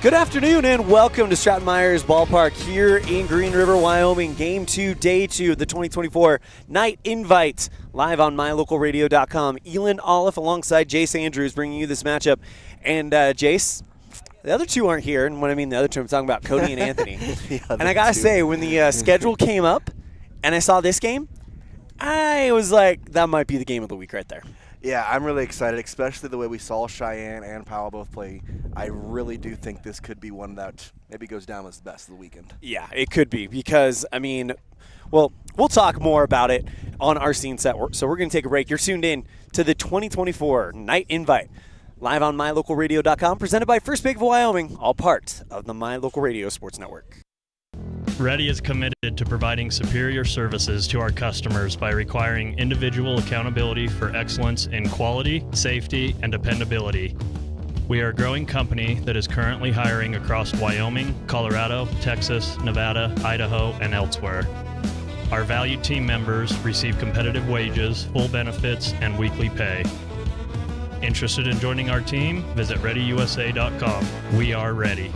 Good afternoon and welcome to Stratton Myers Ballpark here in Green River, Wyoming. Game 2, Day 2 of the 2024 Night Invite, live on mylocalradio.com. Elan, Olliff alongside Jace Andrews bringing you this matchup. And Jace, the other two aren't here, and when I mean the other two, I'm talking about Cody and Anthony. And I got to say, when the schedule came up and I saw this game, I was like, that might be the game of the week right there. Yeah, I'm really excited, especially the way we saw Cheyenne and Powell both play. I really do think this could be one that maybe goes down as the best of the weekend. Yeah, it could be because, I mean, well, we'll talk more about it on our scene set. So we're going to take a break. You're tuned in to the 2024 Night Invite, live on mylocalradio.com, presented by First Bank of Wyoming, all part of the My Local Radio Sports Network. Ready is committed to providing superior services to our customers by requiring individual accountability for excellence in quality, safety, and dependability. We are a growing company that is currently hiring across Wyoming, Colorado, Texas, Nevada, Idaho, and elsewhere. Our valued team members receive competitive wages, full benefits, and weekly pay. Interested in joining our team? Visit ReadyUSA.com. We are ready.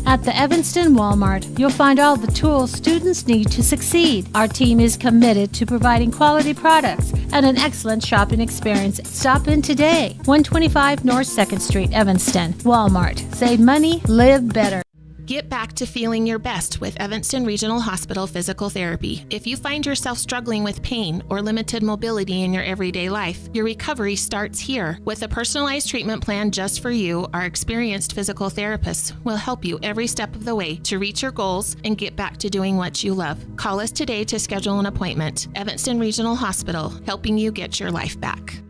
At the Evanston Walmart, you'll find all the tools students need to succeed. Our team is committed to providing quality products and an excellent shopping experience. Stop in today. 125 North 2nd Street, Evanston. Walmart. Save money, live better. Get back to feeling your best with Evanston Regional Hospital Physical Therapy. If you find yourself struggling with pain or limited mobility in your everyday life, your recovery starts here. With a personalized treatment plan just for you, our experienced physical therapists will help you every step of the way to reach your goals and get back to doing what you love. Call us today to schedule an appointment. Evanston Regional Hospital, helping you get your life back.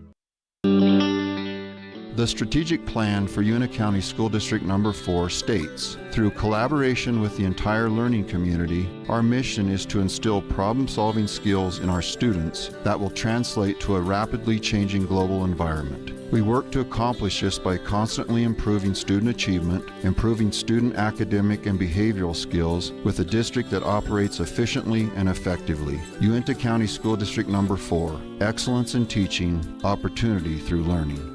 The strategic plan for Una County School District Number 4 states, through collaboration with the entire learning community, our mission is to instill problem-solving skills in our students that will translate to a rapidly changing global environment. We work to accomplish this by constantly improving student achievement, improving student academic and behavioral skills with a district that operates efficiently and effectively. Uinta County School District Number 4, excellence in teaching, opportunity through learning.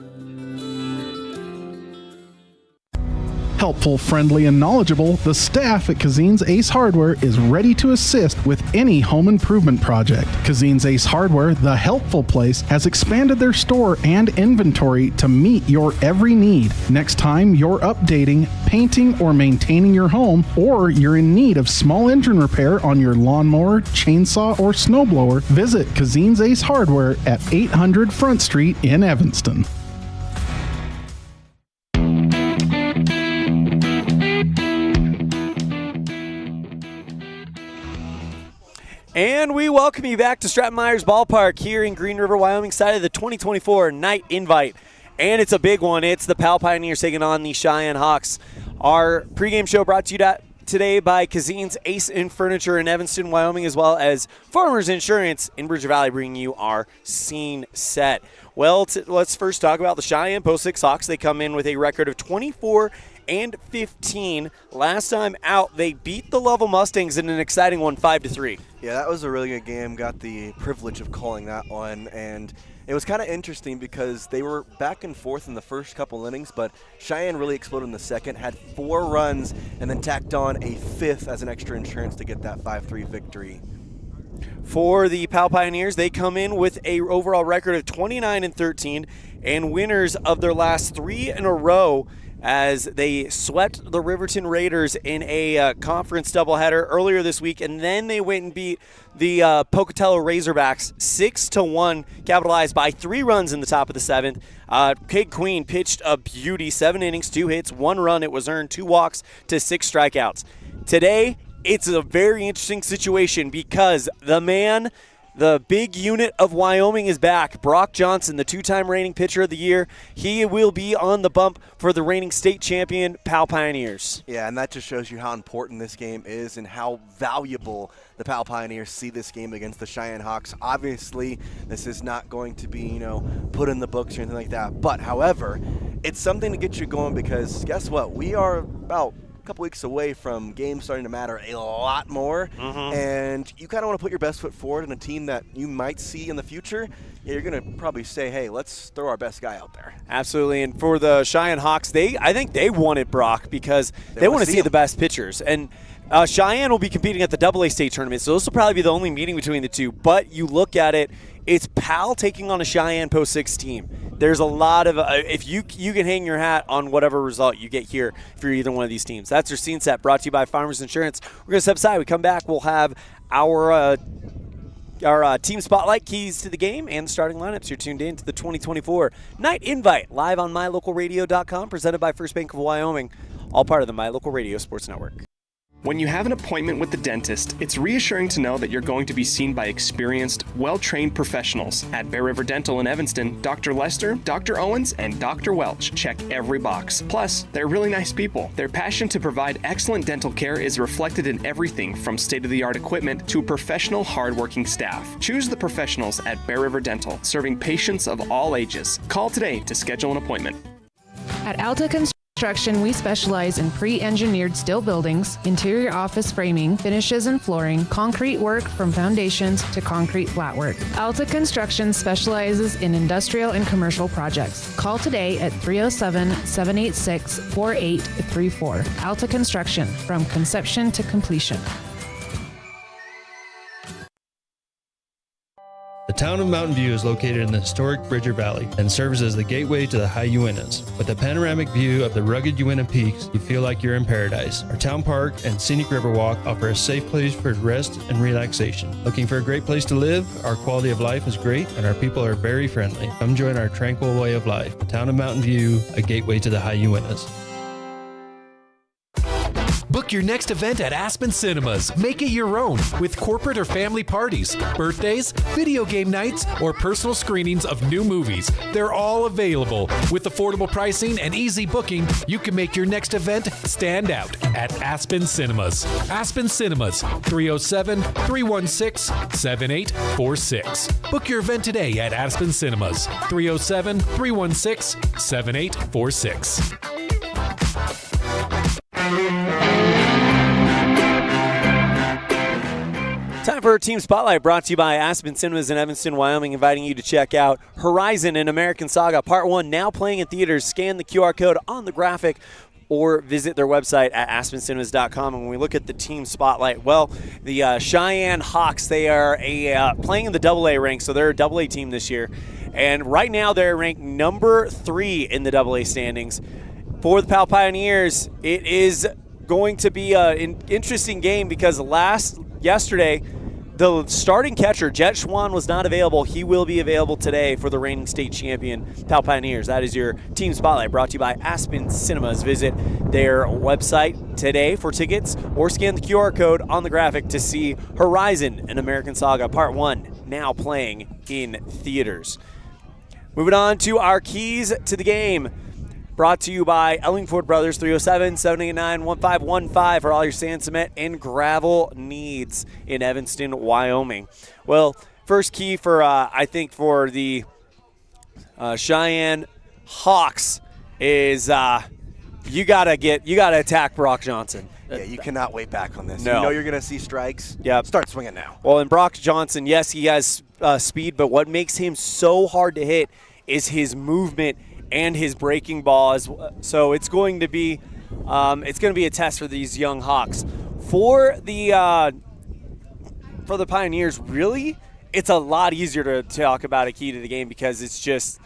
Helpful, friendly, and knowledgeable, the staff at Kazine's Ace Hardware is ready to assist with any home improvement project. Kazine's Ace Hardware, the helpful place, has expanded their store and inventory to meet your every need. Next time you're updating, painting, or maintaining your home, or you're in need of small engine repair on your lawnmower, chainsaw, or snowblower, visit Kazine's Ace Hardware at 800 Front Street in Evanston. And we welcome you back to Stratton Myers Ballpark here in Green River, Wyoming, side of the 2024 Night Invite. And it's a big one. It's the Powell Pioneers taking on the Cheyenne Hawks. Our pregame show brought to you today by Kazine's Ace and Furniture in Evanston, Wyoming, as well as Farmers Insurance in Bridger Valley, bringing you our scene set. Well, let's first talk about the Cheyenne Post 6 Hawks. They come in with a record of 24-15. Last time out, they beat the Lovell Mustangs in an exciting one, 5-3. Yeah, that was a really good game. Got the privilege of calling that one, and it was kind of interesting because they were back and forth in the first couple innings, but Cheyenne really exploded in the second, had 4 runs, and then tacked on a 5th as an extra insurance to get that 5-3 victory. For the Powell Pioneers, they come in with a overall record of 29-13 and winners of their last 3 in a row as they swept the Riverton Raiders in a conference doubleheader earlier this week, and then they went and beat the Pocatello Razorbacks 6-1, capitalized by 3 runs in the top of the 7th. Kid Queen pitched a beauty, 7 innings, 2 hits, 1 run. It was earned, 2 walks to 6 strikeouts. Today, it's a very interesting situation because the big unit of Wyoming is back. Brock Johnson, the 2-time reigning pitcher of the year. He will be on the bump for the reigning state champion Powell Pioneers. Yeah, and that just shows you how important this game is and how valuable the Powell Pioneers see this game against the Cheyenne Hawks. Obviously, this is not going to be, put in the books or anything like that. But, however, it's something to get you going because guess what? We are about couple weeks away from games starting to matter a lot more, and you kind of want to put your best foot forward in a team that you might see in the future. Yeah, you're going to probably say, hey, let's throw our best guy out there. Absolutely. And for the Cheyenne Hawks, I think they wanted Brock because they want to see the best pitchers. And Cheyenne will be competing at the AA state tournament, so this will probably be the only meeting between the two. But you look at it, it's Powell taking on a Cheyenne Post 6 team. There's a lot of if you can hang your hat on whatever result you get here if you're either one of these teams. That's your scene set brought to you by Farmers Insurance. We're going to step aside. We come back, we'll have our team spotlight, keys to the game, and starting lineups. You're tuned in to the 2024 Night Invite live on mylocalradio.com, presented by First Bank of Wyoming, all part of the My Local Radio Sports Network. When you have an appointment with the dentist, it's reassuring to know that you're going to be seen by experienced, well-trained professionals. At Bear River Dental in Evanston, Dr. Lester, Dr. Owens, and Dr. Welch check every box. Plus, they're really nice people. Their passion to provide excellent dental care is reflected in everything from state-of-the-art equipment to professional, hardworking staff. Choose the professionals at Bear River Dental, serving patients of all ages. Call today to schedule an appointment. At Alta Construction, we specialize in pre-engineered steel buildings, interior office framing, finishes and flooring, concrete work from foundations to concrete flat work. Alta Construction specializes in industrial and commercial projects. Call today at 307-786-4834. Alta Construction, from conception to completion. The town of Mountain View is located in the historic Bridger Valley and serves as the gateway to the high Uintas. With a panoramic view of the rugged Uinta peaks, you feel like you're in paradise. Our town park and scenic river walk offer a safe place for rest and relaxation. Looking for a great place to live? Our quality of life is great and our people are very friendly. Come join our tranquil way of life. The town of Mountain View, a gateway to the high Uintas. Book your next event at Aspen Cinemas. Make it your own with corporate or family parties, birthdays, video game nights, or personal screenings of new movies. They're all available. With affordable pricing and easy booking, you can make your next event stand out at Aspen Cinemas. Aspen Cinemas, 307-316-7846. Book your event today at Aspen Cinemas, 307-316-7846. Time for Team Spotlight, brought to you by Aspen Cinemas in Evanston, Wyoming, inviting you to check out Horizon and American Saga Part 1, now playing in theaters. Scan the QR code on the graphic or visit their website at aspencinemas.com. And when we look at the Team Spotlight, well, the Cheyenne Hawks, they are playing in the AA rank, so they're a AA team this year. And right now they're ranked number 3 in the AA standings. For the Powell Pioneers, it is going to be an interesting game because yesterday, the starting catcher, Jet Schwan, was not available. He will be available today for the reigning state champion, Powell Pioneers. That is your Team Spotlight, brought to you by Aspen Cinemas. Visit their website today for tickets or scan the QR code on the graphic to see Horizon and American Saga Part 1, now playing in theaters. Moving on to our keys to the game. Brought to you by Ellingford Brothers, 307-789-1515 for all your sand, cement, and gravel needs in Evanston, Wyoming. Well, first key for I think for the Cheyenne Hawks is you gotta attack Brock Johnson. Yeah, you cannot wait back on this. No. You know you're going to see strikes. Yep. Start swinging now. Well, and Brock Johnson, yes, he has speed, but what makes him so hard to hit is his movement and his breaking ball. So it's going to be a test for these young Hawks. For the Pioneers, really, it's a lot easier to talk about a key to the game because it's just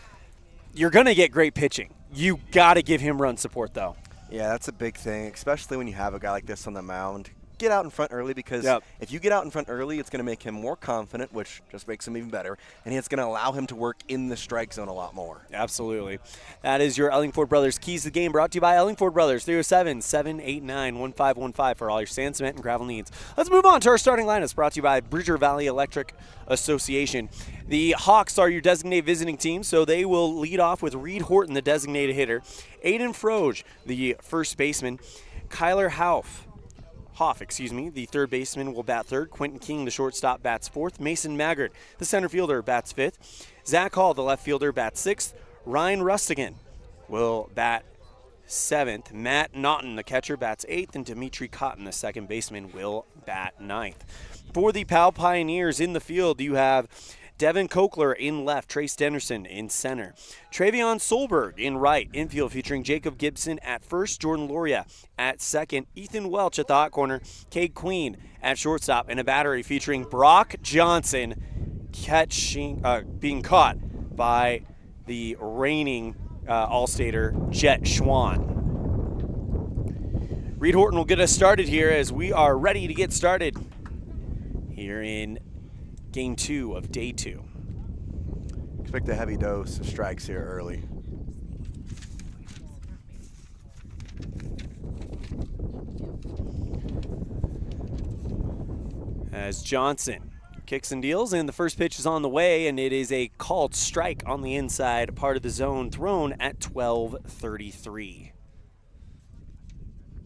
you're going to get great pitching. You got to give him run support, though. Yeah, that's a big thing, especially when you have a guy like this on the mound. Get out in front early because if you get out in front early, it's going to make him more confident, which just makes him even better, and it's going to allow him to work in the strike zone a lot more. Absolutely. That is your Ellingford Brothers Keys to the Game, brought to you by Ellingford Brothers, 307-789-1515 for all your sand, cement, and gravel needs. Let's move on to our starting lineups, brought to you by Bridger Valley Electric Association. The Hawks are your designated visiting team, so they will lead off with Reed Horton, the designated hitter, Aiden Froge, the first baseman, Kyler Hoff, the third baseman, will bat third. Quentin King, the shortstop, bats fourth. Mason Maggart, the center fielder, bats fifth. Zach Hall, the left fielder, bats sixth. Ryan Rustigan will bat 7th. Matt Naughton, the catcher, bats 8th, and Dimitri Cotton, the second baseman, will bat 9th. For the Powell Pioneers in the field, you have Devin Kokler in left, Trace Dennerson in center, Travion Solberg in right, infield featuring Jacob Gibson at first, Jordan Loria at second, Ethan Welch at the hot corner, Cade Queen at shortstop, and a battery featuring Brock Johnson being caught by the reigning All-Stater Jet Schwan. Reed Horton will get us started here as we are ready to get started here in Game 2 of Day 2. Expect a heavy dose of strikes here early. As Johnson kicks and deals, and the first pitch is on the way, and it is a called strike on the inside part of the zone, thrown at 12:33.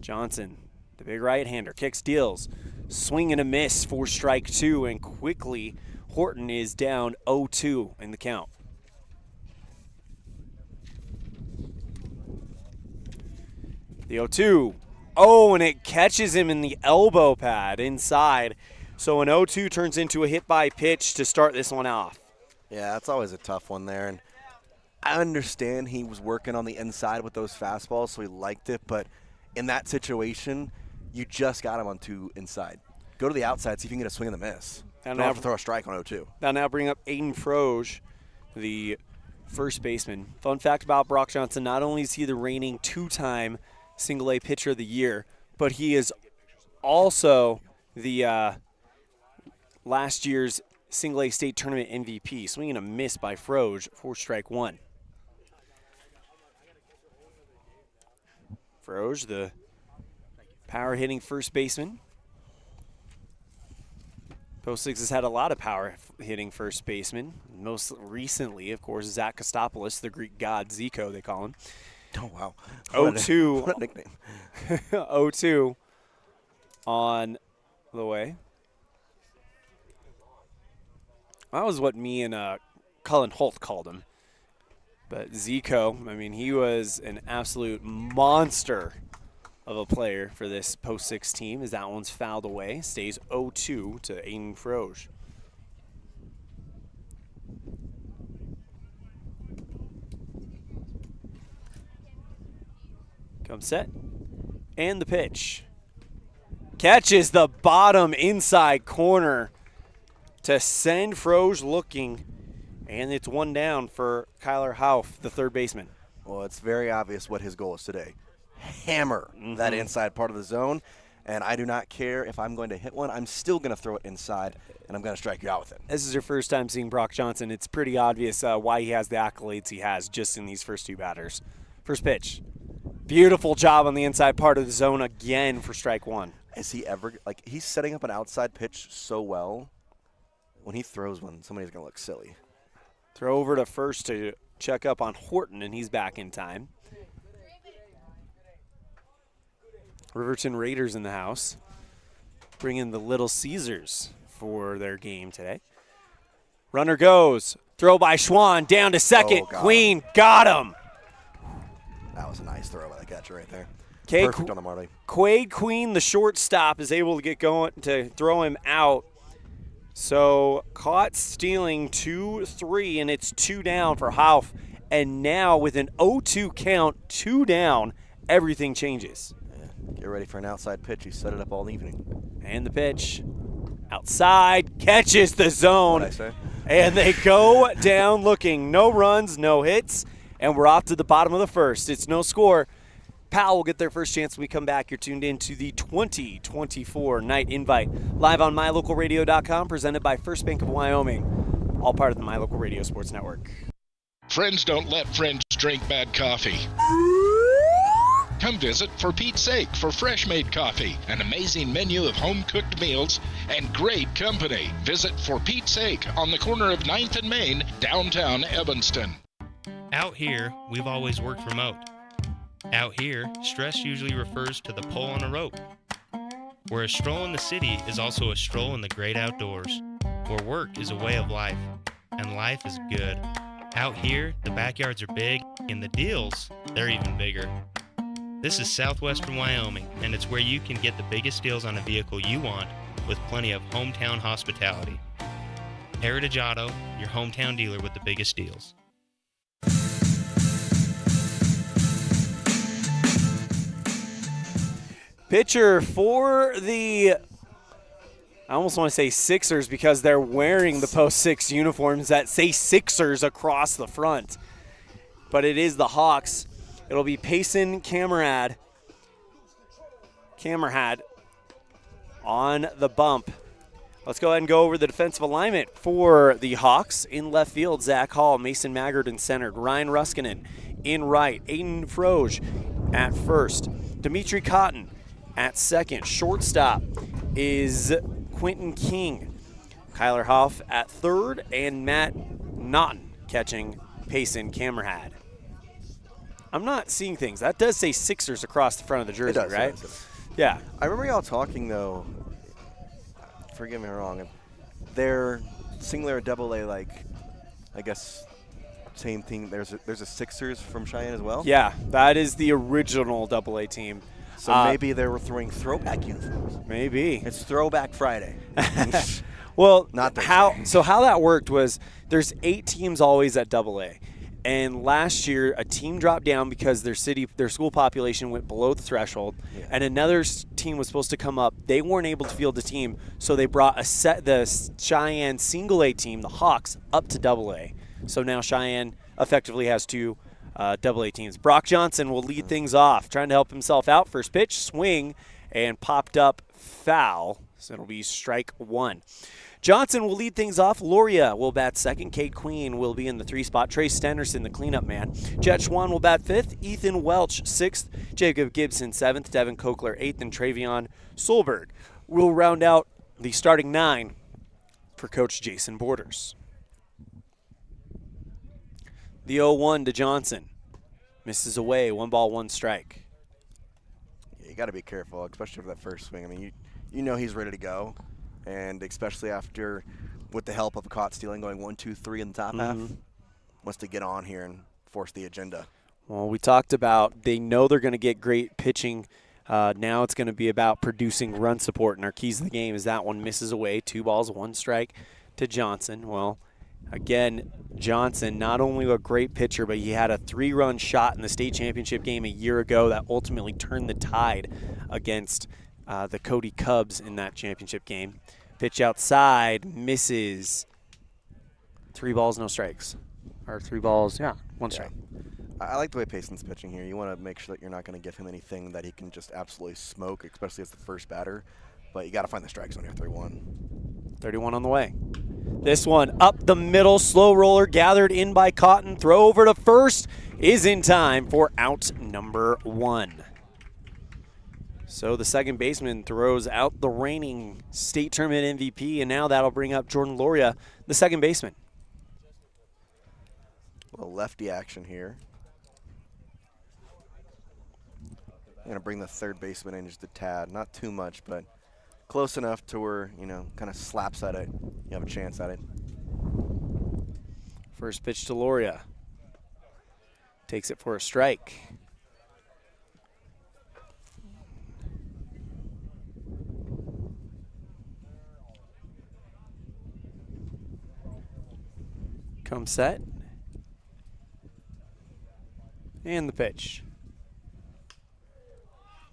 Johnson, the big right-hander, kicks, deals, swing and a miss for strike 2, and quickly Horton is down 0-2 in the count. The 0-2. Oh, and it catches him in the elbow pad inside. So an 0-2 turns into a hit by pitch to start this one off. Yeah, that's always a tough one there. And I understand he was working on the inside with those fastballs, so he liked it. But in that situation, you just got him on 2 inside. Go to the outside, see if you can get a swing and a miss. Don't have to throw a strike on 0-2. I'll now bring up Aiden Froge, the first baseman. Fun fact about Brock Johnson, not only is he the reigning 2-time Single-A Pitcher of the Year, but he is also the last year's Single-A State Tournament MVP. Swinging a miss by Froge for strike 1. Froge, the power-hitting first baseman. Post 6 has had a lot of power-hitting first basemen. Most recently, of course, Zach Kostopoulos, the Greek god Zico, they call him. Oh, wow. 0-2. What a nickname. 0-2 on the way. That was what me and Cullen Holt called him. But Zico, I mean, he was an absolute monster of a player for this Post 6 team, as that one's fouled away. Stays 0-2 to Aiden Froge. Come set. And the pitch. Catches the bottom inside corner to send Froge looking. And it's one down for Kyler Hauff, the third baseman. Well, it's very obvious what his goal is today. Hammer that inside part of the zone. And I do not care if I'm going to hit one. I'm still going to throw it inside, and I'm going to strike you out with it. This is your first time seeing Brock Johnson. It's pretty obvious why he has the accolades he has just in these first 2 batters. First pitch. Beautiful job on the inside part of the zone again for strike 1. Is he ever, like, he's setting up an outside pitch so well. When he throws one, somebody's going to look silly. Throw over to first to check up on Horton, and he's back in time. Riverton Raiders in the house. Bring in the Little Caesars for their game today. Runner goes. Throw by Schwan down to second. Queen got him. That was a nice throw by the catcher right there. Perfect on the Marley. Quade Queen, the shortstop, is able to get going to throw him out. So caught stealing 2-3, and it's 2 down for Hauff. And now with an 0-2 count, 2 down, everything changes. Yeah. Get ready for an outside pitch. He set it up all evening. And the pitch. Outside, catches the zone. What'd I say? And they go down looking. No runs, no hits. And we're off to the bottom of the first. It's no score. Powell will get their first chance when we come back. You're tuned in to the 2024 Night Invite, live on MyLocalRadio.com, presented by First Bank of Wyoming, all part of the My Local Radio Sports Network. Friends don't let friends drink bad coffee. Come visit For Pete's Sake for fresh-made coffee, an amazing menu of home-cooked meals, and great company. Visit For Pete's Sake on the corner of 9th and Main, downtown Evanston. Out here, we've always worked remote. Out here, stress usually refers to the pull on a rope. Where a stroll in the city is also a stroll in the great outdoors. Where work is a way of life, and life is good. Out here, the backyards are big, and the deals, they're even bigger. This is southwestern Wyoming, and it's where you can get the biggest deals on a vehicle you want with plenty of hometown hospitality. Heritage Auto, your hometown dealer with the biggest deals. Pitcher for the, I almost want to say Sixers because they're wearing the Post 6 uniforms that say Sixers across the front. But it is the Hawks. It'll be Payson Camerad on the bump. Let's go ahead and go over the defensive alignment for the Hawks. In left field, Zach Hall, Mason Maggard in center, Ryan Ruskinen in right, Aiden Froge at first, Dimitri Cotton at second. Shortstop is Quentin King, Kyler Hoff at third, and Matt Naughton catching Payson Camerad. I'm not seeing things. That does say Sixers across the front of the jersey, does, right? it does. Yeah. I remember y'all talking, though, forgive me wrong, they're single or double A, like, I guess, same thing. There's a Sixers from Cheyenne as well? Yeah, that is the original double A team. So maybe they were throwing throwback uniforms. Maybe. It's Throwback Friday. Well, not how that worked was there's 8 teams always at double A. And last year, a team dropped down because their school population went below the threshold, and another team was supposed to come up. They weren't able to field a team, so they brought the Cheyenne single A team, the Hawks, up to double A. So now Cheyenne effectively has 2 double A teams. Brock Johnson will lead things off, trying to help himself out. First pitch, swing, and popped up foul. So it'll be strike 1. Johnson will lead things off. Loria will bat second. Cade Queen will be in the 3 spot. Trey Stenderson, the cleanup man. Jet Schwan will bat 5th. Ethan Welch, 6th. Jacob Gibson, 7th. Devin Kokler, 8th. And Travion Solberg will round out the starting 9 for Coach Jason Borders. The 0-1 to Johnson. Misses away. 1 ball, 1 strike. Yeah, you got to be careful, especially for that first swing. I mean, you know he's ready to go. And especially after, with the help of caught stealing, going 1, 2, 3 in the top half, wants to get on here and force the agenda. Well, we talked about they know they're going to get great pitching. Now it's going to be about producing run support, and our keys to the game is that one misses away. 2 balls, 1 strike to Johnson. Well, again, Johnson, not only a great pitcher, but he had a 3-run shot in the state championship game a year ago that ultimately turned the tide against the Cody Cubs in that championship game. Pitch outside, misses. 3 balls, no strikes. Or 3 balls, 1 strike. I like the way Payson's pitching here. You want to make sure that you're not going to give him anything that he can just absolutely smoke, especially as the first batter. But you got to find the strikes on your 3-1. 31 on the way. This one up the middle, slow roller gathered in by Cotton. Throw over to first is in time for out number 1. So the second baseman throws out the reigning state tournament MVP, and now that'll bring up Jordan Loria, the second baseman. A little lefty action here. I'm going to bring the third baseman in just a tad. Not too much, but close enough to where, kind of slaps at it. You have a chance at it. First pitch to Loria. Takes it for a strike. Come set. And the pitch.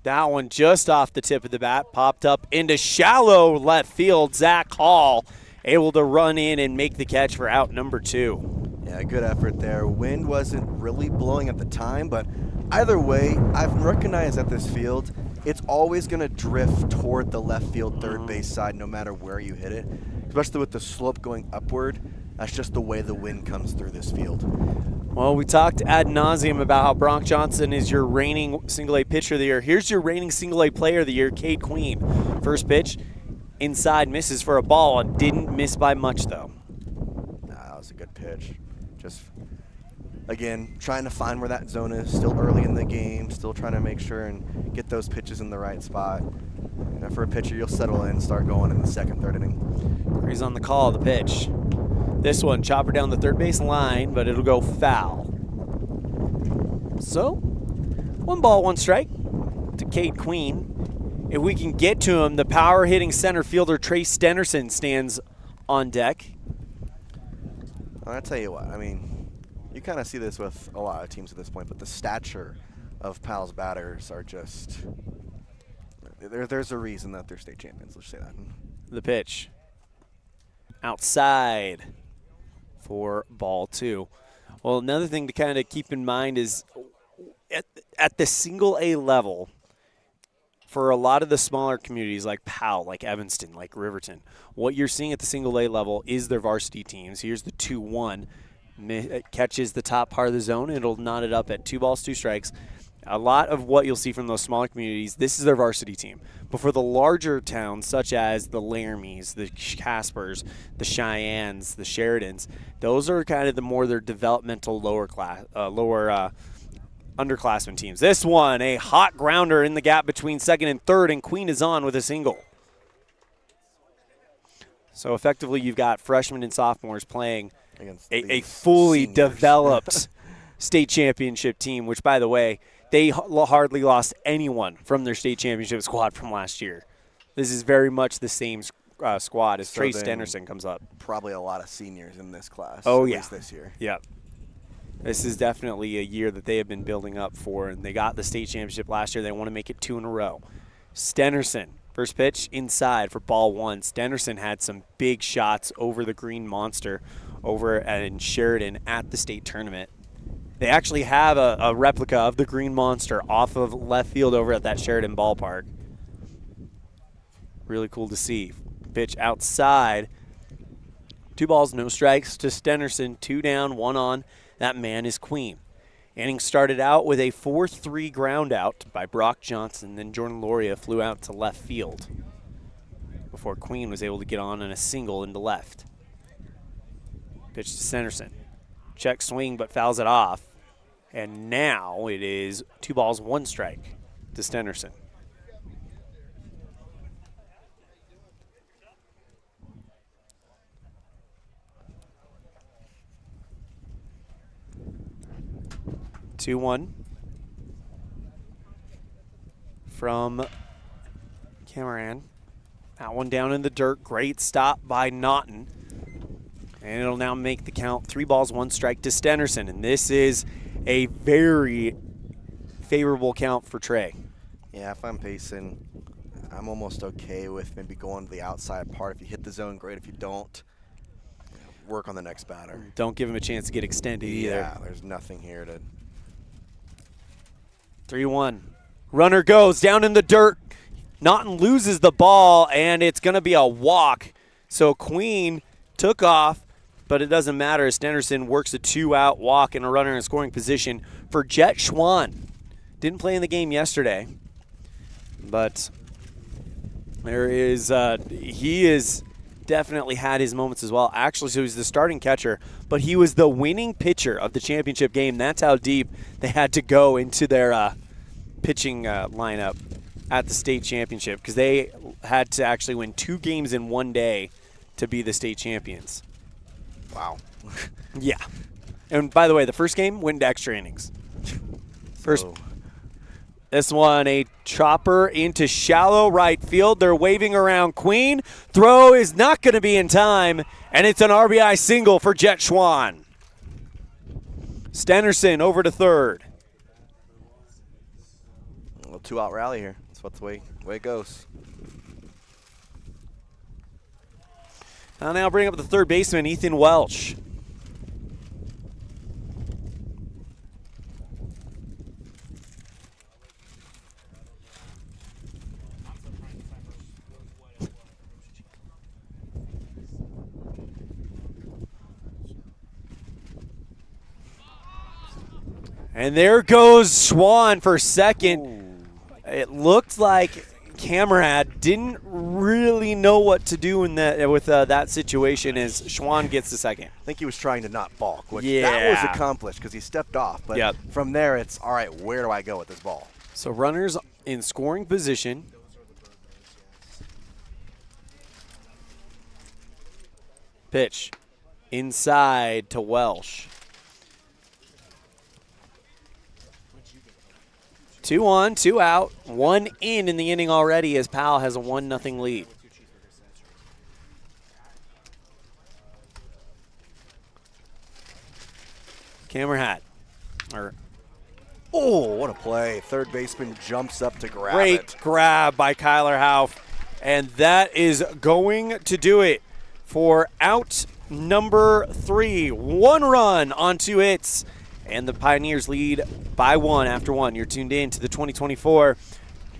That one just off the tip of the bat, popped up into shallow left field. Zach Hall able to run in and make the catch for out number 2. Yeah, good effort there. Wind wasn't really blowing at the time, but either way, I've recognized at this field, it's always going to drift toward the left field third base side no matter where you hit it, especially with the slope going upward. That's just the way the wind comes through this field. Well, we talked ad nauseum about how Brock Johnson is your reigning single-A pitcher of the year. Here's your reigning single-A player of the year, Cade Queen. First pitch, inside, misses for a ball, and didn't miss by much, though. That was a good pitch. Just, again, trying to find where that zone is. Still early in the game, still trying to make sure and get those pitches in the right spot. For a pitcher, you'll settle in and start going in the second, third inning. He's on the call of the pitch. This one, chopper down the third base line, but it'll go foul. So, 1 ball, 1 strike. left, Cade Queen. If we can get to him, the power-hitting center fielder Trey Stenerson stands on deck. I'll tell you what, I mean, you kind of see this with a lot of teams at this point, but the stature of Powell's batters are just, there's a reason that they're state champions, let's say that. The pitch. Outside for ball 2. Well, another thing to kind of keep in mind is at the single A level, for a lot of the smaller communities like Powell, like Evanston, like Riverton, what you're seeing at the single A level is their varsity teams. Here's the 2-1. It catches the top part of the zone. It'll knot it up at 2 balls, 2 strikes. A lot of what you'll see from those smaller communities, this is their varsity team. But for the larger towns, such as the Laramie's, the Caspers, the Cheyennes, the Sheridans, those are kind of the more their developmental lower underclassmen teams. This one, a hot grounder in the gap between second and third, and Queen is on with a single. So effectively, you've got freshmen and sophomores playing a fully developed state championship team, which, by the way, they hardly lost anyone from their state championship squad from last year. This is very much the same squad as Trey Stenerson comes up. Probably a lot of seniors in this class. Oh, at yeah. least this year. Yep. This is definitely a year that they have been building up for, and they got the state championship last year. They want to make it 2 in a row. Stenerson, first pitch inside for ball 1. Stenerson had some big shots over the Green Monster over in Sheridan at the state tournament. They actually have a replica of the Green Monster off of left field over at that Sheridan ballpark. Really cool to see. Pitch outside. 2 balls, no strikes to Stenerson. 2 down, 1 on. That man is Queen. Inning started out with a 4-3 ground out by Brock Johnson. Then Jordan Loria flew out to left field before Queen was able to get on a single into left. Pitch to Stenerson. Check swing, but fouls it off. And now it is 2 balls, 1 strike to Stenerson. Two one from Cameron. That one down in the dirt. Great stop by Naughton. And it'll now make the count 3 balls, 1 strike to Stenerson. And this is a very favorable count for Trey. Yeah, if I'm pacing, I'm almost okay with maybe going to the outside part. If you hit the zone, great. If you don't, work on the next batter. Don't give him a chance to get extended either. Yeah, there's nothing here to... 3-1. Runner goes down in the dirt. Naughton loses the ball, and it's going to be a walk. So Queen took off, but it doesn't matter as Stenerson works a 2-out walk and a runner in scoring position for Jet Schwann. Didn't play in the game yesterday, but there is he is definitely had his moments as well. Actually, so he's the starting catcher, but he was the winning pitcher of the championship game. That's how deep they had to go into their pitching lineup at the state championship, because they had to actually win 2 games in one day to be the state champions. Wow. Yeah. And by the way, the first game went to extra innings. This one, a chopper into shallow right field. They're waving around Queen. Throw is not going to be in time, and it's an RBI single for Jet Schwann. Stenerson over to third. A little 2-out rally here. That's the way it goes. I'll now bring up the third baseman, Ethan Welch. And there goes Schwann for second. Ooh. It looked like Camerad didn't really know what to do in that with that situation as Schwann gets the second. I think he was trying to not balk, which yeah. that was accomplished because he stepped off. But from there, it's, all right, where do I go with this ball? So runners in scoring position. Pitch inside to Welsh. 2 on, 2 out, 1 in the inning already as Powell has a 1-0 lead. Camera Oh, what a play. Third baseman jumps up to grab Great it. grab by Kyler Hauff. And that is going to do it for out number 3. 1 run on 2 hits. And the Pioneers lead by 1 after 1. You're tuned in to the 2024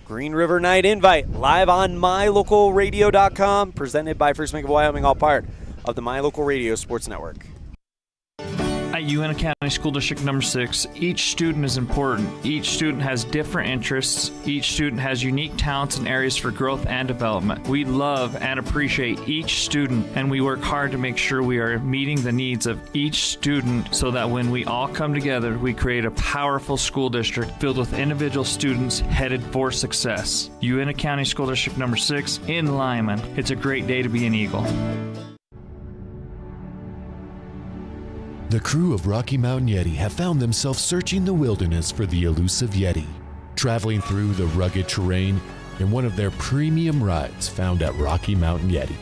Green River Night Invite live on mylocalradio.com, presented by First Bank of Wyoming, all part of the My Local Radio Sports Network. At Uintah County School District number 6, each student is important. Each student has different interests. Each student has unique talents and areas for growth and development. We love and appreciate each student, and we work hard to make sure we are meeting the needs of each student so that when we all come together, we create a powerful school district filled with individual students headed for success. Uintah County School District number 6 in Lyman. It's a great day to be an Eagle. The crew of Rocky Mountain Yeti have found themselves searching the wilderness for the elusive Yeti, traveling through the rugged terrain in one of their premium rides found at Rocky Mountain Yeti.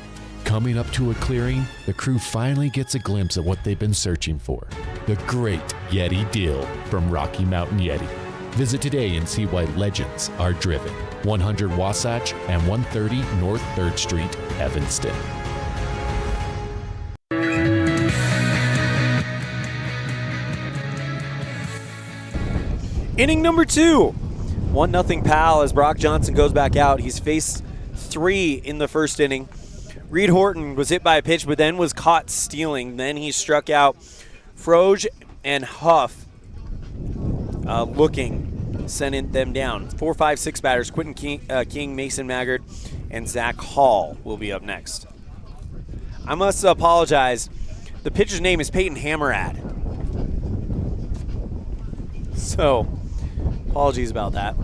Coming up to a clearing, the crew finally gets a glimpse of what they've been searching for, the great Yeti deal from Rocky Mountain Yeti. Visit today and see why legends are driven. 100 Wasatch and 130 North 3rd Street, Evanston. Inning number 2. 1-0 Powell as Brock Johnson goes back out. He's faced 3 in the first inning. Reed Horton was hit by a pitch, but then was caught stealing. Then he struck out Froge and Huff sending them down. 4, 5, 6 batters. Quentin King, Mason Maggard, and Zach Hall will be up next. I must apologize. The pitcher's name is Peyton Hammerad. So, apologies about that.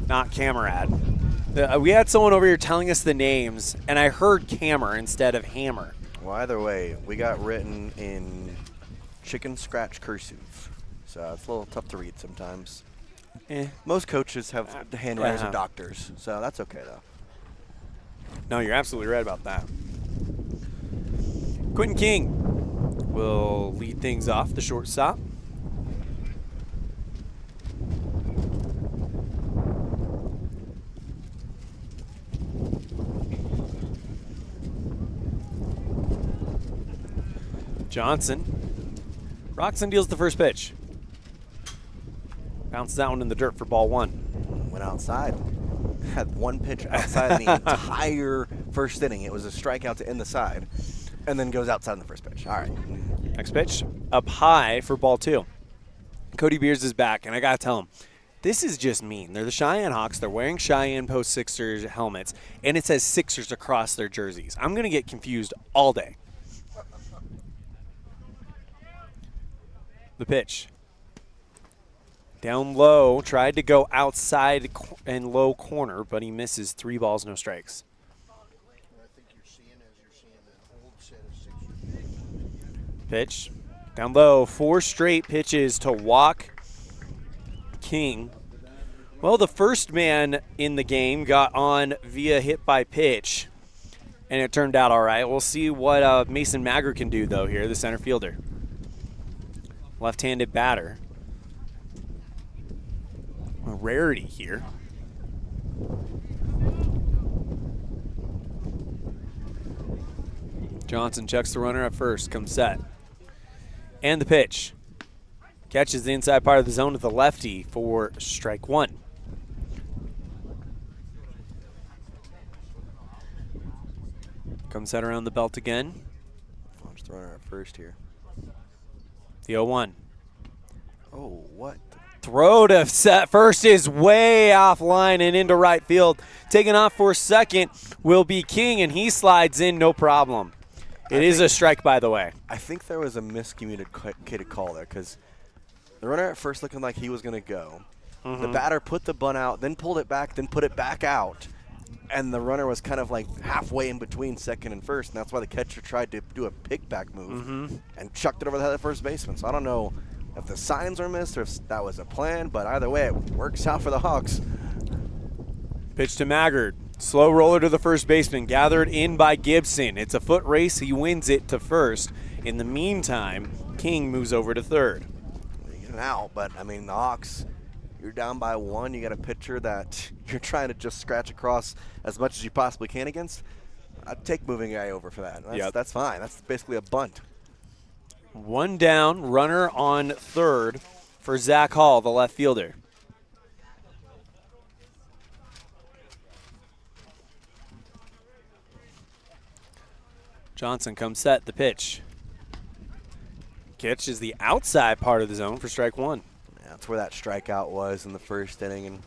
Not Camerad. We had someone over here telling us the names, and I heard Camer instead of Hammer. Well, either way, we got written in chicken scratch cursive, so it's a little tough to read sometimes. Most coaches have the handwriters of doctors, so that's okay, though. No, you're absolutely right about that. Quentin King will lead things off, the shortstop. Johnson. Roxon deals the first pitch. Bounces that one in the dirt for ball 1. Went outside. Had 1 pitch outside the entire first inning. It was a strikeout to end the side, and then goes outside in the first pitch. All right. Next pitch, up high for ball 2. Cody Beers is back, and I got to tell him, this is just mean. They're the Cheyenne Hawks. They're wearing Cheyenne Post Sixers helmets, and it says Sixers across their jerseys. I'm going to get confused all day. The pitch. Down low, tried to go outside and low corner, but he misses. 3 balls, no strikes. Pitch. Down low, 4 straight pitches to walk King. Well, the first man in the game got on via hit by pitch, and it turned out all right. We'll see what Mason Maggard can do, though, here, the center fielder. Left-handed batter. A rarity here. Johnson checks the runner at first, comes set. And the pitch. Catches the inside part of the zone with the lefty for strike 1. Comes set around the belt again. Launch the runner at first here. The 0-1. Oh, what? Throw to set first is way offline and into right field. Taking off for second will be King, and he slides in no problem. It is a strike, by the way. I think there was a miscommunicated call there because the runner at first looking like he was going to go. The batter put the bunt out, then pulled it back, then put it back out. And the runner was kind of like halfway in between second and first, and that's why the catcher tried to do a pick-back move and chucked it over the head of the first baseman. So I don't know if the signs were missed or if that was a plan, but either way, it works out for the Hawks. Pitch to Maggard. Slow roller to the first baseman, gathered in by Gibson. It's a foot race. He wins it to first. In the meantime, King moves over to third. You get an out, but I mean, the Hawks, you're down by 1. You got a pitcher that you're trying to just scratch across as much as you possibly can against. I'd take moving a guy over for that. That's fine. That's basically a bunt. 1 down, runner on third for Zach Hall, the left fielder. Johnson comes set, the pitch. Catches the outside part of the zone for strike 1. Yeah, that's where that strikeout was in the first inning, and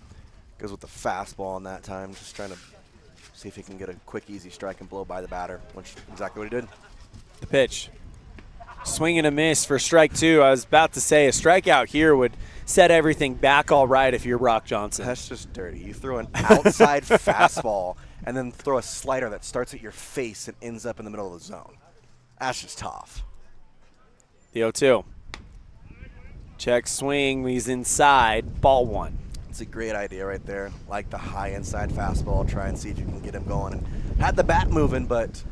goes with the fastball on that time, just trying to see if he can get a quick, easy strike and blow by the batter, which is exactly what he did. The pitch. Swing and a miss for strike 2. I was about to say a strikeout here would set everything back all right if you're Brock Johnson. That's just dirty. You throw an outside fastball and then throw a slider that starts at your face and ends up in the middle of the zone. That's just tough. The 0-2. Check swing. He's inside. Ball 1. It's a great idea right there. Like the high inside fastball. Try and see if you can get him going. And had the bat moving, but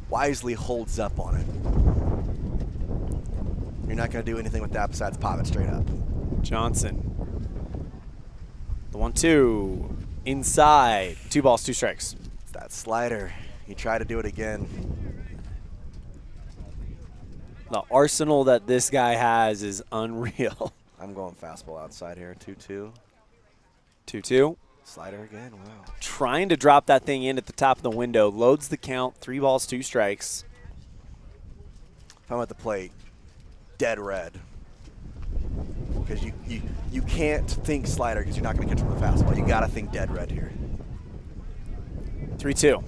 wisely holds up on it. You're not going to do anything with that besides pop it straight up. Johnson. The 1-2. Inside. 2 balls, 2 strikes. It's that slider. He tried to do it again. The arsenal that this guy has is unreal. I'm going fastball outside here. 2-2. 2-2. Slider again. Wow. Trying to drop that thing in at the top of the window. Loads the count. 3 balls, 2 strikes. If I'm at the plate, dead red. Because you can't think slider because you're not going to catch him with a fastball. You got to think dead red here. 3-2.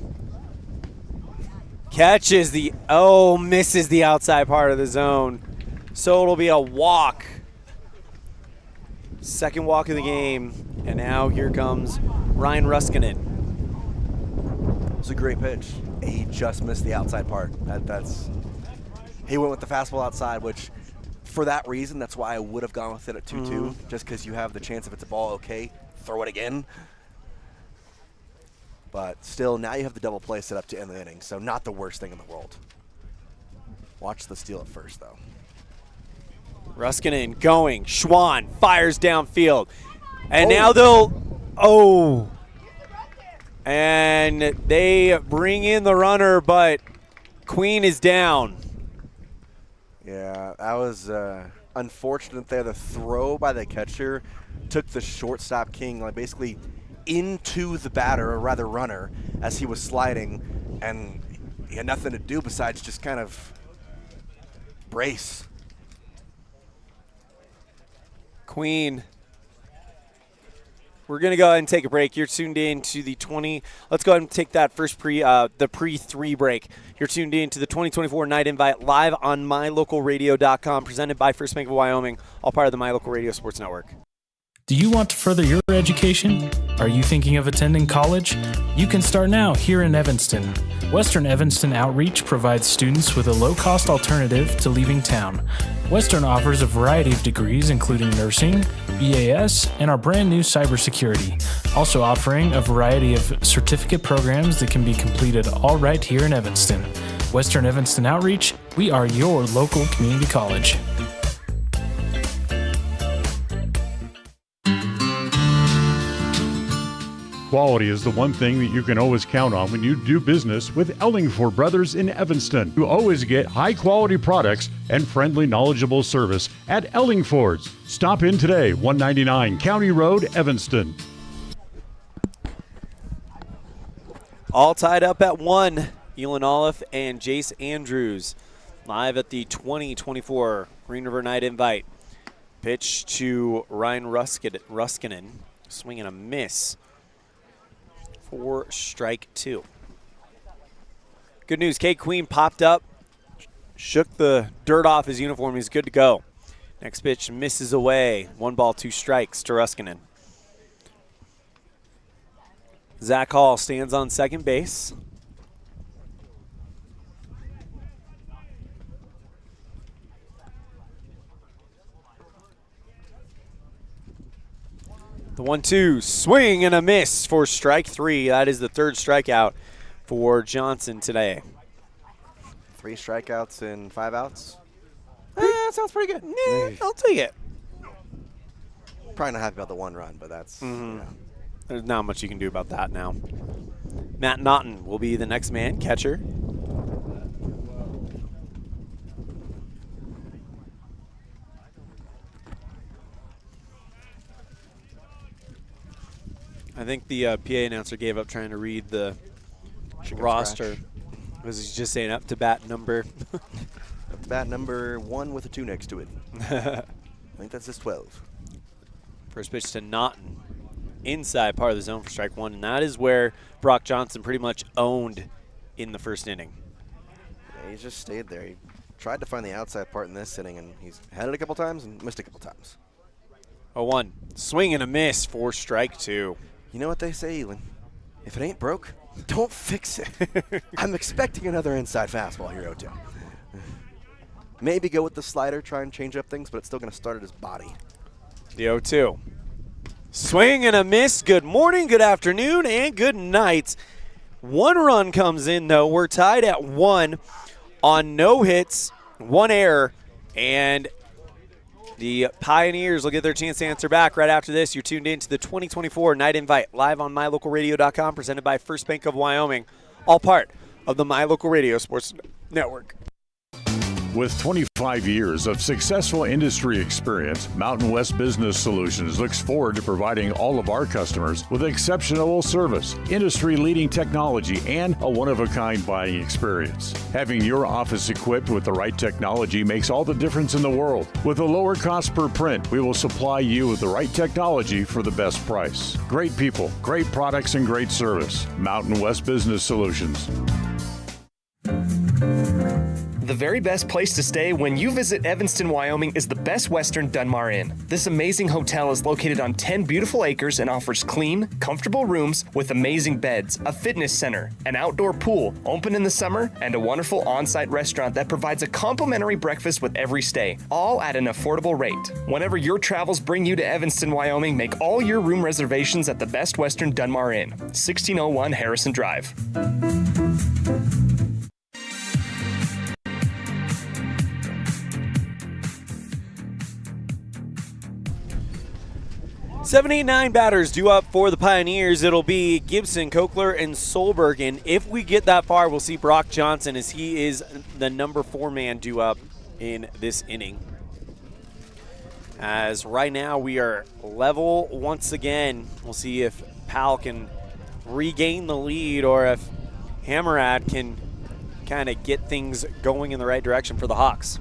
Catches misses the outside part of the zone. So it'll be a walk. Second walk of the game. And now here comes Ryan Ruskinen. It was a great pitch. He just missed the outside part. He went with the fastball outside, which for that reason, that's why I would have gone with it at 2-2, just because you have the chance if it's a ball, okay, throw it again. But still, now you have the double play set up to end the inning, so not the worst thing in the world. Watch the steal at first, though. Ruskinen going. Schwann fires downfield. And now they'll, and they bring in the runner, but Queen is down. Yeah, that was unfortunate there. The throw by the catcher took the shortstop King basically into the batter, or rather runner, as he was sliding, and he had nothing to do besides just kind of brace. Queen. We're going to go ahead and take a break. You're tuned in to the let's go ahead and take that first pre-3 break. You're tuned in to the 2024 Night Invite live on mylocalradio.com, presented by First Bank of Wyoming, all part of the My Local Radio Sports Network. Do you want to further your education? Are you thinking of attending college? You can start now here in Evanston. Western Evanston Outreach provides students with a low-cost alternative to leaving town. Western offers a variety of degrees including nursing, BAS, and our brand new cybersecurity. Also offering a variety of certificate programs that can be completed all right here in Evanston. Western Evanston Outreach, we are your local community college. Quality is the one thing that you can always count on when you do business with Ellingford Brothers in Evanston. You always get high-quality products and friendly, knowledgeable service at Ellingford's. Stop in today, 199 County Road, Evanston. All tied up at 1. Elan Olliff and Jace Andrews live at the 2024 Green River Night Invite. Pitch to Ryan Ruskinen. Swing and a miss. For strike 2. Good news, Kate Queen popped up, shook the dirt off his uniform. He's good to go. Next pitch misses away. 1 ball, 2 strikes to Ruskinen. Zach Hall stands on second base. The 1-2 swing and a miss for strike 3. That is the third strikeout for Johnson today. 3 strikeouts and 5 outs. That sounds pretty good. I'll take it. Probably not happy about the 1 run, but that's There's not much you can do about that now. Matt Naughton will be the next man, catcher. I think the PA announcer gave up trying to read the roster. Was he just saying up to bat number? Up to bat number 1 with a 2 next to it. I think that's his 12. First pitch to Naughton. Inside part of the zone for strike 1, and that is where Brock Johnson pretty much owned in the first inning. Yeah, he just stayed there. He tried to find the outside part in this inning, and he's had it a couple times and missed a couple times. 0-1. Swing and a miss for strike 2. You know what they say, Elan? If it ain't broke, don't fix it. I'm expecting another inside fastball here, 0-2. Maybe go with the slider, try and change up things, but it's still going to start at his body. The 0-2. Swing and a miss. Good morning, good afternoon, and good night. 1 run comes in, though. We're tied at 1 on no hits, 1 error, and the Pioneers will get their chance to answer back right after this. You're tuned in to the 2024 Night Invite live on MyLocalRadio.com, presented by First Bank of Wyoming, all part of the My Local Radio Sports Network. With 25 years of successful industry experience, Mountain West Business Solutions looks forward to providing all of our customers with exceptional service, industry-leading technology, and a one-of-a-kind buying experience. Having your office equipped with the right technology makes all the difference in the world. With a lower cost per print, we will supply you with the right technology for the best price. Great people, great products, and great service. Mountain West Business Solutions. The very best place to stay when you visit Evanston, Wyoming is the Best Western Dunmar Inn. This amazing hotel is located on 10 beautiful acres and offers clean, comfortable rooms with amazing beds, a fitness center, an outdoor pool, open in the summer, and a wonderful on-site restaurant that provides a complimentary breakfast with every stay, all at an affordable rate. Whenever your travels bring you to Evanston, Wyoming, make all your room reservations at the Best Western Dunmar Inn, 1601 Harrison Drive. 7-8-9 batters due up for the Pioneers. It'll be Gibson, Kokler, and Solberg. And if we get that far, we'll see Brock Johnson as he is the number 4 man due up in this inning. As right now we are level once again. We'll see if Powell can regain the lead or if Hammerad can kind of get things going in the right direction for the Hawks.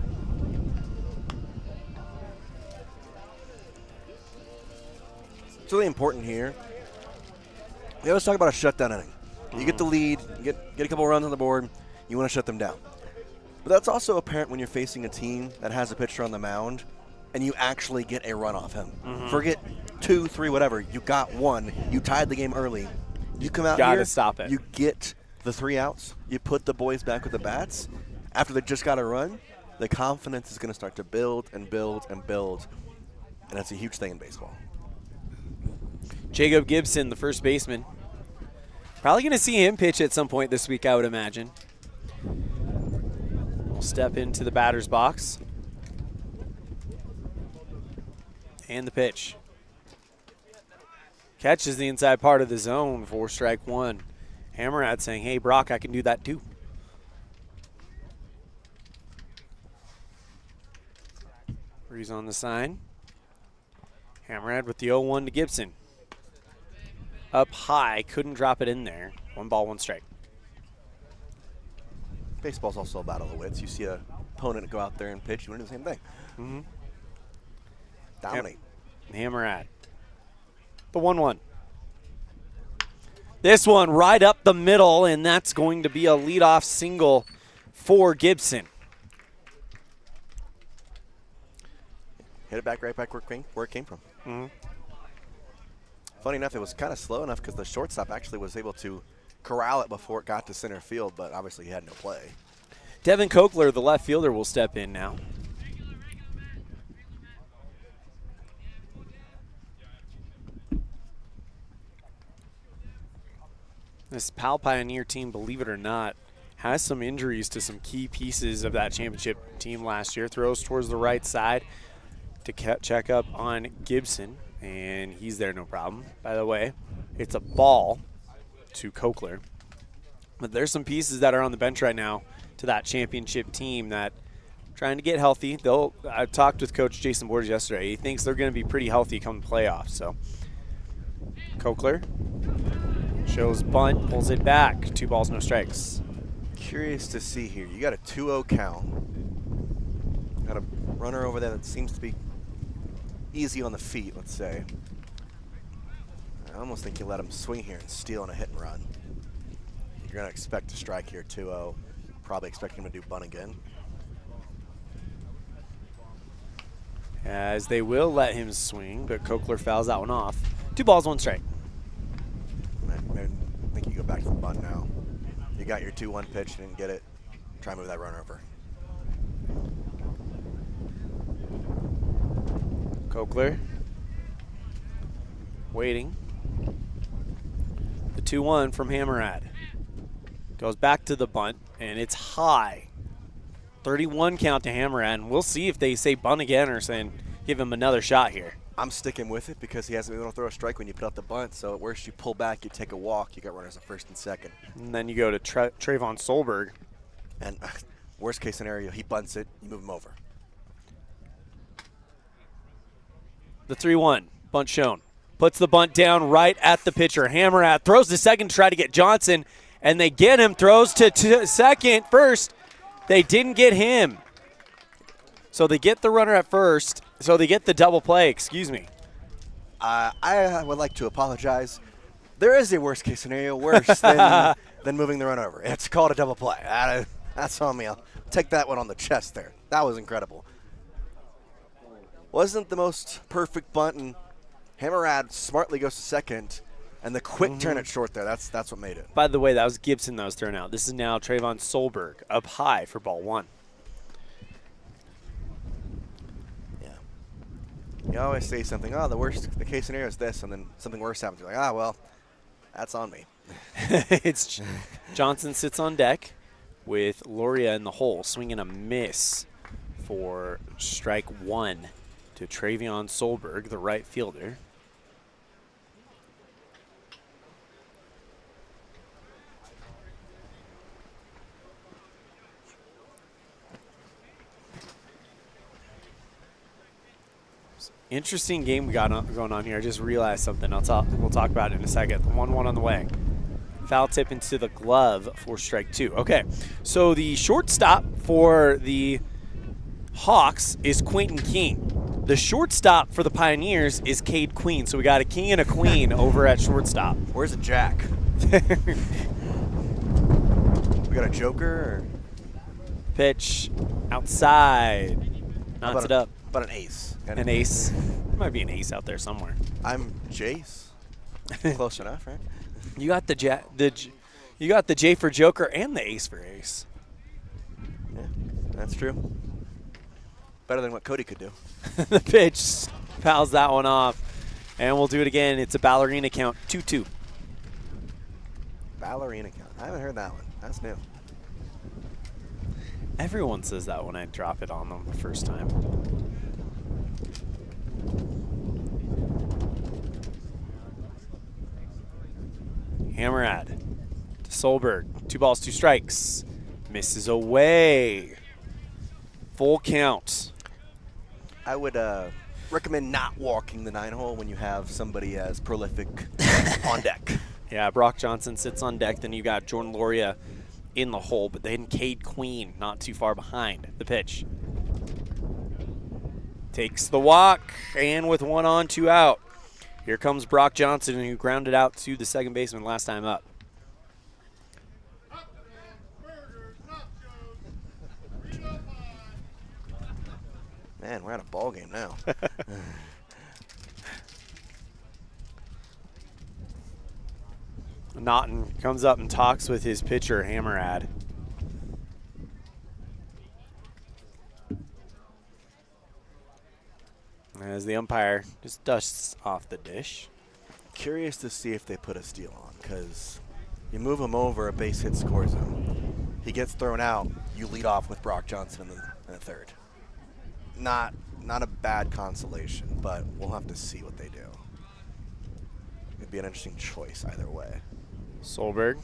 It's really important here. We always talk about a shutdown inning. You get the lead, you get a couple runs on the board, you want to shut them down. But that's also apparent when you're facing a team that has a pitcher on the mound and you actually get a run off him. Forget 2, 3, whatever. You got 1. You tied the game early. You come out Gotta here, stop it. You get the 3 outs. You put the boys back with the bats. After they just got a run, the confidence is going to start to build and build and build. And that's a huge thing in baseball. Jacob Gibson, the first baseman. Probably going to see him pitch at some point this week, I would imagine. We'll step into the batter's box. And the pitch. Catches the inside part of the zone for strike 1. Hammerad saying, hey, Brock, I can do that too. Breeze on the sign. Hammerad with the 0-1 to Gibson. Up high, couldn't drop it in there. 1 ball, 1 strike. Baseball's also a battle of wits. You see an opponent go out there and pitch, you want to do the same thing. Dominate. Hammerad. The 1-1. This one right up the middle, and that's going to be a leadoff single for Gibson. Hit it back right back where it came from. Funny enough, it was kind of slow enough because the shortstop actually was able to corral it before it got to center field, but obviously he had no play. Devin Kokler, the left fielder, will step in now. This Powell Pioneer team, believe it or not, has some injuries to some key pieces of that championship team last year. Throws towards the right side to check up on Gibson, and he's there no problem. By the way, it's a ball to Cochler. But there's some pieces that are on the bench right now to that championship team that trying to get healthy. I talked with Coach Jason Borges yesterday. He thinks they're going to be pretty healthy come the playoffs. So Cochler shows bunt, pulls it back. 2 balls, no strikes. Curious to see here. You got a 2-0 count. Got a runner over there that seems to be easy on the feet, let's say. I almost think you let him swing here and steal on a hit and run. You're going to expect a strike here, 2-0. Probably expecting him to do bunt again. As they will let him swing, but Cochler fouls that one off. 2 balls, 1 strike. I think you go back to the bunt now. You got your 2-1 pitch, didn't get it. Try and move that runner over. Cochler waiting. The 2-1 from Hammerad. Goes back to the bunt, and it's high. 31 count to Hammerad, and we'll see if they say bunt again or saying give him another shot here. I'm sticking with it because he hasn't been able to throw a strike when you put out the bunt. So at worst, you pull back, you take a walk, you got runners at first and second. And then you go to Trayvon Solberg. And worst case scenario, he bunts it, you move him over. The 3-1, bunt shown. Puts the bunt down right at the pitcher. Hammerad throws to second to try to get Johnson, and they get him. Throws to second. First, they didn't get him. So they get the runner at first. So they get the double play, excuse me. I would like to apologize. There is a worst case scenario worse than moving the run over. It's called a double play. That's on me. I'll take that one on the chest there. That was incredible. Wasn't the most perfect bunt, and Hammerad smartly goes to second, and the quick turn at short there, that's what made it. By the way, that was Gibson that was thrown out. This is now Trayvon Solberg up high for ball 1. You always say something, the case scenario is this, and then something worse happens. You're like, well, that's on me. It's Johnson sits on deck with Loria in the hole, swinging a miss for strike 1 to Travion Solberg, the right fielder. Interesting game we got going on here. I just realized something. We'll talk about it in a second. 1-1 on the way. Foul tip into the glove for strike 2. Okay, so the shortstop for the Hawks is Quentin King. The shortstop for the Pioneers is Cade Queen. So we got a king and a queen over at shortstop. Where's the jack? We got a joker? Or? Pitch outside. Knots it up. About an ace. An ace. There might be an ace out there somewhere. I'm Jace. Close enough, right? You got you got the J for Joker and the ace for ace. Yeah, that's true. Better than what Cody could do. The pitch fouls that one off, and we'll do it again. It's a ballerina count, 2-2. Ballerina count. I haven't heard that one. That's new. Everyone says that when I drop it on them the first time. Hammerad to Solberg. 2 balls, 2 strikes. Misses away. Full count. I would recommend not walking the 9-hole when you have somebody as prolific on deck. Yeah, Brock Johnson sits on deck. Then you got Jordan Loria in the hole, but then Cade Queen not too far behind. The pitch. Takes the walk, and with 1 on, 2 out. Here comes Brock Johnson, who grounded out to the second baseman last time up. Man, we're at a ball game now. Naughton comes up and talks with his pitcher, Hammerad. As the umpire just dusts off the dish. Curious to see if they put a steal on, because You move him over, a base hit scores him. He gets thrown out, you lead off with Brock Johnson in the third. Not a bad consolation, but we'll have to see what they do. It'd be an interesting choice either way. Solberg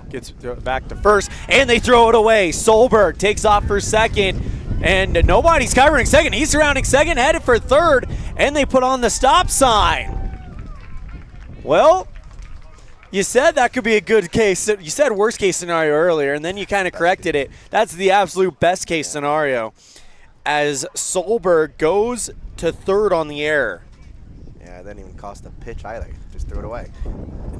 gets back to first, and they throw it away. Solberg takes off for second, and nobody's covering second. He's surrounding second, headed for third, and they put on the stop sign. Well, you said that could be a good case. You said worst case scenario earlier, and then you kind of corrected it. That's the absolute best case scenario, as Solberg goes to third on the error. Yeah, it didn't even cost a pitch either. Just threw it away.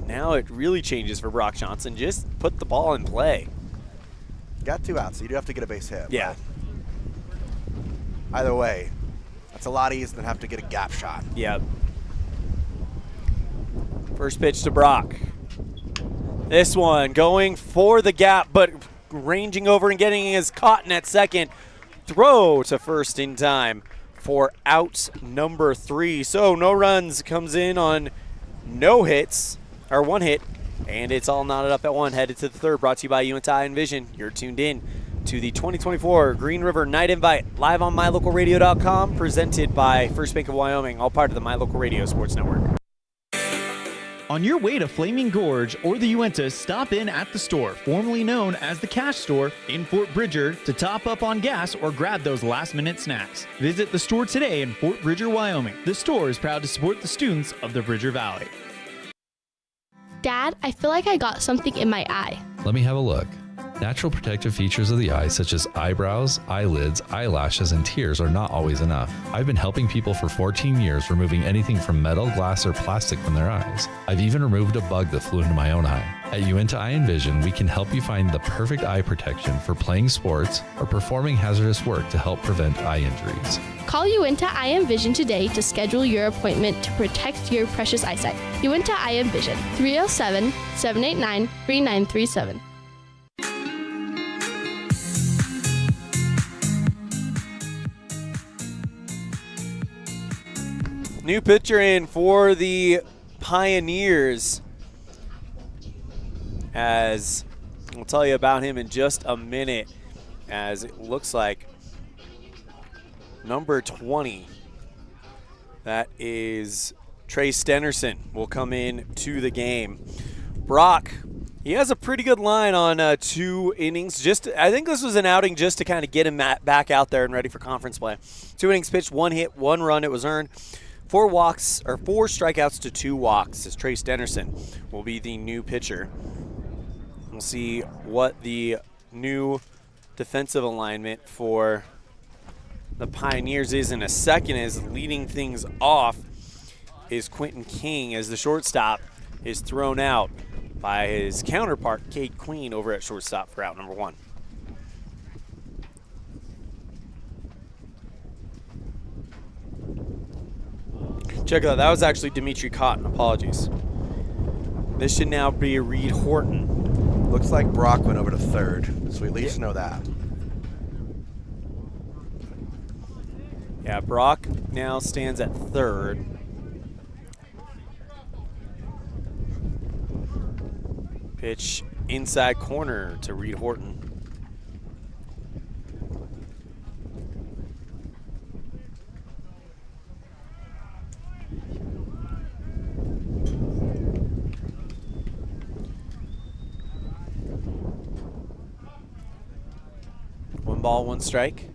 Now it really changes for Brock Johnson. Just put the ball in play. Got 2 outs, so you do have to get a base hit. Yeah. Either way, that's a lot easier than have to get a gap shot. Yep. First pitch to Brock. This one going for the gap, but ranging over and getting his Cotton at second. Throw to first in time for out number 3. So no runs comes in on no hits, or 1 hit, and it's all knotted up at 1, headed to the third. Brought to you by UNTI Envision. You're tuned in to the 2024 Green River Night Invite, live on MyLocalRadio.com, presented by First Bank of Wyoming, all part of the My Local Radio Sports Network. On your way to Flaming Gorge or the Uintas, stop in at the store, formerly known as the Cash Store in Fort Bridger, to top up on gas or grab those last-minute snacks. Visit the store today in Fort Bridger, Wyoming. The store is proud to support the students of the Bridger Valley. Dad, I feel like I got something in my eye. Let me have a look. Natural protective features of the eye, such as eyebrows, eyelids, eyelashes, and tears, are not always enough. I've been helping people for 14 years, removing anything from metal, glass, or plastic from their eyes. I've even removed a bug that flew into my own eye. At Uinta Eye and Vision, we can help you find the perfect eye protection for playing sports or performing hazardous work to help prevent eye injuries. Call Uinta Eye and Vision today to schedule your appointment to protect your precious eyesight. Uinta Eye and Vision, 307-789-3937. New pitcher in for the Pioneers, as we'll tell you about him in just a minute, as it looks like number 20, that is Trey Stenerson, will come in to the game. Brock, he has a pretty good line on 2 innings. I think this was an outing just to kind of get him back out there and ready for conference play. 2 innings pitched, 1 hit, 1 run. It was earned. 4 strikeouts to 2 walks, as Trey Stenerson will be the new pitcher. We'll see what the new defensive alignment for the Pioneers is in a second, as leading things off is Quentin King, as the shortstop is thrown out by his counterpart, Cade Queen, over at shortstop for out number 1. Check it out. That was actually Dimitri Cotton. Apologies. This should now be Reed Horton. Looks like Brock went over to third, so we at least know that. Yeah, Brock now stands at third. Pitch inside corner to Reed Horton. Ball, 1 strike.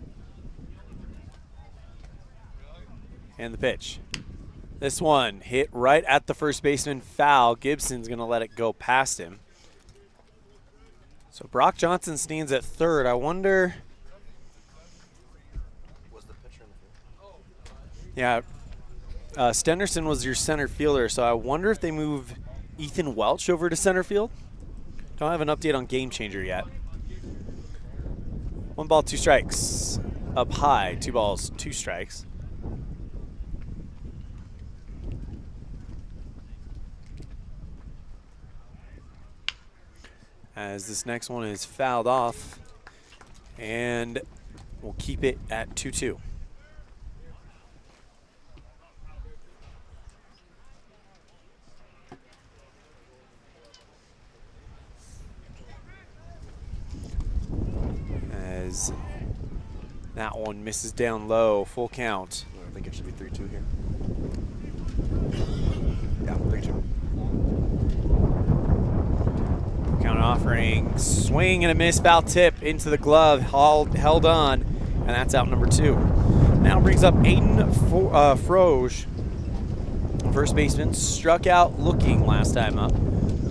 And the pitch. This one hit right at the first baseman, foul. Gibson's going to let it go past him. So Brock Johnson stands at third. I wonder. Yeah, Stenerson was your center fielder, so I wonder if they move Ethan Welch over to center field. Don't have an update on Game Changer yet. 1 ball, 2 strikes. Up high, 2 balls, 2 strikes. As this next one is fouled off, and we'll keep it at 2-2. as that one misses down low. Full count. I think it should be 3-2 here. Yeah, 3-2. Count offering, swing and a miss, foul tip into the glove, held on, and that's out number 2. Now brings up Aiden Froge, first baseman, struck out looking last time up.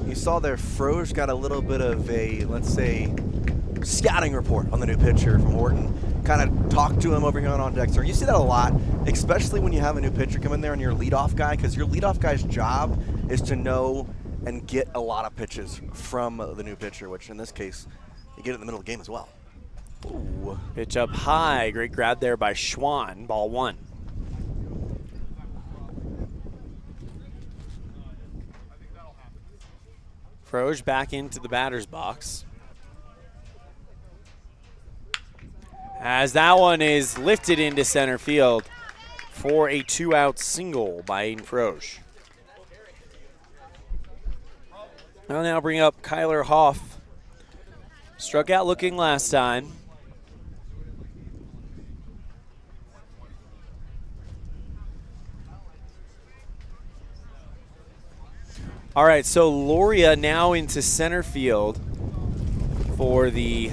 You saw there, Froge got a little bit of a, let's say, scouting report on the new pitcher from Horton. Kind of talked to him over here on Dexter. You see that a lot, especially when you have a new pitcher come in there and you're a leadoff guy, because your leadoff guy's job is to know and get a lot of pitches from the new pitcher, which in this case, you get it in the middle of the game as well. Ooh. Pitch up high, great grab there by Schwann, ball 1. Froge back into the batter's box. As that one is lifted into center field for a 2-out single by Aiden Froge. I'll now bring up Kyler Hoff. Struck out looking last time. All right, so Loria now into center field for the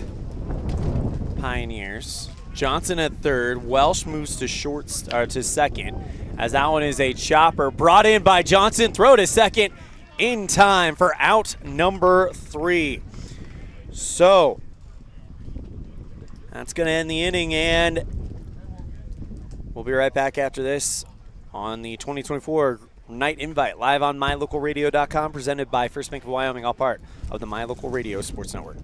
Pioneers. Johnson at third. Welsh moves to second, as that one is a chopper brought in by Johnson. Throw to second in time for out number 3. So that's going to end the inning, and we'll be right back after this on the 2024 Night Invite live on mylocalradio.com, presented by First Bank of Wyoming, all part of the My Local Radio Sports Network.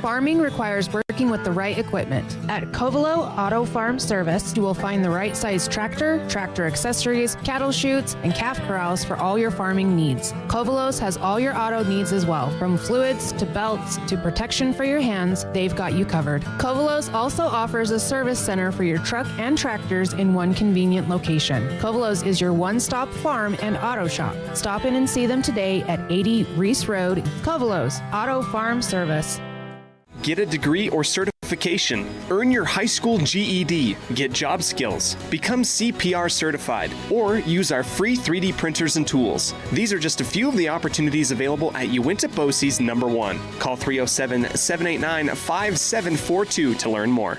Farming requires working with the right equipment. At Covelo Auto Farm Service, you will find the right size tractor, tractor accessories, cattle chutes, and calf corrals for all your farming needs. Covelos has all your auto needs as well. From fluids to belts to protection for your hands, they've got you covered. Covelos also offers a service center for your truck and tractors in one convenient location. Covelos is your one-stop farm and auto shop. Stop in and see them today at 80 Reese Road. Covelos Auto Farm Service. Get a degree or certification. Earn your high school GED. Get job skills. Become CPR certified. Or use our free 3D printers and tools. These are just a few of the opportunities available at Uinta BOCES #1. Call 307-789-5742 to learn more.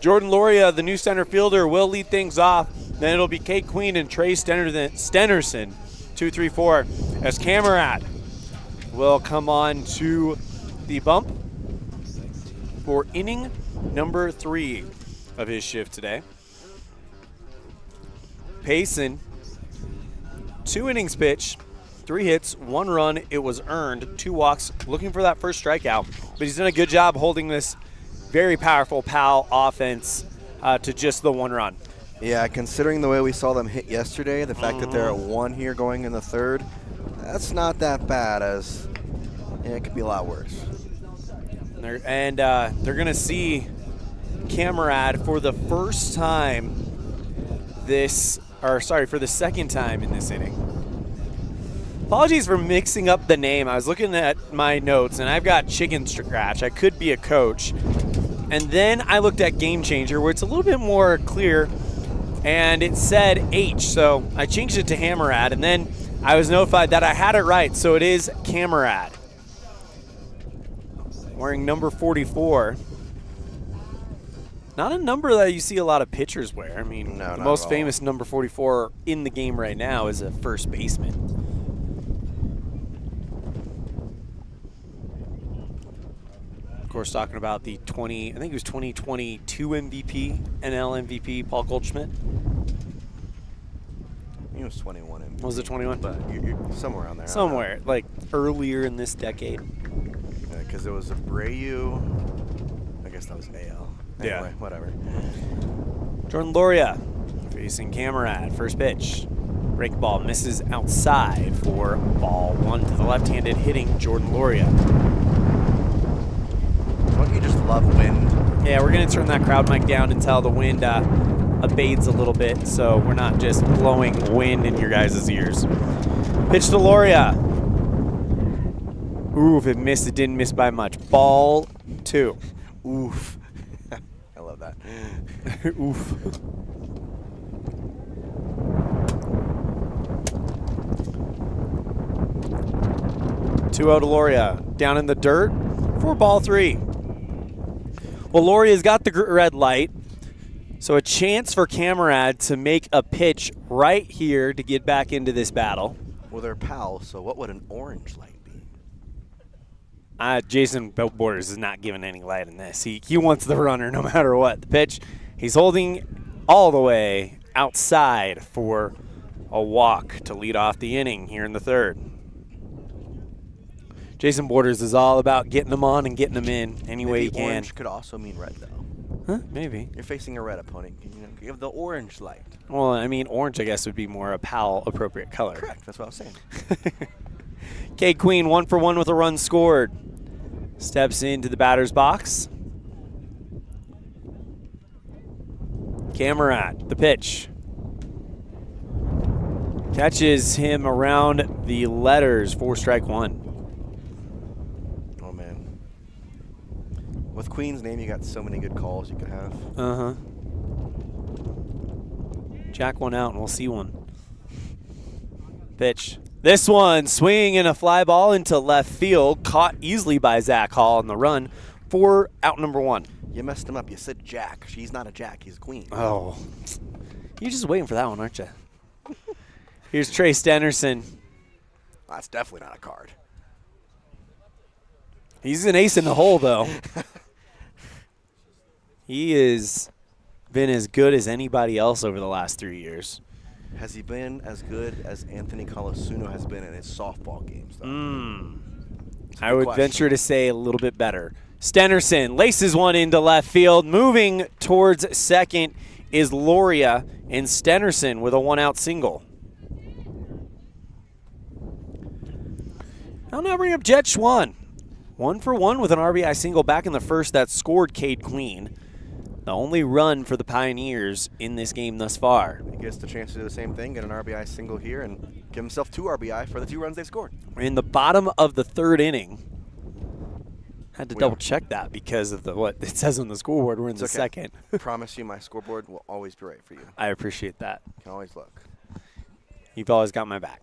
Jordan Loria, the new center fielder, will lead things off. Then it'll be Kate Queen and Trey Stenerson, 2-3-4, as Camerat will come on to the bump for inning number 3 of his shift today. Payson, 2 innings pitched, 3 hits, 1 run. It was earned, 2 walks, looking for that first strikeout. But he's done a good job holding this very powerful Powell offense to just the 1 run. Yeah, considering the way we saw them hit yesterday, the fact that they're at 1 here going in the 3rd, that's not that bad, as it could be a lot worse. They're going to see Camerad for the first time for the second time in this inning. Apologies for mixing up the name. I was looking at my notes, and I've got Chicken Scratch. I could be a coach. And then I looked at Game Changer, where it's a little bit more clear, and it said H, so I changed it to Hammerad, and then I was notified that I had it right, so it is Camerad. Wearing number 44. Not a number that you see a lot of pitchers wear. I mean, the most famous number 44 in the game right now is a first baseman. Of course, talking about the 2022 MVP, NL MVP, Paul Goldschmidt. He was 21 MVP. Was it 21? But you're somewhere around there. Somewhere, like earlier in this decade. Because it was Abreu. I guess that was AL. Anyway, whatever. Jordan Loria facing Camerad. First pitch. Break ball misses outside for ball 1 to the left-handed hitting Jordan Loria. Don't you just love wind? Yeah, we're going to turn that crowd mic down until the wind abates a little bit, so we're not just blowing wind in your guys' ears. Pitch to Loria. Ooh, if it missed, it didn't miss by much. Ball 2. Oof. I love that. Oof. Two out to Loria. Down in the dirt for ball 3. Well, Loria's got the red light, so a chance for Camarad to make a pitch right here to get back into this battle. Well, they're Powell, so what would an orange light be? Jason Borders is not giving any light in this. He wants the runner no matter what. The pitch, he's holding all the way outside for a walk to lead off the inning here in the third. Jason Borders is all about getting them on and getting them in any way he can. Orange could also mean red, though. Huh? Maybe. You're facing a red opponent. You have the orange light. Well, I mean, orange, I guess, would be more a Powell appropriate color. Correct. That's what I was saying. Cade Queen, 1 for 1 with a run scored. Steps into the batter's box. Camarad, the pitch. Catches him around the letters for strike 1. Oh, man. With Queen's name, you got so many good calls you could have. Uh-huh. Jack one out, and we'll see one. Pitch. This one, swinging in a fly ball into left field, caught easily by Zach Hall on the run for out number 1. You messed him up. You said Jack. He's not a Jack. He's a Queen. Oh. You're just waiting for that one, aren't you? Here's Trey Stennerson. That's definitely not a card. He's an ace in the hole, though. He has been as good as anybody else over the last 3 years. Has he been as good as Anthony Colasuono has been in his softball games, though? I would venture to say a little bit better. Stennerson laces one into left field. Moving towards second is Loria, and Stennerson with a 1-out single. I'll now bring up Jet Schwan. 1 for 1 with an RBI single back in the first that scored Cade Queen. The only run for the Pioneers in this game thus far. He gets the chance to do the same thing, get an RBI single here, and give himself 2 RBI for the 2 runs they scored. In the bottom of the third inning. Had to double check that because of what it says on the scoreboard. We're in the second. I promise you my scoreboard will always be right for you. I appreciate that. You can always look. You've always got my back.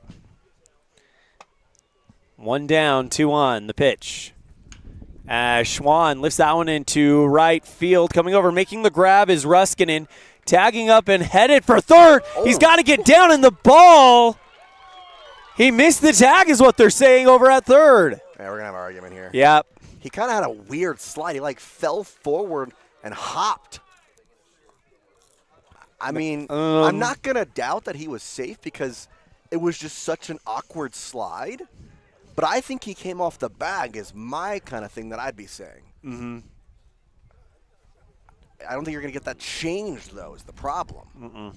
1 down, 2 on, the pitch. Schwan lifts that one into right field. Coming over, making the grab is Ruskinen. Tagging up and headed for third. Oh. He's got to get down in the ball. He missed the tag is what they're saying over at third. Yeah, we're going to have an argument here. Yep. He kind of had a weird slide. He, fell forward and hopped. I mean, I'm not going to doubt that he was safe because it was just such an awkward slide. But I think he came off the bag is my kind of thing that I'd be saying. Mm-hmm. I don't think you're going to get that changed, though, is the problem. Mm-mm.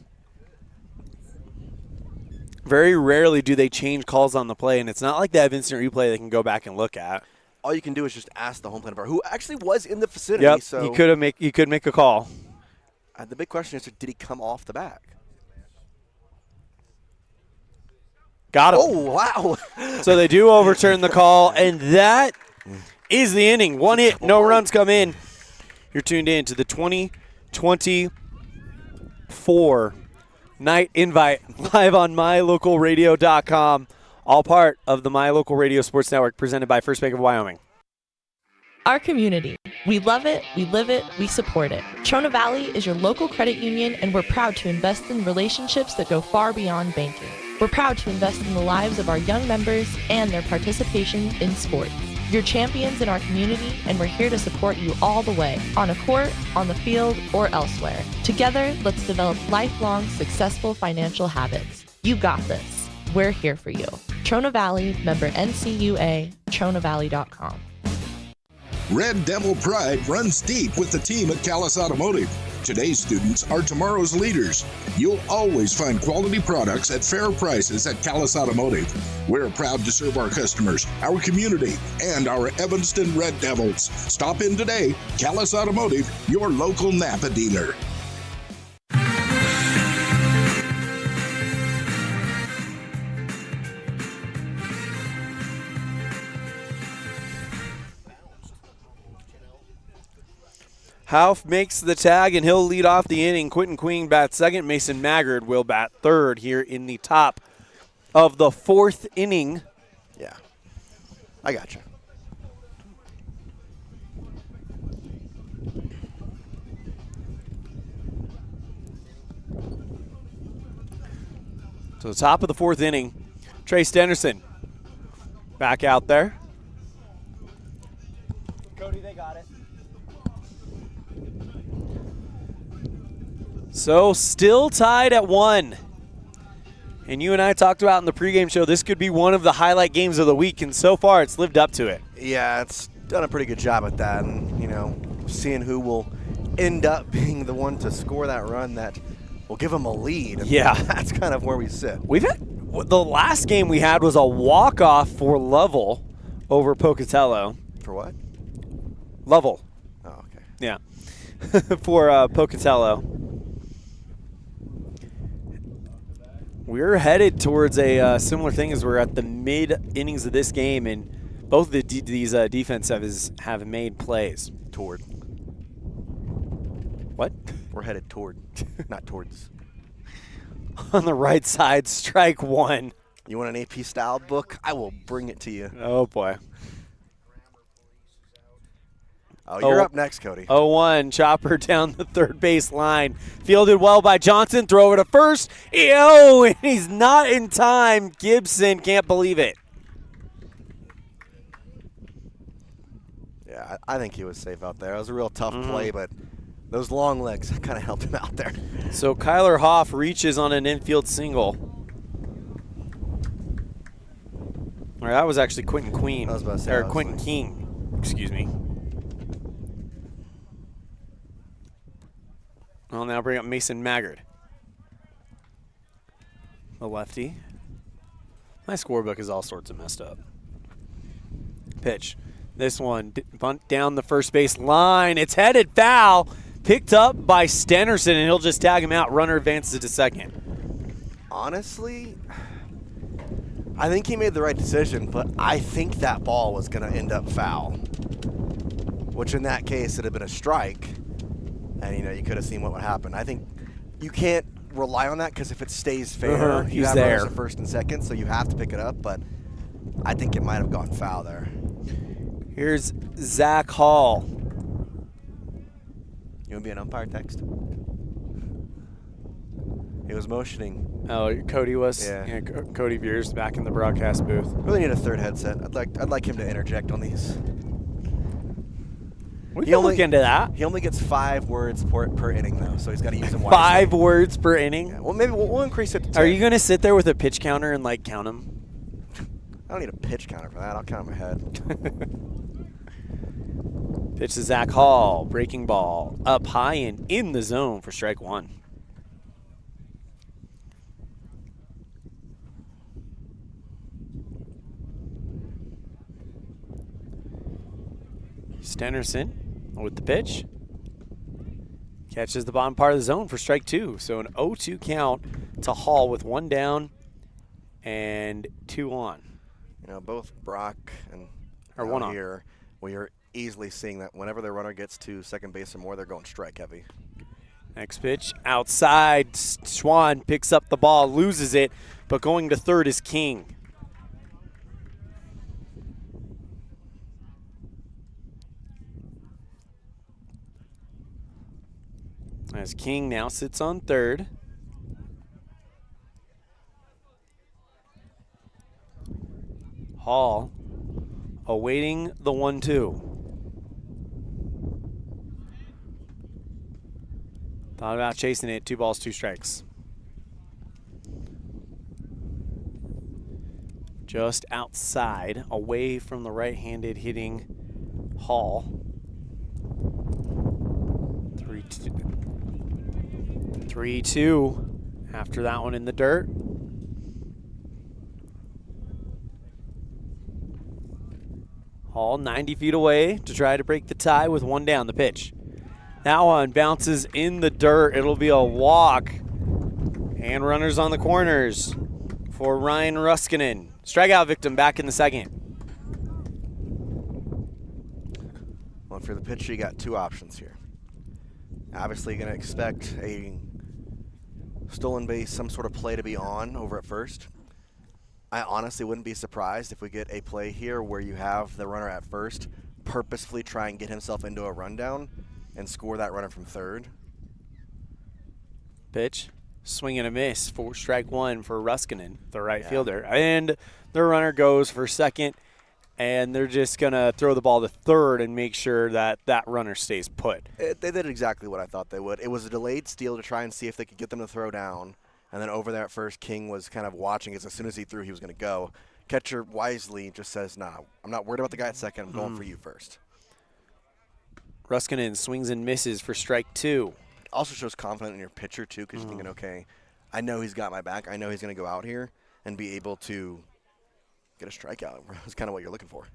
Very rarely do they change calls on the play, and it's not like they have instant replay they can go back and look at. All you can do is just ask the home plate umpire, who actually was in the vicinity. Yep, so he could make a call. The big question is, did he come off the bag? Got him. Oh, wow. So they do overturn the call, and that is the inning. 1 hit, no runs come in. You're tuned in to the 2024 Night Invite live on mylocalradio.com, all part of the My Local Radio Sports Network presented by First Bank of Wyoming. Our community. We love it, we live it, we support it. Trona Valley is your local credit union, and we're proud to invest in relationships that go far beyond banking. We're proud to invest in the lives of our young members and their participation in sports. You're champions in our community, and we're here to support you all the way, on a court, on the field, or elsewhere. Together, let's develop lifelong, successful financial habits. You got this. We're here for you. Trona Valley, member NCUA, TronaValley.com. Red Devil pride runs deep with the team at Callis Automotive. Today's students are tomorrow's leaders. You'll always find quality products at fair prices at Callis Automotive. We're proud to serve our customers, our community, and our Evanston Red Devils. Stop in today. Callis Automotive, your local Napa dealer. Hauf makes the tag, and he'll lead off the inning. Quentin Queen bats second. Mason Maggard will bat third here in the top of the 4th inning. Yeah, I got you. So the top of the 4th inning, Trace Denderson back out there. Cody, they got it. So still tied at 1. And you and I talked about in the pregame show, this could be one of the highlight games of the week, and so far it's lived up to it. Yeah, it's done a pretty good job at that, and, seeing who will end up being the one to score that run that will give them a lead. And yeah. That's kind of where we sit. The last game we had was a walk-off for Lovell over Pocatello. For what? Lovell. Oh, okay. Yeah. For Pocatello. We're headed towards a similar thing as we're at the mid-innings of this game, and both of these defense have made plays. Toward. What? We're headed toward, not towards. On the right side, strike 1. You want an AP style book? I will bring it to you. Oh, boy. Oh, you're up next, Cody. 0-1, chopper down the third base line. Fielded well by Johnson. Throw it to first. And he's not in time. Gibson can't believe it. Yeah, I think he was safe out there. It was a real tough play, but those long legs kind of helped him out there. So Kyler Hoff reaches on an infield single. Or that was actually Quentin Queen. I was about to say, or Quentin King, excuse me. I'll now bring up Mason Maggard. The lefty. My scorebook is all sorts of messed up. Pitch. This one, bunt down the first base line. It's headed foul. Picked up by Stenerson, and he'll just tag him out. Runner advances to second. Honestly, I think he made the right decision, but I think that ball was going to end up foul, which in that case it'd have been a strike, and you could have seen what would happen. I think you can't rely on that because if it stays fair, you have runners at first and second, so you have to pick it up, but I think it might have gone foul there. Here's Zach Hall. You want to be an umpire text? He was motioning. Oh, Cody was? Yeah. Cody Beers back in the broadcast booth. Really need a third headset. I'd like him to interject on these. We can look into that. He only gets 5 words per inning, though, so he's got to use them wisely. 5 words per inning? Yeah, well, maybe we'll increase it to 10. Are you going to sit there with a pitch counter and, count them? I don't need a pitch counter for that. I'll count in my head. Pitch to Zach Hall. Breaking ball up high and in the zone for strike 1. Stenerson with the pitch. Catches the bottom part of the zone for strike 2. So an 0-2 count to Hall with 1 down and 2 on. Both Brock and one on here, we are easily seeing that whenever their runner gets to second base or more, they're going strike heavy. Next pitch outside. Schwann picks up the ball, loses it, but going to third is King. As King now sits on third. Hall awaiting the 1-2. Thought about chasing it. 2 balls, 2 strikes. Just outside, away from the right-handed hitting Hall. 3-2 after that one in the dirt. Hall 90 feet away to try to break the tie with 1 down. The pitch. That one bounces in the dirt. It'll be a walk. And runners on the corners for Ryan Ruskinen. Strikeout victim back in the second. Well, for the pitcher, you got 2 options here. Obviously going to expect a stolen base, some sort of play to be on over at first. I honestly wouldn't be surprised if we get a play here where you have the runner at first purposefully try and get himself into a rundown and score that runner from third. Pitch, swing and a miss for strike one for Ruskinen, the right fielder. And the runner goes for second, and they're just going to throw the ball to third and make sure that that runner stays put. They did exactly what I thought they would. It was a delayed steal to try and see if they could get them to throw down. And then over there at first, King was kind of watching as soon as he threw, he was going to go. Catcher wisely just says, nah, I'm not worried about the guy at second. I'm going for you first. Ruskinen swings and misses for strike two. Also shows confidence in your pitcher, too, because you're thinking, okay, I know he's got my back. I know he's going to go out here and be able to get a strikeout. That's kind of what you're looking for.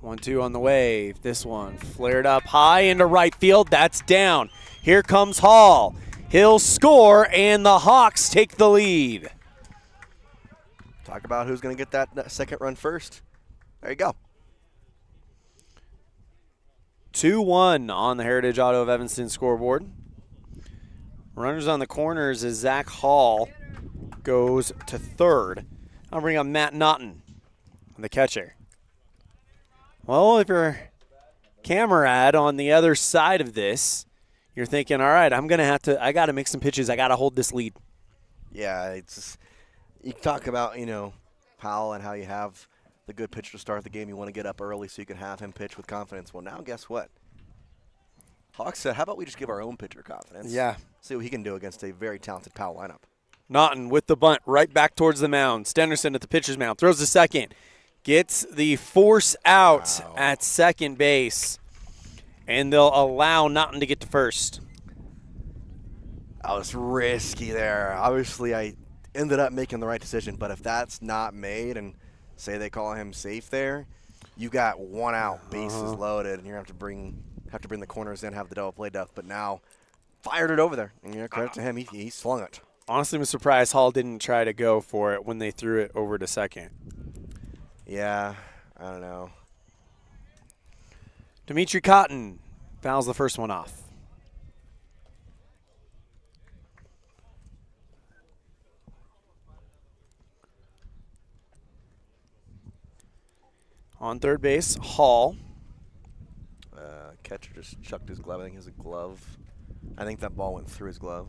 1-2 on the way. This one flared up high into right field. That's down. Here comes Hall. He'll score, and the Hawks take the lead. Talk about who's going to get that second run first. There you go. 2-1 on the Heritage Auto of Evanston scoreboard. Runners on the corners as Zach Hall goes to third. I'll bring up Matt Naughton, the catcher. Well, if you're Camerad on the other side of this, you're thinking, all right, I got to make some pitches. I got to hold this lead. Yeah, it's just, you talk about, Powell and how you have the good pitcher to start the game. You want to get up early so you can have him pitch with confidence. Well, now guess what? Hawks said, how about we just give our own pitcher confidence? Yeah. See what he can do against a very talented Powell lineup. Naughton with the bunt right back towards the mound. Stenderson at the pitcher's mound. Throws the second. Gets the force out at second base. And they'll allow Naughton to get to first. That was risky there. Obviously, I ended up making the right decision. But if that's not made and say they call him safe there, you got one out, bases loaded, and you're going to have to bring the corners in, have the double play depth. But now fired it over there. And credit to him, he slung it. Honestly, I'm surprised Hall didn't try to go for it when they threw it over to second. Yeah, I don't know. Dimitri Cotton fouls the first one off. On third base, Hall. Catcher just chucked his glove. I think he has a glove. I think that ball went through his glove.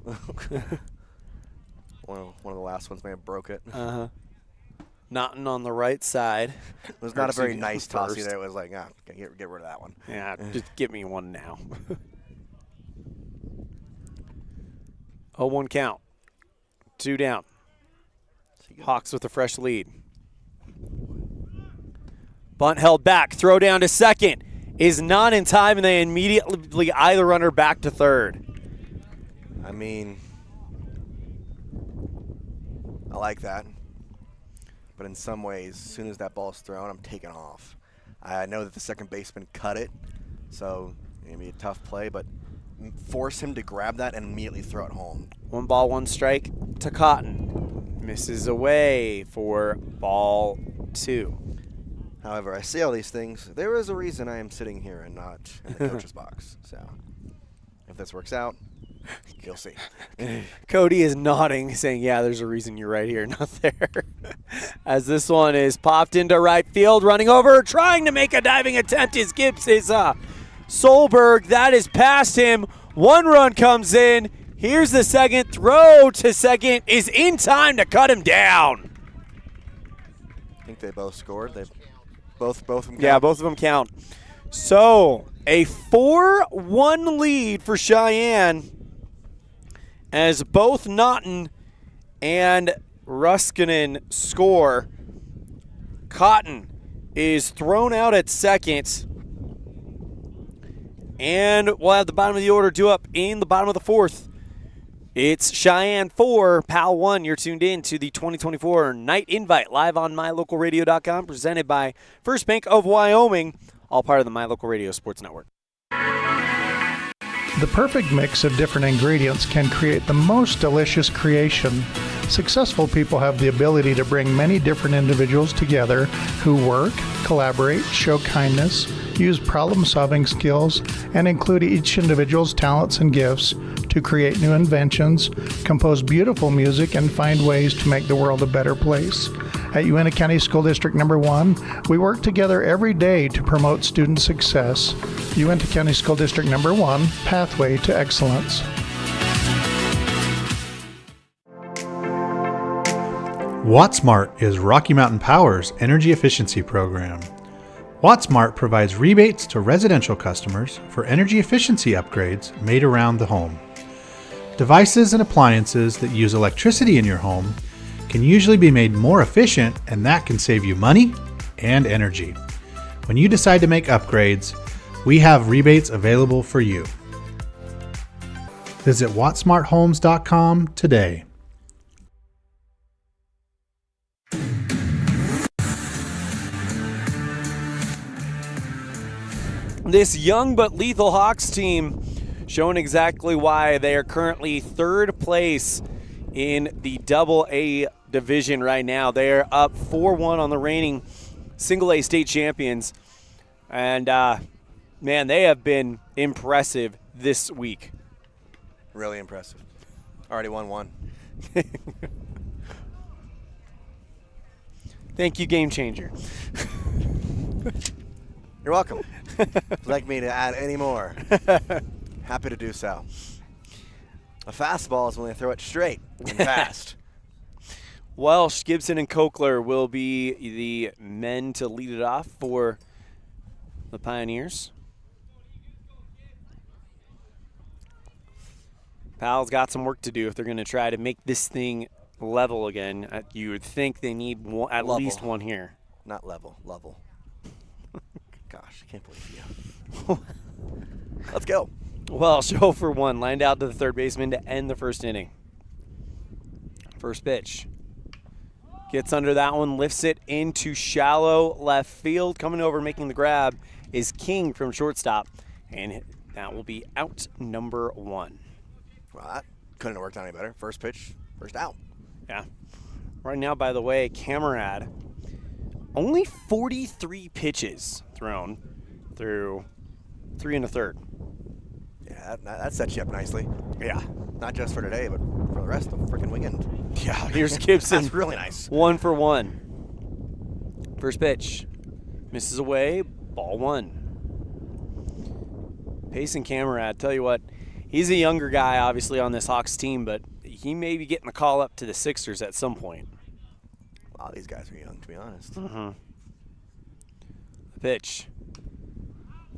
One of the last ones may have broke it. Naughton on the right side. It was not a very nice toss either. It was like, get rid of that one. Yeah, just give me one now. 0-1 count. 2 down. Hawks with a fresh lead. Bunt held back. Throw down to second. Is not in time, and they immediately eye the runner back to third. I mean, I like that. But in some ways, as soon as that ball is thrown, I'm taking off. I know that the second baseman cut it, so it may be a tough play, but force him to grab that and immediately throw it home. 1 ball, 1 strike to Cotton. Misses away for ball 2. However, I say all these things. There is a reason I am sitting here and not in the coach's box. So if this works out, you'll see. Cody is nodding, saying, yeah, there's a reason you're right here, not there. As this one is popped into right field, running over, trying to make a diving attempt is Solberg. That is past him. 1 run comes in. Here's the second. Throw to second is in time to cut him down. I think they both scored. Both of them count. Yeah, both of them count. So a 4-1 lead for Cheyenne as both Naughton and Ruskinen score. Cotton is thrown out at second. And we'll have the bottom of the order due up in the bottom of the 4th. It's Cheyenne 4, Powell 1. You're tuned in to the 2024 Night Invite live on MyLocalRadio.com, presented by First Bank of Wyoming, all part of the My Local Radio Sports Network. The perfect mix of different ingredients can create the most delicious creation. Successful people have the ability to bring many different individuals together who work, collaborate, show kindness, use problem-solving skills, and include each individual's talents and gifts to create new inventions, compose beautiful music, and find ways to make the world a better place. At Uintah County School District Number 1, we work together every day to promote student success. Uintah County School District Number 1, Pathway to Excellence. WattSmart is Rocky Mountain Power's energy efficiency program. WattSmart provides rebates to residential customers for energy efficiency upgrades made around the home. Devices and appliances that use electricity in your home can usually be made more efficient, and that can save you money and energy. When you decide to make upgrades, we have rebates available for you. Visit wattsmarthomes.com today. This young but lethal Hawks team showing exactly why they are currently third place in the Double-A division right now. They are up 4-1 on the reigning single-A state champions. And, man, they have been impressive this week. Really impressive. Already won one. Thank you, Game Changer. You're welcome. Would you like me to add any more? Happy to do so. A fastball is when they throw it straight and fast. Welsh, Gibson, and Kokler will be the men to lead it off for the Pioneers. Powell's got some work to do if they're going to try to make this thing level again. You would think they need at least one here. Not level. Gosh, I can't believe you. Let's go. Welsh 0 for 1, lined out to the third baseman to end the first inning. First pitch. Gets under that one, lifts it into shallow left field. Coming over, making the grab is King from shortstop. And that will be out number 1. Well, that couldn't have worked out any better. First pitch, first out. Yeah. Right now, by the way, Camerad, only 43 pitches thrown through 3 1/3. Yeah, that sets you up nicely. Yeah. Not just for today, but for the rest of the freaking weekend. Yeah, here's Gibson. That's really nice. 1 for 1. First pitch. Misses away. Ball 1. Payson Camerad, tell you what, he's a younger guy, obviously, on this Hawks team, but he may be getting the call up to the Sixers at some point. A lot of these guys are young, to be honest. The pitch.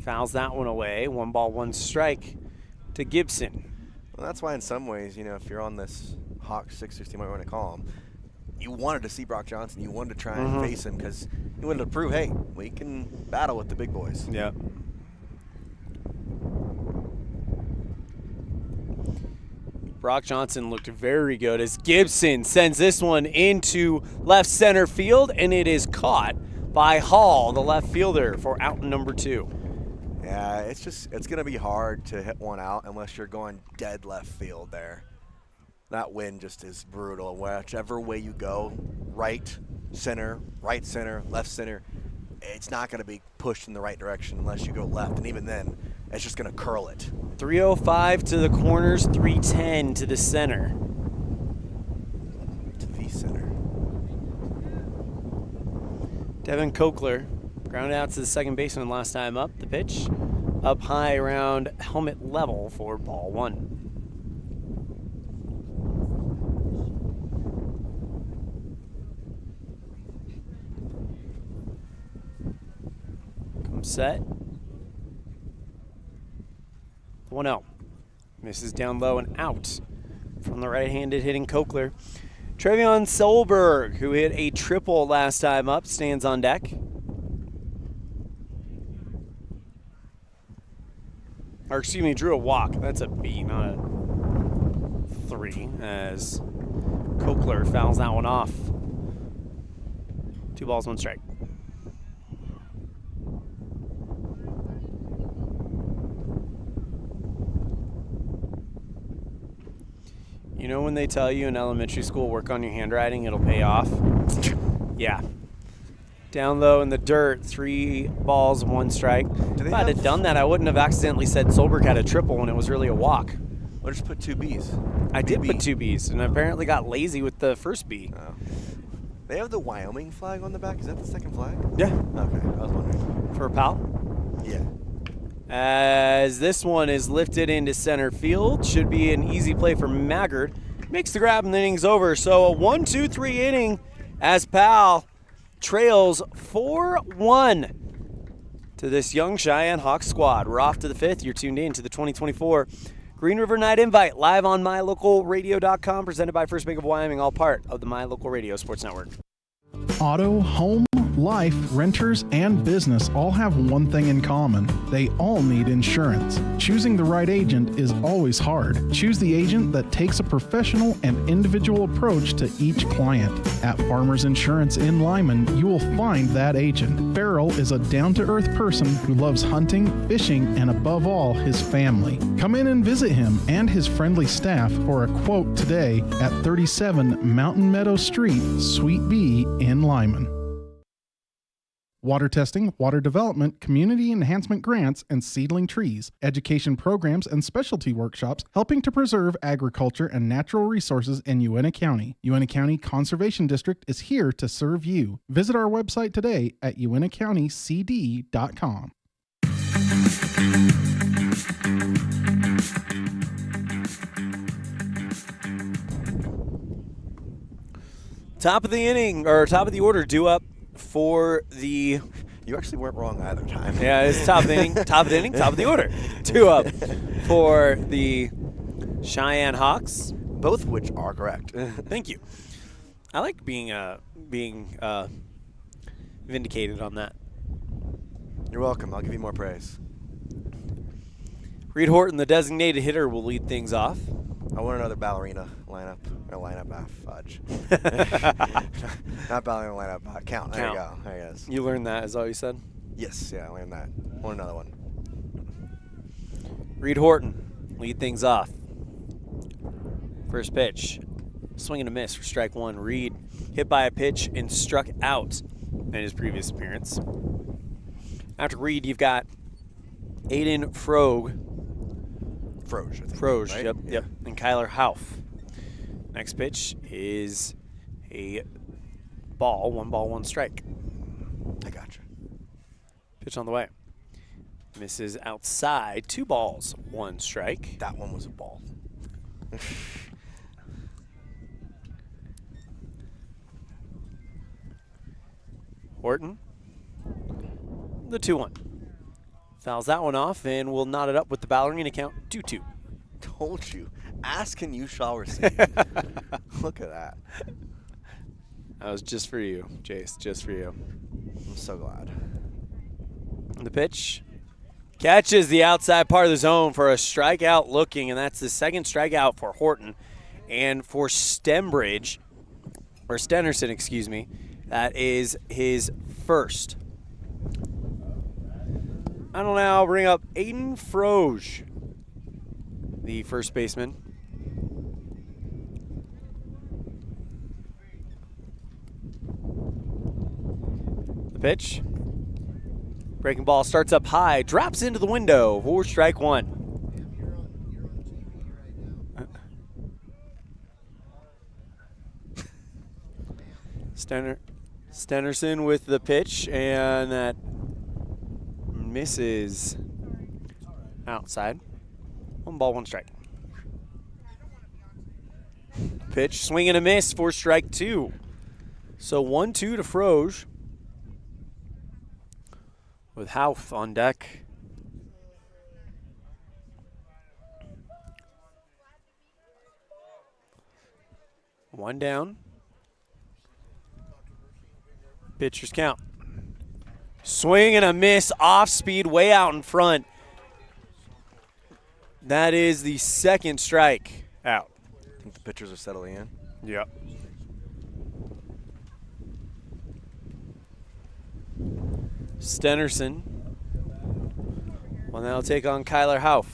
Fouls that one away. 1 ball, 1 strike to Gibson. Well, that's why in some ways, if you're on this Hawks Sixers team, I want to call them, you wanted to see Brock Johnson. You wanted to try and face him because you wanted to prove, hey, we can battle with the big boys. Yeah. Brock Johnson looked very good as Gibson sends this one into left center field, and it is caught by Hall, the left fielder, for out number 2. Yeah, it's going to be hard to hit one out unless you're going dead left field there. That wind just is brutal. Whichever way you go, right center, left center, it's not going to be pushed in the right direction unless you go left, and even then, it's just going to curl it. 305 to the corners, 310 to the center. To the center. Devin Kokler grounded out to the second baseman last time up. The pitch up high around helmet level for ball 1. Come set. 1-0. Misses down low and out from the right-handed hitting Kokler. Trevion Solberg, who hit a triple last time up, stands on deck. Or excuse me, drew a walk. That's a B, not a 3, as Kokler fouls that one off. 2 balls, 1 strike. You know when they tell you in elementary school, work on your handwriting, it'll pay off? Yeah. Down low in the dirt, 3 balls, 1 strike. If I had done that, I wouldn't have accidentally said Solberg had a triple when it was really a walk. Or just put 2 Bs. I did put 2 Bs, and I apparently got lazy with the first B. Oh. They have the Wyoming flag on the back. Is that the second flag? Yeah. Okay, I was wondering. For Powell? Yeah. As this one is lifted into center field. Should be an easy play for Maggard. Makes the grab and the inning's over. So a 1-2-3 inning as Powell trails 4-1 to this young Cheyenne Hawks squad. We're off to the 5th. You're tuned in to the 2024 Green River Night Invite, live on MyLocalRadio.com, presented by First Bank of Wyoming, all part of the My Local Radio Sports Network. Auto, home, life, renters, and business all have one thing in common. They all need insurance. Choosing the right agent is always hard. Choose the agent that takes a professional and individual approach to each client. At Farmers Insurance in Lyman, you will find that agent. Farrell is a down-to-earth person who loves hunting, fishing, and above all, his family. Come in and visit him and his friendly staff for a quote today at 37 Mountain Meadow Street, Suite B in Lyman. Water testing, water development, community enhancement grants, and seedling trees, education programs, and specialty workshops helping to preserve agriculture and natural resources in Uintah County. Uintah County Conservation District is here to serve you. Visit our website today at uintahcountycd.com. Top of the inning, or top of the order, due up for the... You actually weren't wrong either time. Yeah, it's top of the inning, top of the inning, top of the order. Due up for the Cheyenne Hawks. Both of which are correct. Thank you. I like being vindicated on that. You're welcome. I'll give you more praise. Reed Horton, the designated hitter, will lead things off. I want another ballerina lineup. Or lineup, fudge. Not ballerina lineup, count. There you go. There it is. You learned that, is all you said? Yes, yeah, I learned that. Want another one. Reed Horton, lead things off. First pitch. Swing and a miss for strike 1. Reed hit by a pitch and struck out in his previous appearance. After Reed, you've got Aiden Froge, I think. Froge, right? yep. And Kyler Hauff. Next pitch is a ball, 1 ball, 1 strike. I gotcha. Pitch on the way. Misses outside, 2 balls, 1 strike. That one was a ball. Horton, the 2-1. Fouls that one off and will knot it up with the ballerina count 2-2. Told you. Ask and you shall receive. Look at that. That was just for you, Jace, just for you. I'm so glad. The pitch catches the outside part of the zone for a strikeout looking, and that's the second strikeout for Horton. And for Stennerson, excuse me, that is his first. I don't know, I'll bring up Aiden Froge, the first baseman. The pitch. Breaking ball starts up high, drops into the window for strike 1. Stennerson with the pitch, and that misses outside. 1 ball, 1 strike. Pitch, swing and a miss for strike 2. So 1-2 to Froge, with Hauff on deck. One down. Pitcher's count. Swing and a miss, off speed, way out in front. That is the second strike out. I think the pitchers are settling in. Yep. Stennerson will now take on Kyler Hauff.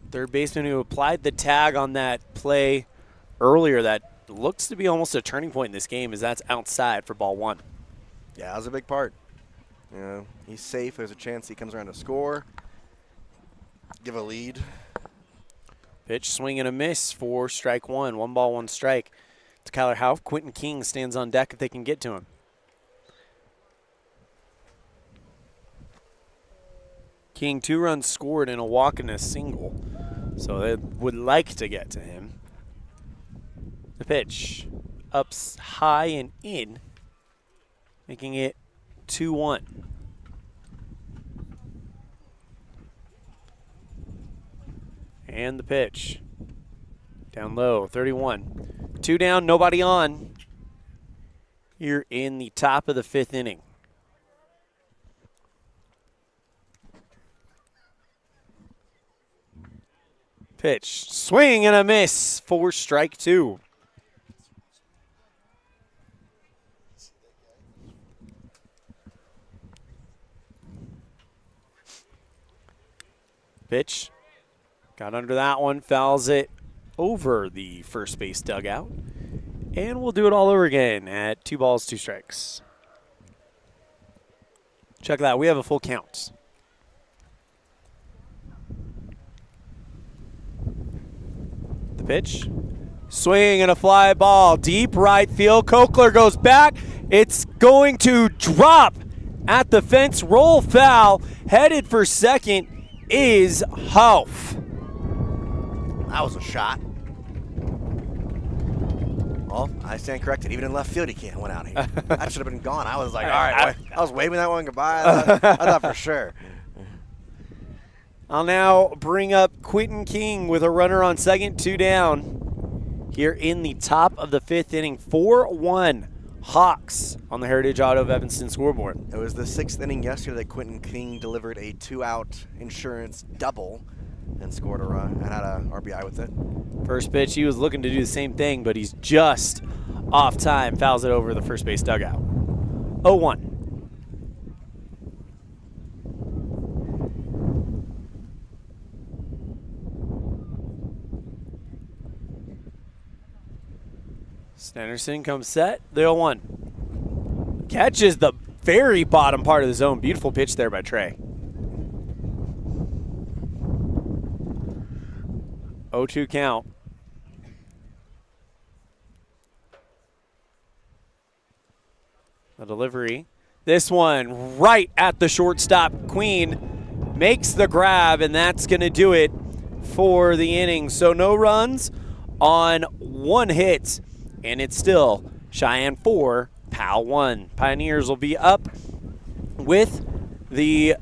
Third baseman who applied the tag on that play earlier that looks to be almost a turning point in this game, as that's outside for ball 1. Yeah, that was a big part. You know, he's safe. There's a chance he comes around to score, give a lead. Pitch, swing and a miss for strike 1. 1 ball, 1 strike to Kyler Houff. Quentin King stands on deck if they can get to him. King, 2 runs scored and a walk and a single, so they would like to get to him. The pitch, up high and in, making it 2-1. And the pitch, down low, 31. 2 down, nobody on. Here in the top of the 5th inning. Pitch, swing and a miss for strike 2. Pitch, got under that one, fouls it over the first base dugout. And we'll do it all over again at 2 balls, 2 strikes. Check that, we have a full count. The pitch, swing and a fly ball, deep right field. Kokler goes back. It's going to drop at the fence, roll foul. Headed for second is Houff. That was a shot. Well, I stand corrected. Even in left field, he can't win out here. That should have been gone. I was like, all right, I was waving that one goodbye. I thought for sure. I'll now bring up Quentin King with a runner on second, 2 down. Here in the top of the 5th inning, 4-1 Hawks on the Heritage Auto of Evanston scoreboard. It was the 6th inning yesterday that Quentin King delivered a 2-out insurance double and scored a run and had a RBI with it. First pitch, he was looking to do the same thing, but he's just off time, fouls it over the first base dugout. 0-1. Stenderson comes set, the 0-1. Catches the very bottom part of the zone. Beautiful pitch there by Trey. 0-2 count. The delivery. This one right at the shortstop. Queen makes the grab, and that's going to do it for the inning. So no runs on 1 hit. And it's still Cheyenne 4, Powell 1. Pioneers will be up with the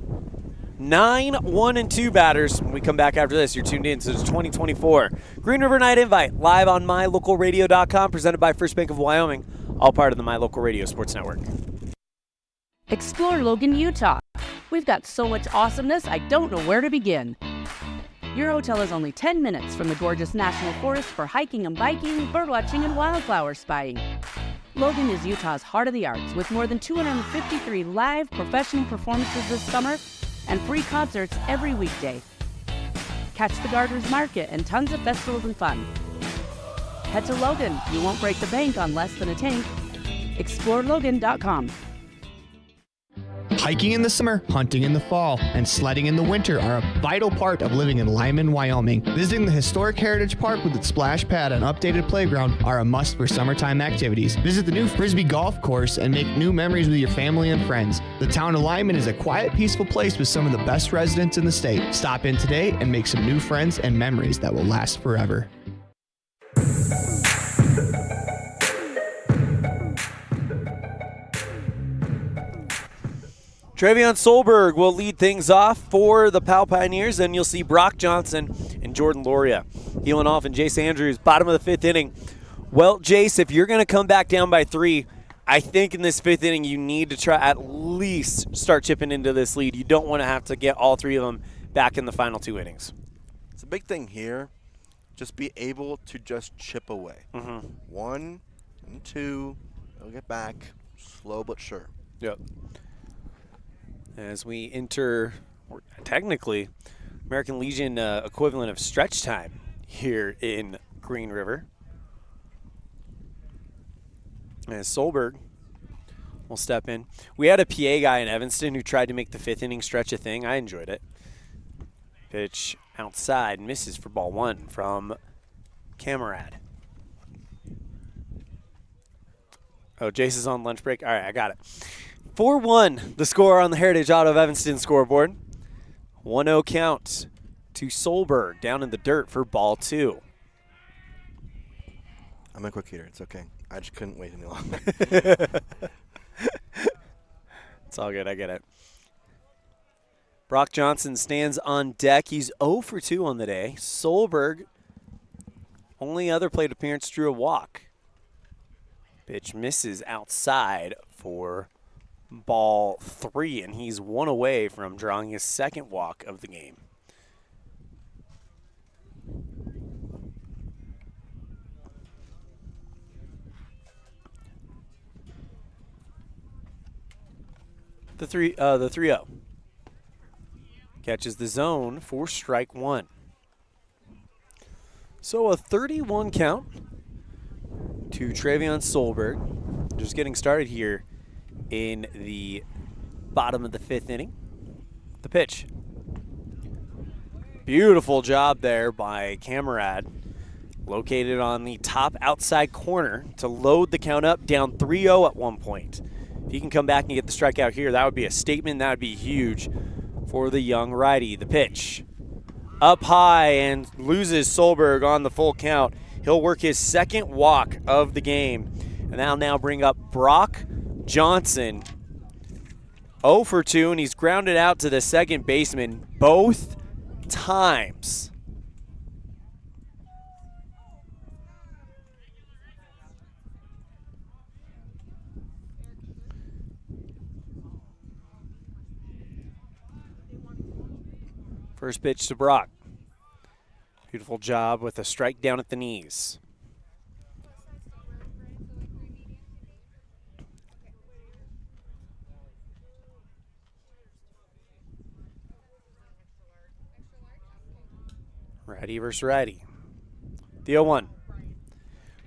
9, 1, and 2 batters. When we come back after this, you're tuned in to the 2024 Green River Night Invite, live on MyLocalRadio.com, presented by First Bank of Wyoming, all part of the My Local Radio Sports Network. Explore Logan, Utah. We've got so much awesomeness, I don't know where to begin. Your hotel is only 10 minutes from the gorgeous National Forest for hiking and biking, birdwatching, and wildflower spying. Logan is Utah's heart of the arts, with more than 253 live professional performances this summer and free concerts every weekday. Catch the Gardeners Market and tons of festivals and fun. Head to Logan. You won't break the bank on less than a tank. ExploreLogan.com. Hiking in the summer, hunting in the fall, and sledding in the winter are a vital part of living in Lyman, Wyoming. Visiting the historic Heritage Park with its splash pad and updated playground are a must for summertime activities. Visit the new Frisbee Golf Course and make new memories with your family and friends. The town of Lyman is a quiet, peaceful place with some of the best residents in the state. Stop in today and make some new friends and memories that will last forever. Travion Solberg will lead things off for the Powell Pioneers, and you'll see Brock Johnson and Jordan Loria healing off, and Jace Andrews, bottom of the 5th inning. Well, Jace, if you're going to come back down by 3, I think in this 5th inning you need to try at least start chipping into this lead. You don't want to have to get all 3 of them back in the final 2 innings. It's a big thing here. Just be able to just chip away. 1 and 2, they'll get back, slow but sure. Yep. As we enter, technically, American Legion equivalent of stretch time here in Green River. And Solberg will step in. We had a PA guy in Evanston who tried to make the 5th inning stretch a thing. I enjoyed it. Pitch outside, misses for ball 1 from Camarad. Oh, Jace is on lunch break. All right, I got it. 4-1, the score on the Heritage Auto of Evanston scoreboard. 1-0 count to Solberg down in the dirt for ball 2. I'm a quick heater. It's okay. I just couldn't wait any longer. It's all good. I get it. Brock Johnson stands on deck. He's 0 for 2 on the day. Solberg, only other plate appearance, drew a walk. Pitch misses outside for ball 3, and he's 1 away from drawing his 2nd walk of the game. The 3-0. Catches the zone for strike 1. So a 31 count to Travion Solberg. Just getting started here in the bottom of the 5th inning. The pitch. Beautiful job there by Camarad. Located on the top outside corner to load the count up, down 3-0 at one point. If he can come back and get the strikeout here, that would be a statement. That would be huge for the young righty. The pitch. Up high and loses Solberg on the full count. He'll work his 2nd walk of the game. And that'll now bring up Brock Johnson. 0 for 2, and he's grounded out to the second baseman both times. First pitch to Brock. Beautiful job with a strike down at the knees. Righty versus righty. The 0-1.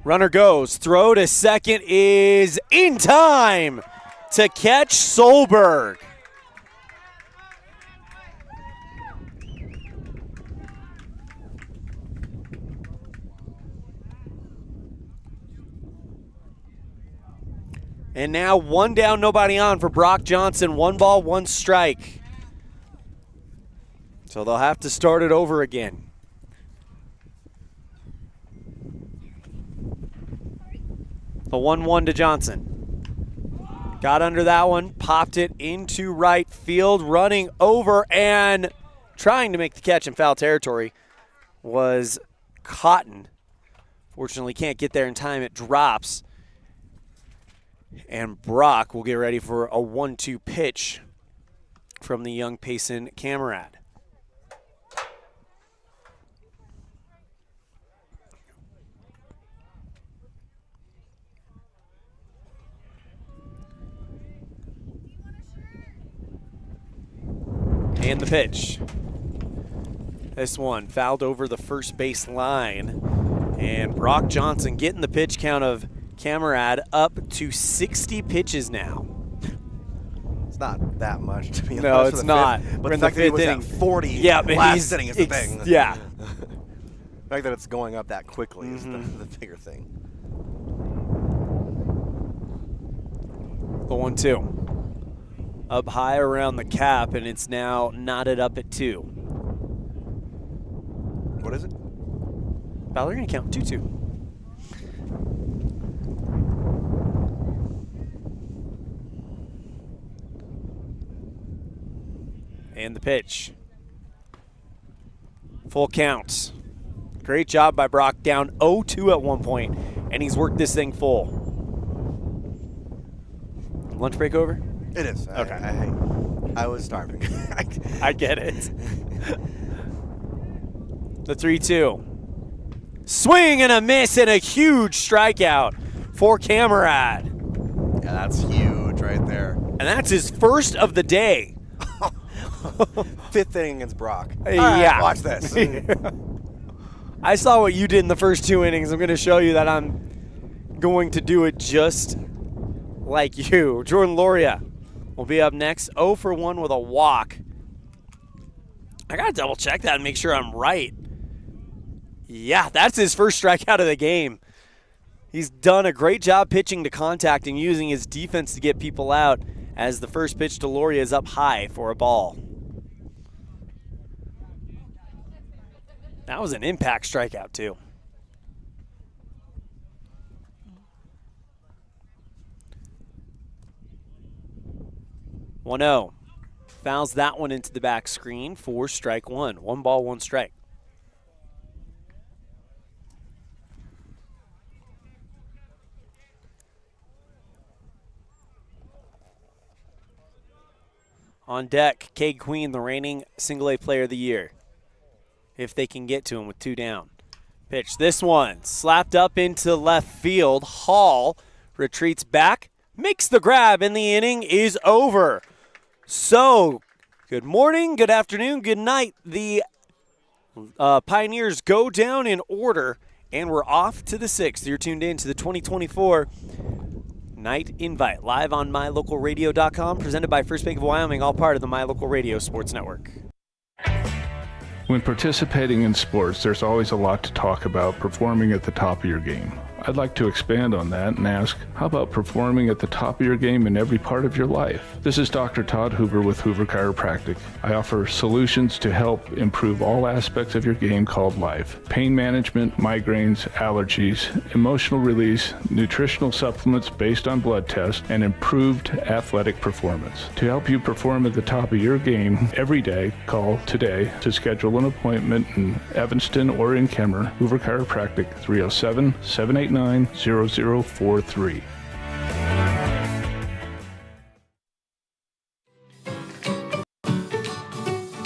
Runner goes. Throw to second is in time to catch Solberg. And now 1 down, nobody on for Brock Johnson. 1 ball, 1 strike. So they'll have to start it over again. The 1-1 to Johnson. Got under that one, popped it into right field, running over and trying to make the catch in foul territory was Cotton. Fortunately, can't get there in time. It drops. And Brock will get ready for a 1-2 pitch from the young Payson Camarad. And the pitch. This one fouled over the first base line. And Brock Johnson getting the pitch count of Camarad up to 60 pitches now. It's not that much to be honest. No, it's not. But the fact that he was at 40 last inning is the thing. Yeah. The fact that it's going up that quickly is the bigger thing. The 1-2. Up high around the cap, and it's now knotted up at 2. What is it? They're going to count 2-2. And the pitch. Full count. Great job by Brock, down 0-2 at one point, and he's worked this thing full. Lunch break over? It is. Okay. I was starving. I get it. The 3-2. Swing and a miss and a huge strikeout for Camarad. Yeah, that's huge right there. And that's his first of the day. 5th inning against Brock. Yeah. Watch this. I saw what you did in the first 2 innings. I'm going to show you that I'm going to do it just like you. Jordan Loria will be up next, 0 for 1 with a walk. I got to double check that and make sure I'm right. Yeah, that's his first strikeout of the game. He's done a great job pitching to contact and using his defense to get people out as the first pitch to Loria is up high for a ball. That was an impact strikeout, too. One-0. Fouls that one into the back screen for strike one. 1 ball, 1 strike. On deck, Cade Queen, the reigning single-A player of the year. If they can get to him with 2 down. Pitch, this one, slapped up into left field. Hall retreats back, makes the grab, and the inning is over. So, good morning, good afternoon, good night. The Pioneers go down in order, and we're off to the 6th. You're tuned in to the 2024 Night Invite, live on MyLocalRadio.com, presented by First Bank of Wyoming, all part of the My Local Radio Sports Network. When participating in sports, there's always a lot to talk about performing at the top of your game. I'd like to expand on that and ask, how about performing at the top of your game in every part of your life? This is Dr. Todd Hoover with Hoover Chiropractic. I offer solutions to help improve all aspects of your game called life. Pain management, migraines, allergies, emotional release, nutritional supplements based on blood tests, and improved athletic performance. To help you perform at the top of your game every day, call today to schedule an appointment in Evanston or in Kemmer. Hoover Chiropractic, 307-789-0043.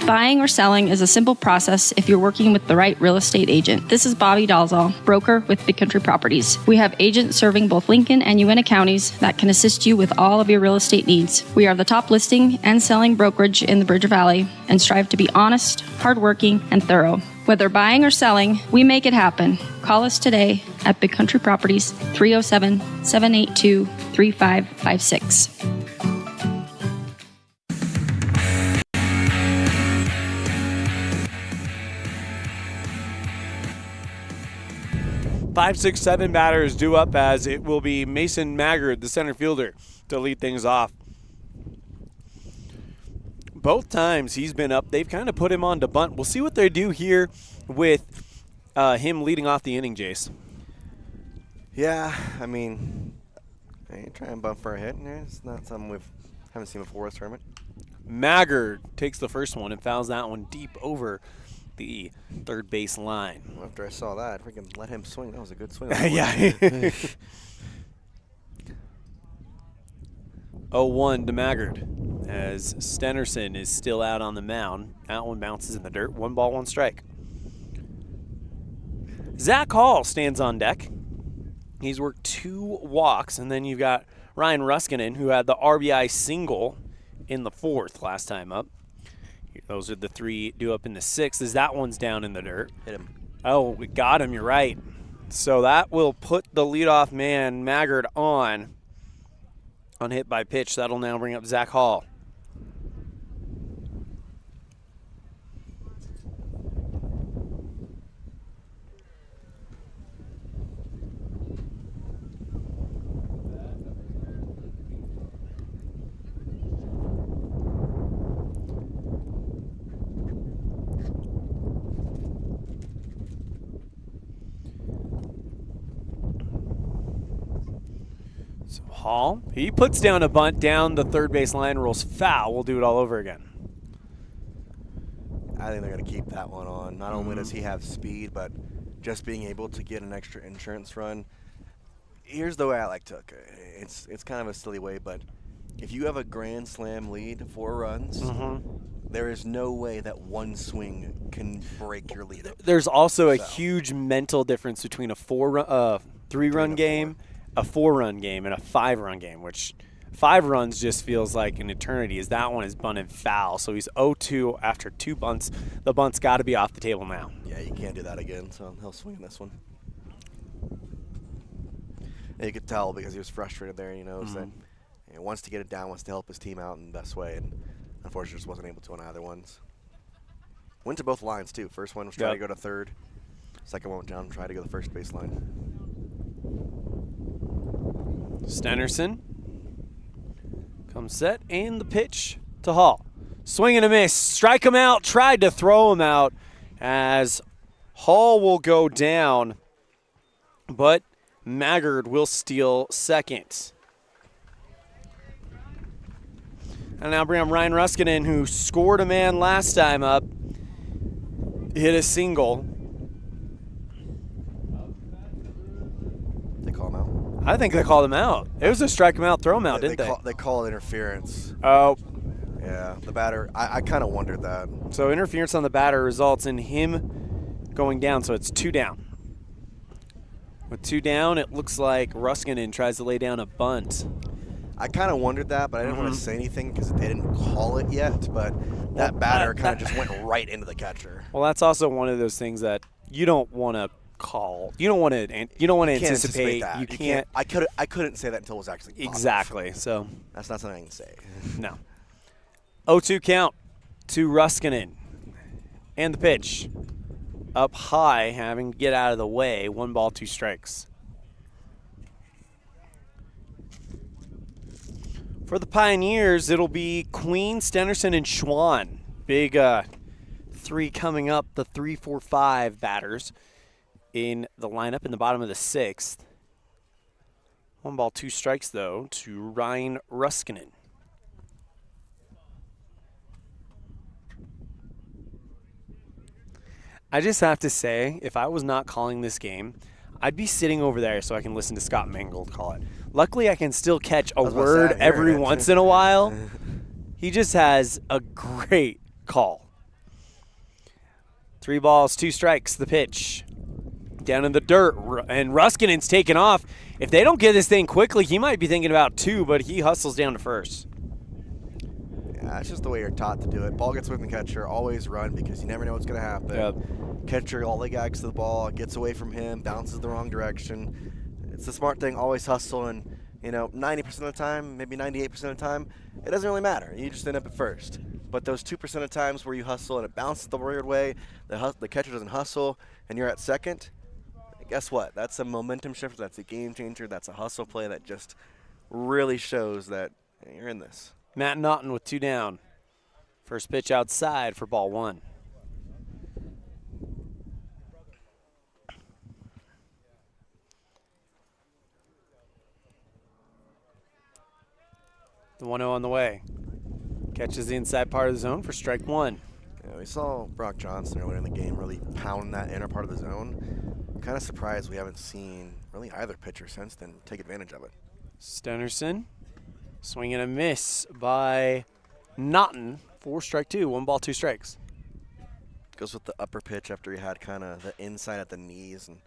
Buying or selling is a simple process if you're working with the right real estate agent. This is Bobby Dalzall, broker with Big Country Properties. We have agents serving both Lincoln and Uintah counties that can assist you with all of your real estate needs. We are the top listing and selling brokerage in the Bridger Valley and strive to be honest, hardworking, and thorough. Whether buying or selling, we make it happen. Call us today at Big Country Properties, 307-782-3556. 5, 6, 7 batters due up as it will be Mason Maggard, the center fielder, to lead things off. Both times he's been up, they've kind of put him on to bunt. We'll see what they do here with him leading off the inning, Jace. Yeah, I mean, try and bunt for a hit. It's not something we haven't seen before this tournament. Maggard takes the first one and fouls that one deep over the third base line. Well, after I saw that, if we can let him swing, that was a good swing. Yeah. 0-1 to Maggard as Stenerson is still out on the mound. That one bounces in the dirt. 1 ball, 1 strike. Zach Hall stands on deck. He's worked 2 walks, and then you've got Ryan Ruskinen, who had the RBI single in the 4th last time up. Those are the 3 due up in the 6th as that one's down in the dirt. Hit him. Oh, we got him. You're right. So that will put the leadoff man, Maggard, on hit by pitch. That'll now bring up Zach Hall. Hall, he puts down a bunt down the third base line, rolls foul. We'll do it all over again. I think they're going to keep that one on. Not only does he have speed, but just being able to get an extra insurance run. Here's the way I like to look. It's kind of a silly way, but if you have a grand slam lead, 4 runs, there is no way that one swing can break your lead. There's also a huge mental difference between a 3-run game, a 4-run game, and a 5-run game, which 5 runs just feels like an eternity, as that one is bunted foul. So he's 0-2 after 2 bunts. The bunt's got to be off the table now. Yeah, you can't do that again, so he'll swing this one. And you could tell because he was frustrated there. He knows that he wants to get it down, wants to help his team out in the best way, and unfortunately just wasn't able to on either ones. Went to both lines, too. First one was trying to go to third. Second one, John tried to go to the first baseline. Stennerson comes set, and the pitch to Hall. Swing and a miss. Strike him out. Tried to throw him out as Hall will go down, but Maggard will steal second. And now bring up Ryan Ruskinen, who scored a man last time up, hit a single. They call him out? I think they called him out. It was a strike him out, throw him out, didn't they? They call it interference. Oh. Yeah, the batter, I kind of wondered that. So interference on the batter results in him going down, so it's 2 down. With 2 down, it looks like Ruskinen tries to lay down a bunt. I kind of wondered that, but I didn't want to say anything because they didn't call it yet, but that batter kind of just went right into the catcher. Well, that's also one of those things that you don't want to call. You don't want to anticipate. That. You can't. I couldn't say that until it was actually positive. Exactly. So that's not something I can say. No. 0-2 count to Ruskinen. And the pitch. Up high, having to get out of the way. 1 ball, 2 strikes. For the Pioneers, it'll be Queen, Stennerson, and Schwann. Big 3 coming up, the 3, 4, 5 batters in the lineup in the bottom of the 6th. 1 ball, 2 strikes, though, to Ryan Ruskinen. I just have to say, if I was not calling this game, I'd be sitting over there so I can listen to Scott Mangold call it. Luckily, I can still catch a word every once in a while. He just has a great call. 3 balls, 2 strikes, the pitch. Down in the dirt, and Ruskinen's taken off. If they don't get this thing quickly, he might be thinking about 2, but he hustles down to first. Yeah, it's just the way you're taught to do it. Ball gets away from the catcher, always run because you never know what's going to happen. Yep. Catcher all the gags to the ball, gets away from him, bounces the wrong direction. It's the smart thing, always hustle, and 90% of the time, maybe 98% of the time, it doesn't really matter. You just end up at first. But those 2% of times where you hustle and it bounces the weird way, the catcher doesn't hustle, and you're at second, guess what? That's a momentum shifter. That's a game changer. That's a hustle play that just really shows that you're in this. Matt Naughton with 2 down. First pitch outside for ball 1. The 1-0 on the way. Catches the inside part of the zone for strike 1. Yeah, we saw Brock Johnson earlier in the game really pound that inner part of the zone. Kind of surprised we haven't seen really either pitcher since then take advantage of it. Stennerson, swing and a miss by Naughton for strike 2. 1 ball, 2 strikes. Goes with the upper pitch after he had kind of the inside at the knees, and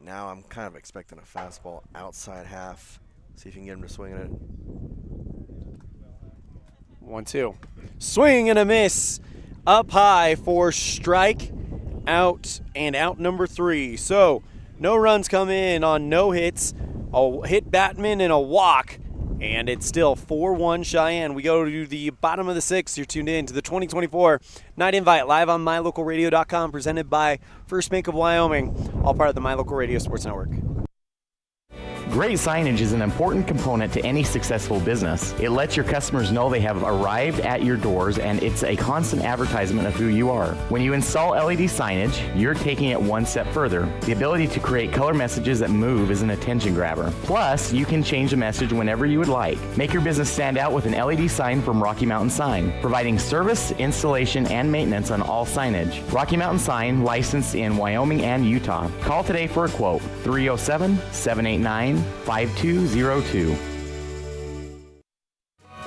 now I'm kind of expecting a fastball outside half. See if you can get him to swing at it. 1-2. Swing and a miss. Up high for strike out, and out number 3. So no runs come in on no hits, a hit Batman and a walk, and it's still 4-1 Cheyenne. We go to the bottom of the 6th. You're tuned in to the 2024 Night Invite live on MyLocalRadio.com, presented by First Bank of Wyoming, all part of the My Local Radio Sports Network. Great signage is an important component to any successful business. It lets your customers know they have arrived at your doors, and it's a constant advertisement of who you are. When you install LED signage, you're taking it one step further. The ability to create color messages that move is an attention grabber. Plus, you can change the message whenever you would like. Make your business stand out with an LED sign from Rocky Mountain Sign, providing service, installation, and maintenance on all signage. Rocky Mountain Sign, licensed in Wyoming and Utah. Call today for a quote, 307-789-5202.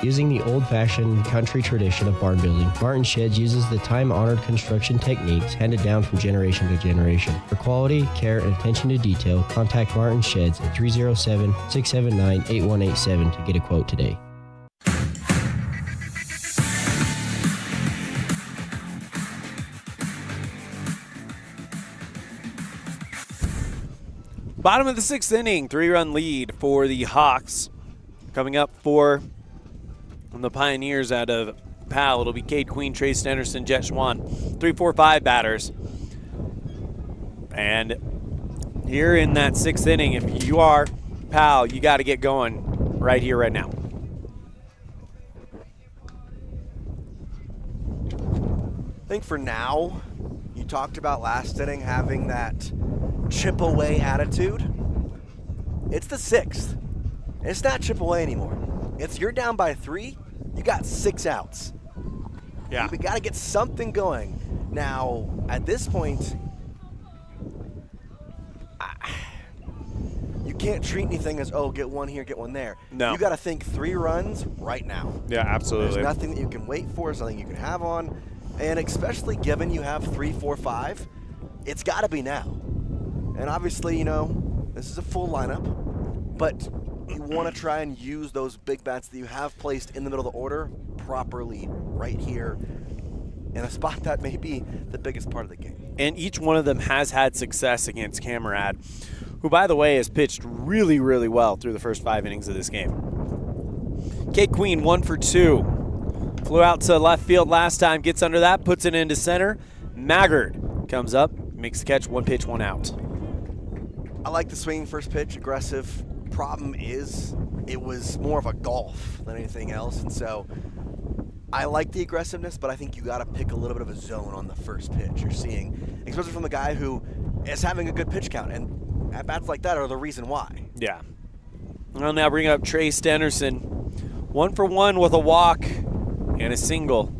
Using the old-fashioned country tradition of barn building, Martin Sheds uses the time-honored construction techniques handed down from generation to generation. For quality, care, and attention to detail, contact Martin Sheds at 307-679-8187 to get a quote today. Bottom of the 6th inning, 3-run lead for the Hawks. Coming up for the Pioneers out of Powell, it'll be Cade Queen, Trace Anderson, Jet Schwan, 3-4-5 batters. And here in that 6th inning, if you are Powell, you got to get going right here, right now. I think for now, you talked about last inning having that chip away attitude. It's the 6th. It's not chip away anymore. It's you're down by 3, you got 6 outs. Yeah. We got to get something going. Now, at this point, you can't treat anything as, oh, get one here, get one there. No. You got to think 3 runs right now. Yeah, absolutely. There's nothing that you can wait for, there's nothing you can have on. And especially given you have 3, 4, 5, it's got to be now. And obviously, you know, this is a full lineup, but you want to try and use those big bats that you have placed in the middle of the order properly right here in a spot that may be the biggest part of the game. And each one of them has had success against Camerad, who, by the way, has pitched really, really well through the first 5 innings of this game. Cade Queen, 1 for 2. Flew out to left field last time, gets under that, puts it into center. Maggard comes up, makes the catch, 1 pitch, 1 out. I like the swinging first pitch, aggressive. Problem is, it was more of a golf than anything else, and so I like the aggressiveness, but I think you got to pick a little bit of a zone on the first pitch you're seeing, especially from the guy who is having a good pitch count, and at-bats like that are the reason why. Yeah. I'll now bring up Trace Anderson. 1 for 1 with a walk and a single.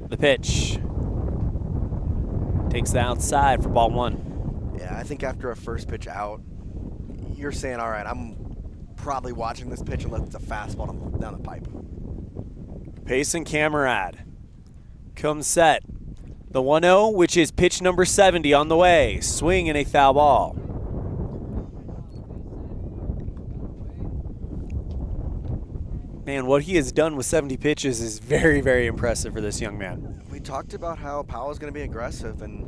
The pitch takes the outside for ball 1. Yeah, I think after a first pitch out, you're saying, all right, I'm probably watching this pitch unless it's a fastball down the pipe. Payson Camerad comes set. The 1-0, which is pitch number 70 on the way. Swing and a foul ball. Man, what he has done with 70 pitches is very, very impressive for this young man. We talked about how Powell's going to be aggressive, and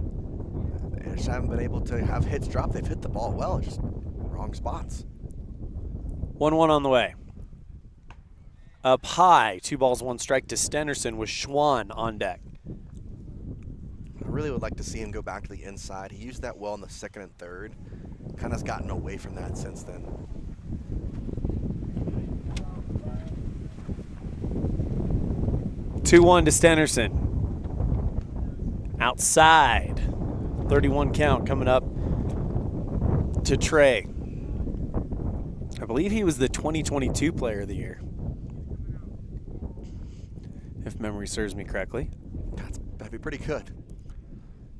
they just haven't been able to have hits drop. They've hit the ball well, just wrong spots. 1-1 on the way. Up high, 2 balls, 1 strike to Stenderson with Schwan on deck. I really would like to see him go back to the inside. He used that well in the 2nd and 3rd. Kind of has gotten away from that since then. Two-1 to Stenderson. Outside. 31 count coming up to Trey. I believe he was the 2022 Player of the Year, if memory serves me correctly. That'd be pretty good.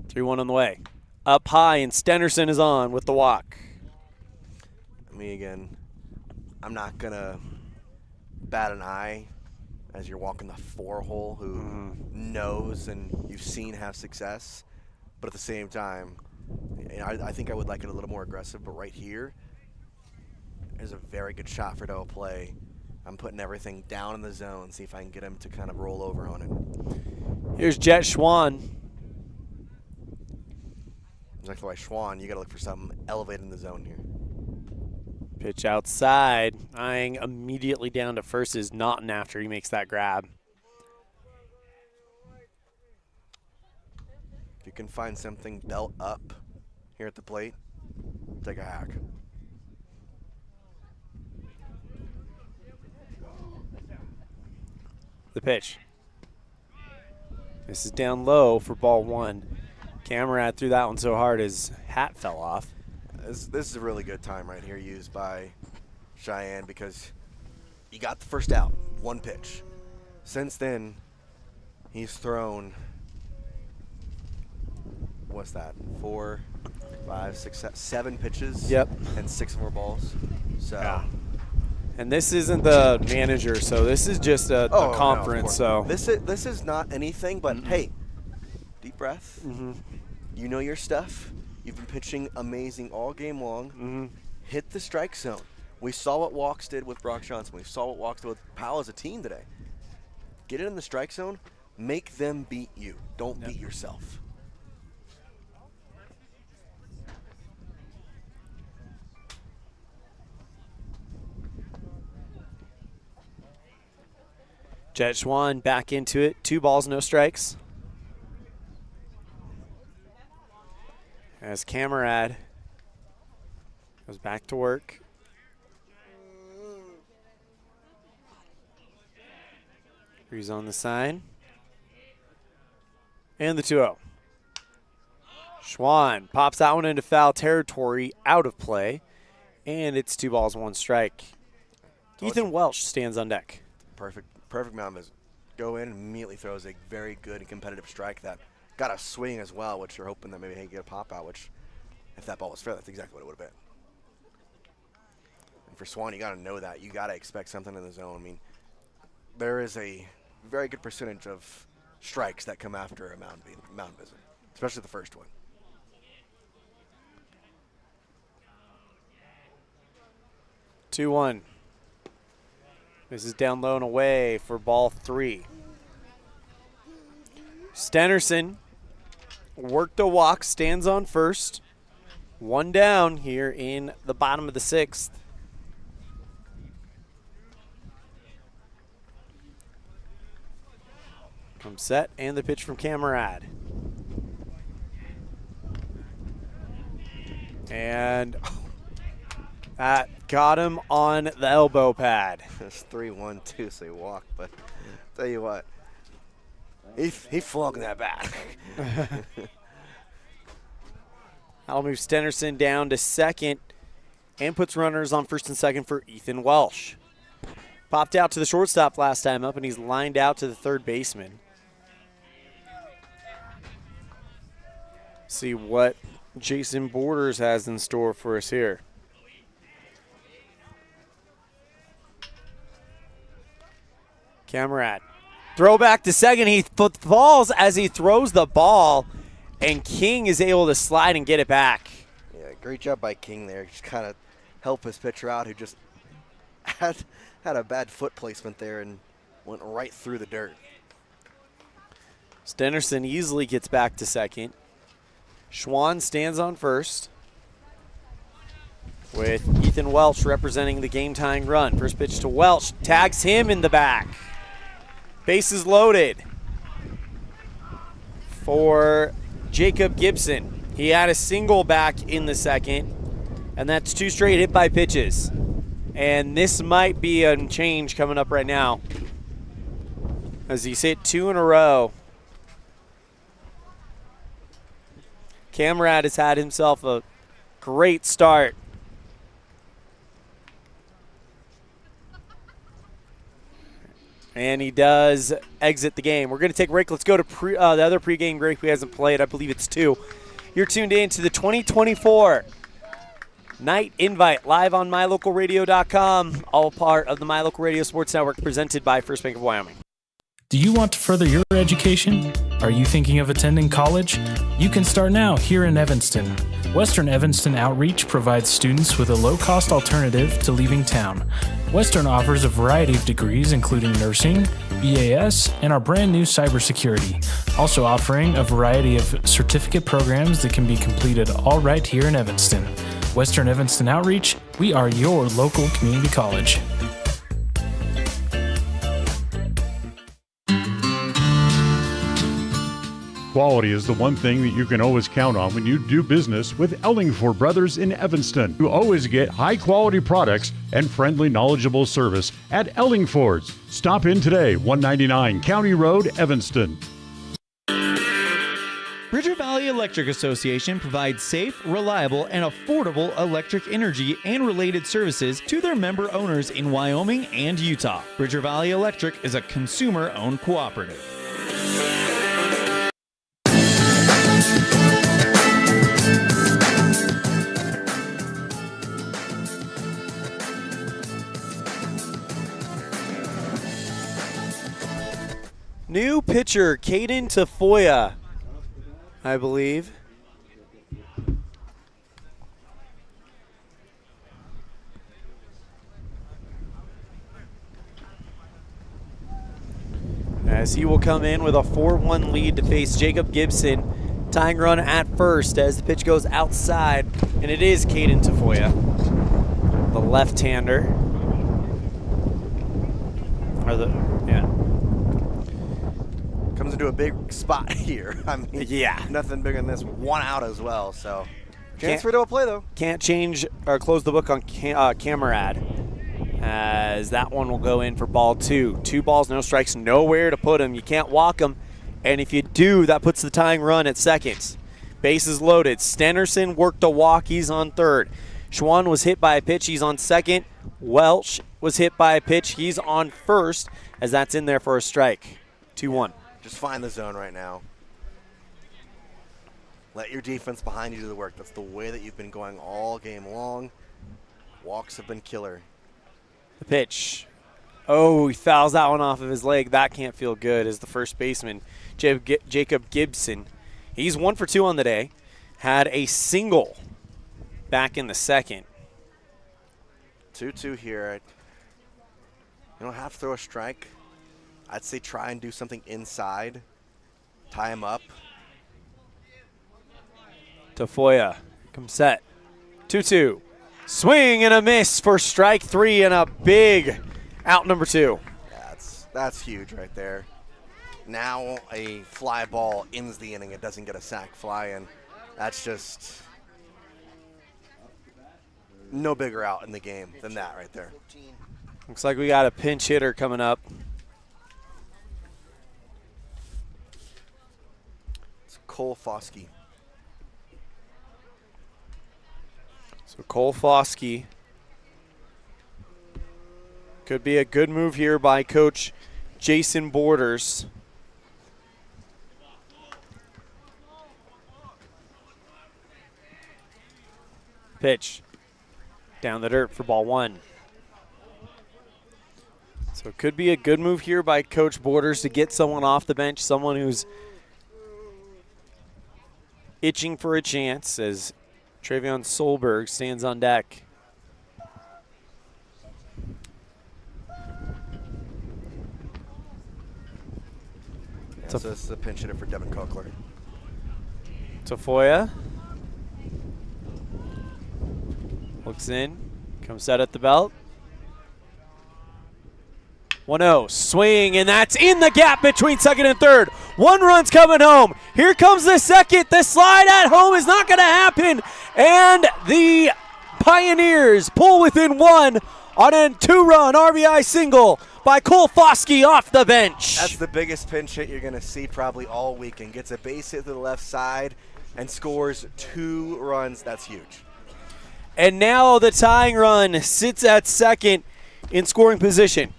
3-1 on the way. Up high, and Stenderson is on with the walk. I mean, again, I'm not going to bat an eye as you're walking the 4-hole who knows and you've seen have success. But at the same time, I think I would like it a little more aggressive. But right here is a very good shot for double play. I'm putting everything down in the zone, see if I can get him to kind of roll over on it. Here's Jet Schwan. Exactly why Schwan, you got to look for something elevated in the zone here. Pitch outside, eyeing immediately down to first is Naughton after he makes that grab. If you can find something belt up here at the plate, take a hack. The pitch. This is down low for ball 1. Camerad threw that one so hard his hat fell off. This is a really good time right here used by Cheyenne because you got the first out, 1 pitch. Since then, he's thrown, what's that, 4, 5, 6, 7 pitches. Yep. And 6 more balls. So. Yeah. And this isn't the manager, so this is just a conference. No, this is not anything, but hey, deep breath. You know your stuff. You've been pitching amazing all game long. Hit the strike zone. We saw what Walks did with Brock Johnson. We saw what Walks did with Powell as a team today. Get it in the strike zone. Make them beat you. Don't beat yourself. Jet Schwan back into it. 2 balls, no strikes. As Camarad goes back to work. He's on the sign. And the 2-0. Schwan pops that one into foul territory, out of play. And it's 2 balls, 1 strike. Ethan Welch stands on deck. Perfect mound visit. Go in and immediately throws a very good and competitive strike that got a swing as well, which you're hoping that maybe he get a pop out, which if that ball was fair, that's exactly what it would have been. And for Swan, you got to know that. You got to expect something in the zone. I mean, there is a very good percentage of strikes that come after a mound visit, especially the first one. Two one. This is down low and away for ball 3. Stenerson worked a walk, stands on first. 1 down here in the bottom of the 6th. Come set, and the pitch from Camarad. And that got him on the elbow pad. It's 3-1-2, so he walked, but tell you what, he flogged that bat. That'll move Stenerson down to second and puts runners on first and second for Ethan Welsh. Popped out to the shortstop last time up, and he's lined out to the third baseman. See what Jason Borders has in store for us here. Camarad. Throw back to second. He falls as he throws the ball, and King is able to slide and get it back. Yeah, great job by King there. Just kind of help his pitcher out, who just had a bad foot placement there and went right through the dirt. Stenerson easily gets back to second. Schwan stands on first, with Ethan Welch representing the game-tying run. First pitch to Welch, tags him in the back. Bases loaded for Jacob Gibson. He had a single back in the second, and that's 2 straight hit by pitches. And this might be a change coming up right now, as he's hit 2 in a row. Camarad has had himself a great start. And he does exit the game. We're going to take a break. Let's go to the other pregame break we hasn't played. I believe it's 2. You're tuned in to the 2024 Night Invite live on MyLocalRadio.com, all part of the My Local Radio Sports Network, presented by First Bank of Wyoming. Do you want to further your education? Are you thinking of attending college? You can start now here in Evanston. Western Evanston Outreach provides students with a low-cost alternative to leaving town. Western offers a variety of degrees including nursing, BAS, and our brand new cybersecurity, also offering a variety of certificate programs that can be completed all right here in Evanston. Western Evanston Outreach, we are your local community college. Quality is the one thing that you can always count on when you do business with Ellingford Brothers in Evanston. You always get high-quality products and friendly, knowledgeable service at Ellingford's. Stop in today, 199 County Road, Evanston. Bridger Valley Electric Association provides safe, reliable, and affordable electric energy and related services to their member owners in Wyoming and Utah. Bridger Valley Electric is a consumer-owned cooperative. New pitcher, Caden Tafoya, I believe. As he will come in with a 4-1 lead to face Jacob Gibson. Tying run at first as the pitch goes outside, and it is Caden Tafoya, the left-hander. Comes into a big spot here. I mean, yeah, nothing bigger than this. 1 out as well. So chance for a double play though. Can't change or close the book on Camarad, as that one will go in for ball 2. 2 balls, no strikes, nowhere to put him. You can't walk him, and if you do, that puts the tying run at second. Bases loaded. Stenerson worked a walk. He's on third. Schwann was hit by a pitch. He's on second. Welch was hit by a pitch. He's on first, as that's in there for a strike. 2-1. Just find the zone right now. Let your defense behind you do the work. That's the way that you've been going all game long. Walks have been killer. The pitch. Oh, he fouls that one off of his leg. That can't feel good as the first baseman, Jacob Gibson. He's 1 for 2 on the day. Had a single back in the second. 2-2 here. You don't have to throw a strike. I'd say try and do something inside. Tie him up. Tafoya comes set. 2-2. Swing and a miss for strike 3 and a big out number 2. That's huge right there. Now a fly ball ends the inning. It doesn't get a sac fly in. That's just no bigger out in the game than that right there. Looks like we got a pinch hitter coming up. It's Cole Foskey. So Cole Foskey. Could be a good move here by Coach Jason Borders. Pitch down the dirt for ball 1. So it could be a good move here by Coach Borders to get someone off the bench, someone who's itching for a chance, as Travion Solberg stands on deck. So this is a pinch hitter for Devin Cochler. Tafoya looks in, comes set at the belt. 1-0, swing, and that's in the gap between second and third. 1 run's coming home. Here comes the second. The slide at home is not going to happen, and the Pioneers pull within 1 on a 2-run RBI single by Cole Foskey off the bench. That's the biggest pinch hit you're going to see probably all weekend. Gets a base hit to the left side and scores 2 runs. That's huge. And now the tying run sits at second in scoring position.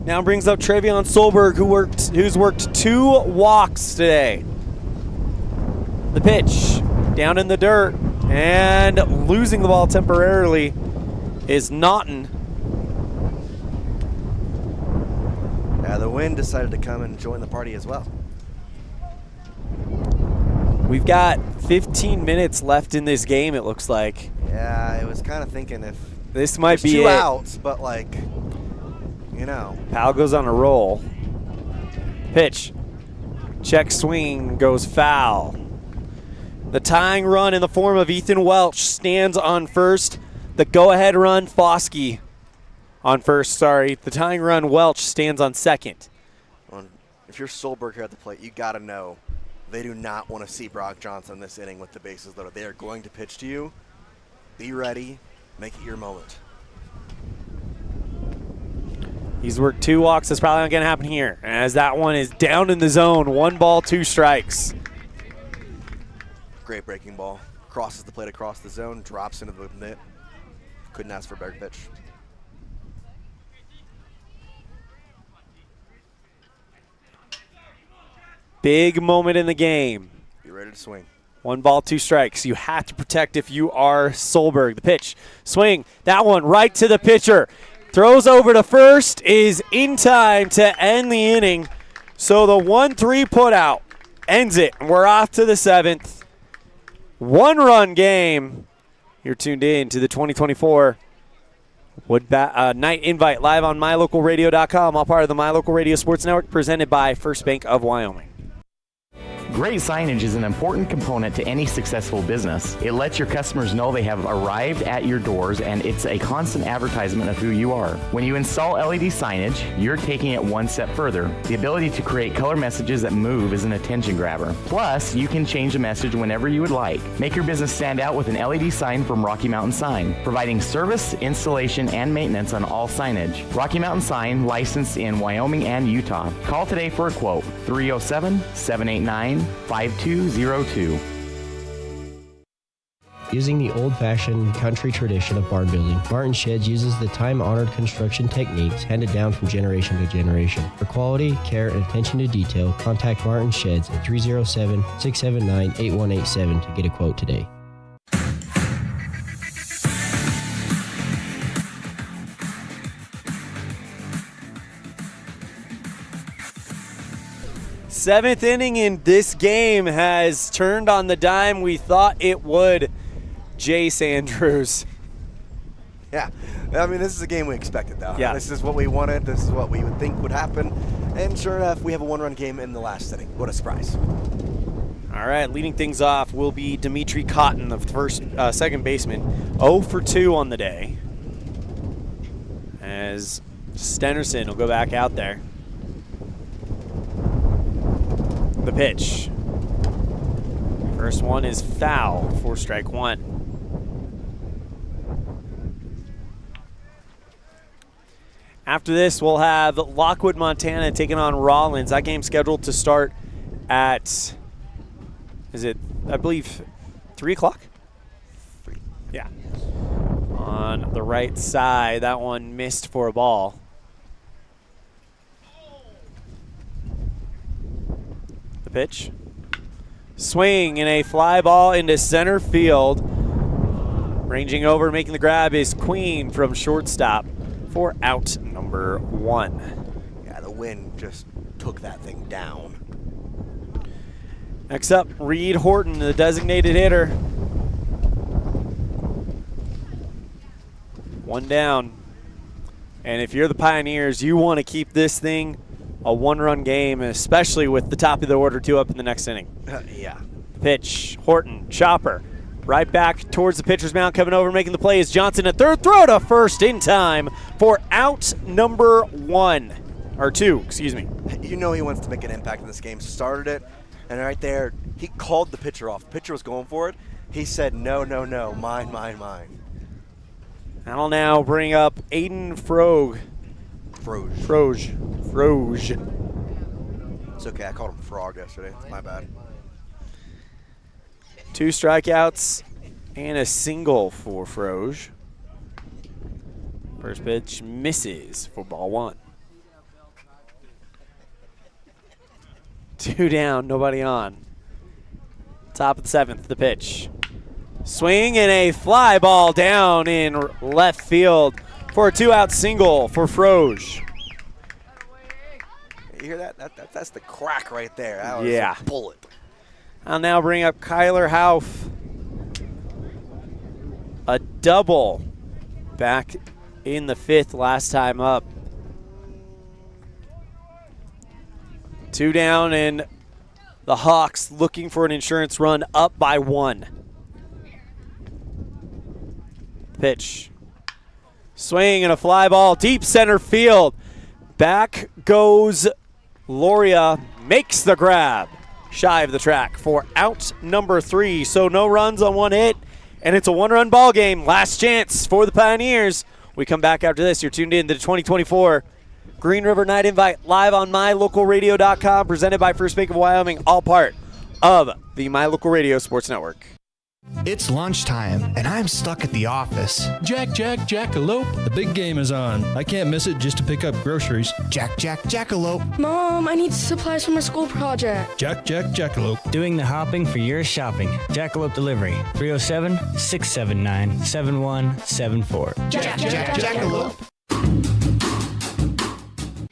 Now brings up Travion Solberg, who's worked 2 walks today. The pitch down in the dirt and losing the ball temporarily is Naughton. Yeah, the wind decided to come and join the party as well. We've got 15 minutes left in this game, it looks like. Yeah, I was kind of thinking if this might be 2 it. outs, but like, you know. Powell goes on a roll. Pitch. Check swing goes foul. The tying run in the form of Ethan Welch stands on first. The go-ahead run, Foskey on first, sorry. The tying run, Welch, stands on second. Well, if you're Solberg here at the plate, you got to know they do not want to see Brock Johnson this inning with the bases loaded. They are going to pitch to you. Be ready. Make it your moment. He's worked 2 walks. That's probably not going to happen here, as that one is down in the zone. 1 ball, 2 strikes. Great breaking ball. Crosses the plate across the zone, drops into the net. Couldn't ask for a better pitch. Big moment in the game. Be ready to swing. 1 ball, 2 strikes. You have to protect if you are Solberg. The pitch, swing. That one right to the pitcher. Throws over to first, is in time to end the inning. So the 1-3 put out ends it. We're off to the 7th. 1-run game. You're tuned in to the 2024 Night Invite live on MyLocalRadio.com, all part of the My Local Radio Sports Network, presented by First Bank of Wyoming. Great signage is an important component to any successful business. It lets your customers know they have arrived at your doors, and it's a constant advertisement of who you are. When you install LED signage, you're taking it one step further. The ability to create color messages that move is an attention grabber. Plus, you can change the message whenever you would like. Make your business stand out with an LED sign from Rocky Mountain Sign, providing service, installation, and maintenance on all signage. Rocky Mountain Sign, licensed in Wyoming and Utah. Call today for a quote, 307-789-5202. Using the old-fashioned country tradition of barn building, Martin Sheds uses the time-honored construction techniques handed down from generation to generation. For quality, care, and attention to detail, contact Martin Sheds at 307-679-8187 to get a quote today. Seventh inning in this game has turned on the dime we thought it would. Jace Andrews. Yeah, I mean, this is a game we expected, though. Yeah. This is what we wanted. This is what we would think would happen. And sure enough, we have a one-run game in the last inning. What a surprise. All right, leading things off will be Dimitri Cotton, the second baseman. 0 for 2 on the day. As Stenerson will go back out there. The pitch. First one is foul for strike one. After this, we'll have Lockwood, Montana taking on Rollins. That game's scheduled to start at, I believe, 3 o'clock? 3. Yeah. On the right side, that one missed for a ball. The pitch. Swing and a fly ball into center field. Ranging over, making the grab is Queen from shortstop for out number 1. Yeah, the wind just took that thing down. Next up, Reed Horton, the designated hitter. 1 down. And if you're the Pioneers, you want to keep this thing a one-run game, especially with the top of the order 2 up in the next inning. Yeah. Pitch, Horton, chopper. Right back towards the pitcher's mound, coming over, making the play is Johnson at third. Throw to first in time for out number 1. Or 2, excuse me. You know he wants to make an impact in this game. Started it, and right there, he called the pitcher off. The pitcher was going for it. He said, no, no, no, mine, mine, mine. I'll now bring up Aiden Froge. Froge. It's okay, I called him Frog yesterday. It's my bad. 2 strikeouts and a single for Froge. First pitch misses for ball 1. 2 down, nobody on. Top of the 7th, the pitch. Swing and a fly ball down in left field for a 2-out single for Froge. You hear that? That's the crack right there. That was Yeah. a bullet. I'll now bring up Kyler Houff. A double back in the 5th last time up. 2 down, and the Hawks looking for an insurance run, up by 1. Pitch. Swing and a fly ball deep center field. Back goes Loria, makes the grab. Shy of the track for out number 3. So no runs on 1 hit, and it's a 1-run ball game. Last chance for the Pioneers. We come back after this. You're tuned in to the 2024 Green River Night Invite live on mylocalradio.com, presented by First Bank of Wyoming, all part of the My Local Radio Sports Network. It's lunchtime, and I'm stuck at the office. Jackalope. The big game is on. I can't miss it just to pick up groceries. Jackalope. Mom, I need supplies for my school project. Jackalope. Doing the hopping for your shopping. Jackalope Delivery. 307-679-7174. Jackalope.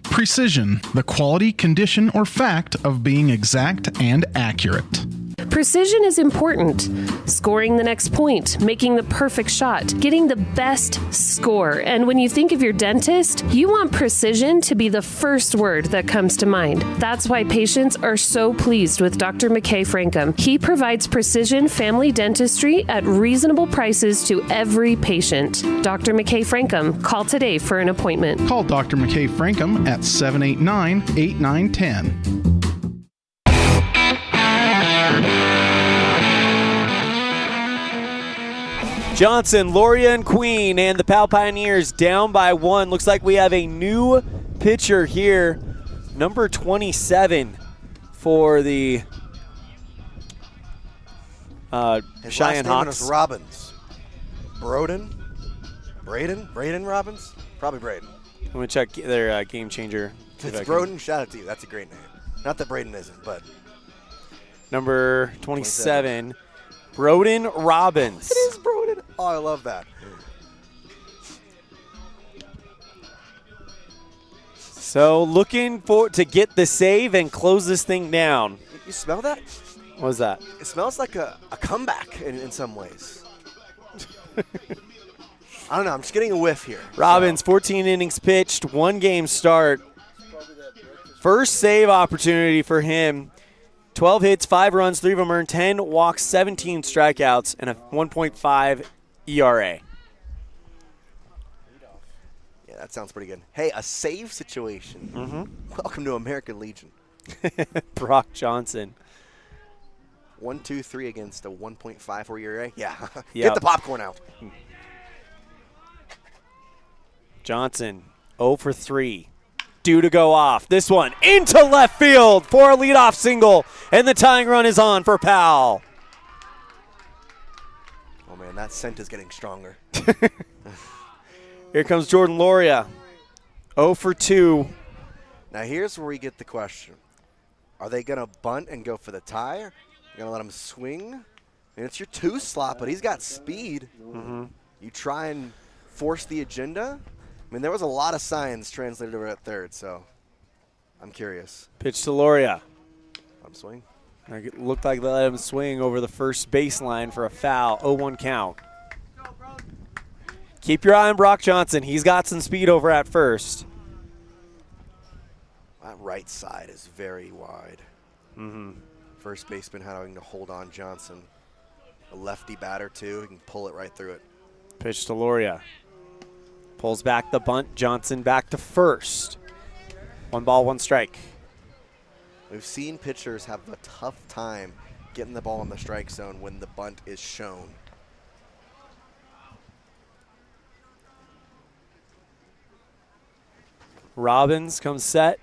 Precision, the quality, condition, or fact of being exact and accurate. Precision is important. Scoring the next point, making the perfect shot, getting the best score. And when you think of your dentist, you want precision to be the first word that comes to mind. That's why patients are so pleased with Dr. McKay Frankum. He provides precision family dentistry at reasonable prices to every patient. Dr. McKay Frankum, call today for an appointment. Call Dr. McKay Frankum at 789-8910. Johnson, Loria, and Queen, and the Powell Pioneers down by 1. Looks like we have a new pitcher here, number 27 for the Cheyenne Hawks. His Robbins. Braden Robbins? Probably Braden. I'm going to check their game changer. If it's Broden, shout out to you. That's a great name. Not that Braden isn't, but. Number 27. Broden Robbins. It is Broden. Oh, I love that. So looking to get the save and close this thing down. You smell that? What was that? It smells like a comeback in some ways. I don't know. I'm just getting a whiff here. Robbins, 14 innings pitched, 1 game start. First save opportunity for him. 12 hits, 5 runs, 3 of them earned, 10 walks, 17 strikeouts, and a 1.5 ERA. Yeah, that sounds pretty good. Hey, a save situation. Mm-hmm. Welcome to American Legion. Brock Johnson. 1-2-3 against a 1.54 ERA. Yeah. Yep. Get the popcorn out. Johnson, 0 for 3. Due to go off. This one into left field for a leadoff single, and the tying run is on for Powell. Oh, man, that scent is getting stronger. Here comes Jordan Loria, 0 for 2. Now, here's where we get the question. Are they going to bunt and go for the tie? Are you going to let him swing? I mean, it's your 2 slot, but he's got speed. Mm-hmm. You try and force the agenda? I mean, there was a lot of signs translated over at third, so I'm curious. Pitch to Loria. Let him swing. It looked like they let him swing over the first baseline for a foul. 0-1 count. Keep your eye on Brock Johnson. He's got some speed over at first. That right side is very wide. Mm-hmm. First baseman having to hold on Johnson. A lefty batter, too. He can pull it right through it. Pitch to Loria. Pulls back the bunt. Johnson back to first. 1 ball, 1 strike. We've seen pitchers have a tough time getting the ball in the strike zone when the bunt is shown. Robbins comes set.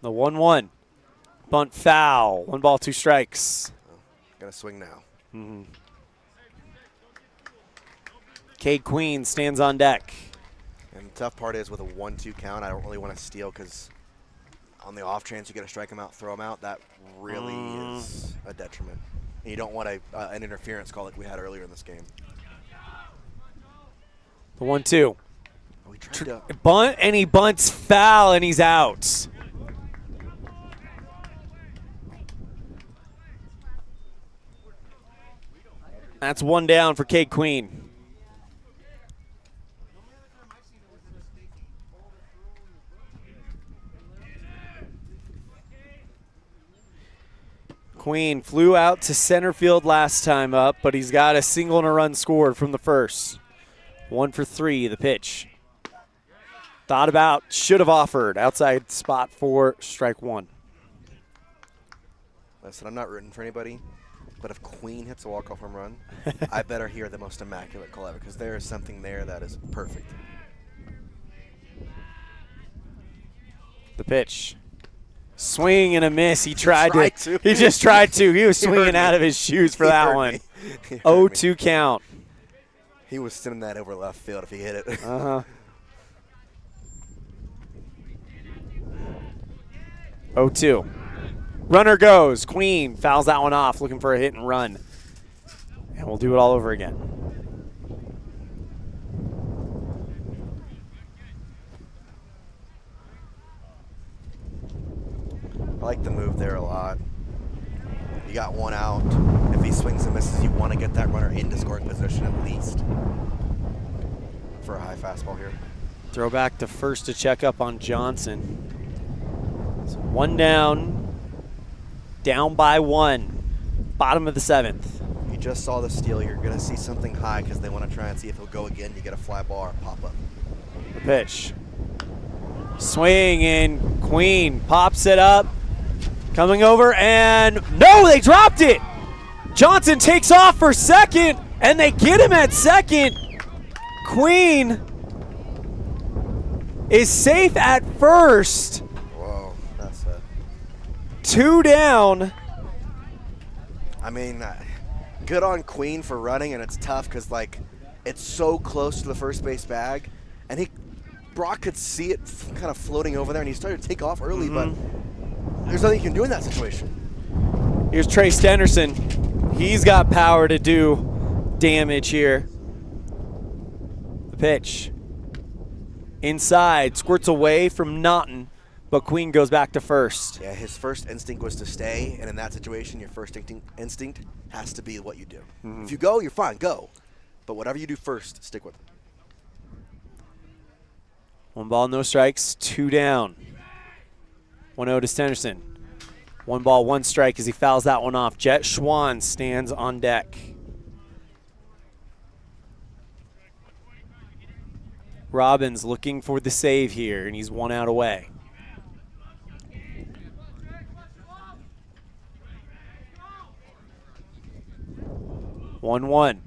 The 1-1. Bunt foul. 1 ball, 2 strikes. Gonna swing now. Mm-hmm. Cade Queen stands on deck. And the tough part is with a 1-2 count, I don't really want to steal because on the off chance you get to strike him out, throw him out, that really is a detriment. And you don't want an interference call like we had earlier in this game. The 1-2. Oh, he tried to Bunt, and he bunts foul, and he's out. That's 1 down for Cade Queen. Queen flew out to center field last time up, but he's got a single and a run scored from the first. 1 for 3, the pitch. Thought about, should have offered. Outside spot for strike 1. Listen, I'm not rooting for anybody, but if Queen hits a walk-off home run, I better hear the most immaculate call ever because there is something there that is perfect. The pitch. Swing and a miss. He tried to. He just tried to. He was swinging out of his shoes for that one. 0-2 count. He was sending that over left field if he hit it. Uh-huh. 0-2. Runner goes. Queen fouls that one off, looking for a hit and run. And we'll do it all over again. I like the move there a lot. You got one out. If he swings and misses, you want to get that runner into scoring position at least for a high fastball here. Throw back to first to check up on Johnson. So 1 down, down by 1, bottom of the 7th. You just saw the steal. You're going to see something high because they want to try and see if he'll go again. You get a fly ball or pop up. The pitch. Swing and Queen pops it up. Coming over and no, they dropped it. Johnson takes off for second and they get him at second. Queen is safe at first. Whoa, that's it. 2 down. I mean, good on Queen for running, and it's tough because, like, it's so close to the first base bag, and Brock could see it kind of floating over there, and he started to take off early, but there's nothing you can do in that situation. Here's Trey Stenderson. He's got power to do damage here. The pitch. Inside, squirts away from Naughton, but Queen goes back to first. Yeah, his first instinct was to stay, and in that situation, your first instinct has to be what you do. If you go, you're fine, go. But whatever you do first, stick with it. 1 ball, no strikes, 2 down. 1-0 to Stenderson. 1 ball, 1 strike as he fouls that one off. Jet Schwann stands on deck. Robbins looking for the save here, and he's 1 out away. One.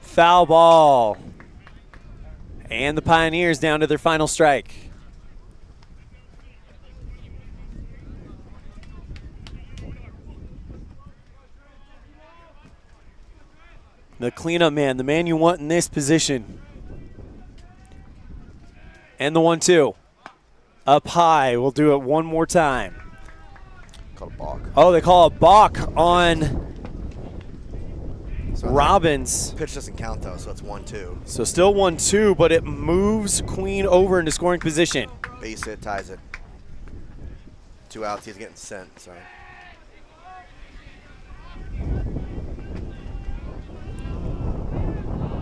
Foul ball. And the Pioneers down to their final strike. The cleanup man, the man you want in this position. And the 1-2. Up high. We'll do it one more time. Called a balk. Oh, they call a balk on Robbins. Pitch doesn't count, though, so it's 1-2. So still 1-2, but it moves Queen over into scoring position. Base hit, ties it. 2 outs, he's getting sent, sorry.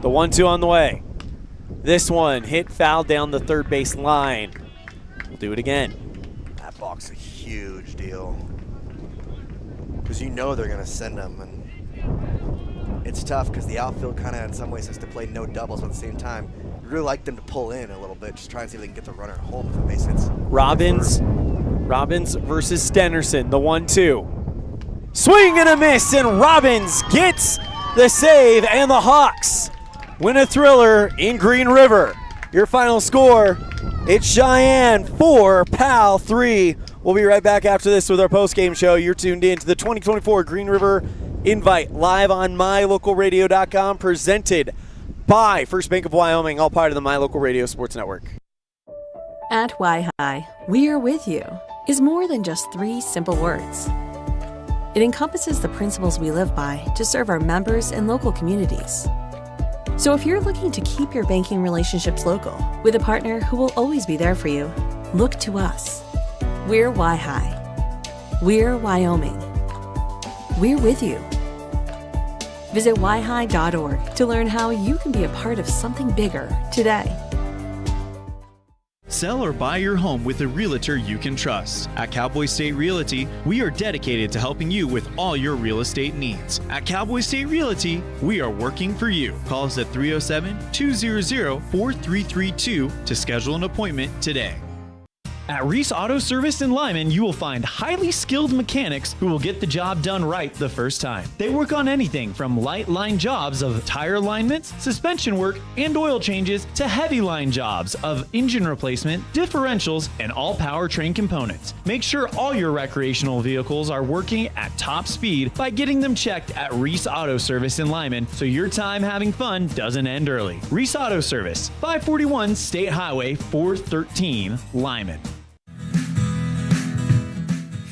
The 1-2 on the way. This one hit foul down the third base line. We'll do it again. That balk's a huge deal. Because you know they're going to send them. And it's tough because the outfield kind of in some ways has to play no doubles, but at the same time, you really like them to pull in a little bit, just try and see if they can get the runner at home if the base hits. Robbins versus Stenderson, the 1-2. Swing and a miss, and Robbins gets the save, and the Hawks win a thriller in Green River. Your final score, it's Cheyenne 4, Powell 3. We'll be right back after this with our post-game show. You're tuned in to the 2024 Green River Invite live on mylocalradio.com, presented by First Bank of Wyoming, all part of the My Local Radio Sports Network. At Y-High, we are with you is more than just 3 simple words. It encompasses the principles we live by to serve our members and local communities. So if you're looking to keep your banking relationships local with a partner who will always be there for you, look to us. We're Y-High. We're Wyoming. We're with you. Visit yhigh.org to learn how you can be a part of something bigger today. Sell or buy your home with a realtor you can trust. At Cowboy State Realty, we are dedicated to helping you with all your real estate needs. At Cowboy State Realty, we are working for you. Call us at 307-200-4332 to schedule an appointment today. At Reese Auto Service in Lyman, you will find highly skilled mechanics who will get the job done right the first time. They work on anything from light line jobs of tire alignments, suspension work, and oil changes to heavy line jobs of engine replacement, differentials, and all powertrain components. Make sure all your recreational vehicles are working at top speed by getting them checked at Reese Auto Service in Lyman so your time having fun doesn't end early. Reese Auto Service, 541 State Highway 413, Lyman.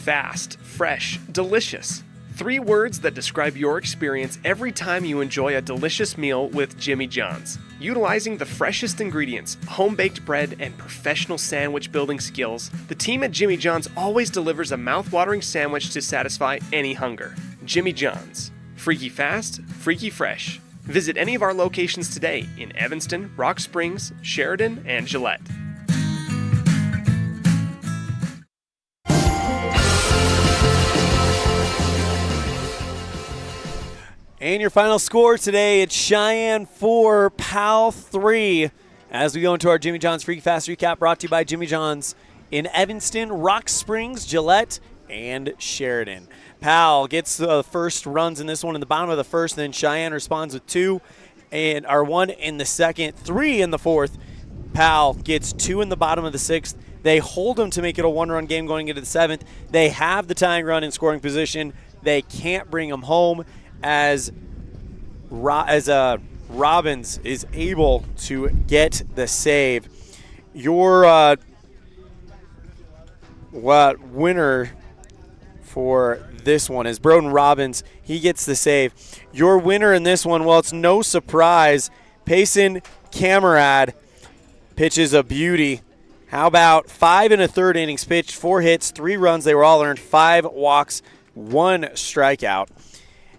Fast, fresh, delicious. 3 words that describe your experience every time you enjoy a delicious meal with Jimmy John's. Utilizing the freshest ingredients, home-baked bread, and professional sandwich building skills, the team at Jimmy John's always delivers a mouth-watering sandwich to satisfy any hunger. Jimmy John's. Freaky fast, freaky fresh. Visit any of our locations today in Evanston, Rock Springs, Sheridan, and Gillette. And your final score today, it's Cheyenne 4, Powell 3. As we go into our Jimmy John's Freaky Fast Recap, brought to you by Jimmy John's in Evanston, Rock Springs, Gillette, and Sheridan. Powell gets the first runs in this one in the bottom of the first, then Cheyenne responds with 2, and our 1 in the second, 3 in the fourth. Powell gets 2 in the bottom of the 6th. They hold them to make it a 1-run game going into the 7th. They have the tying run in scoring position. They can't bring them home as Robbins is able to get the save. Your winner for this one is Broden Robbins. He gets the save. Your winner in this one, well, it's no surprise. Payson Camerad pitches a beauty. How about 5 1/3 innings pitched, 4 hits, 3 runs. They were all earned, 5 walks, 1 strikeout.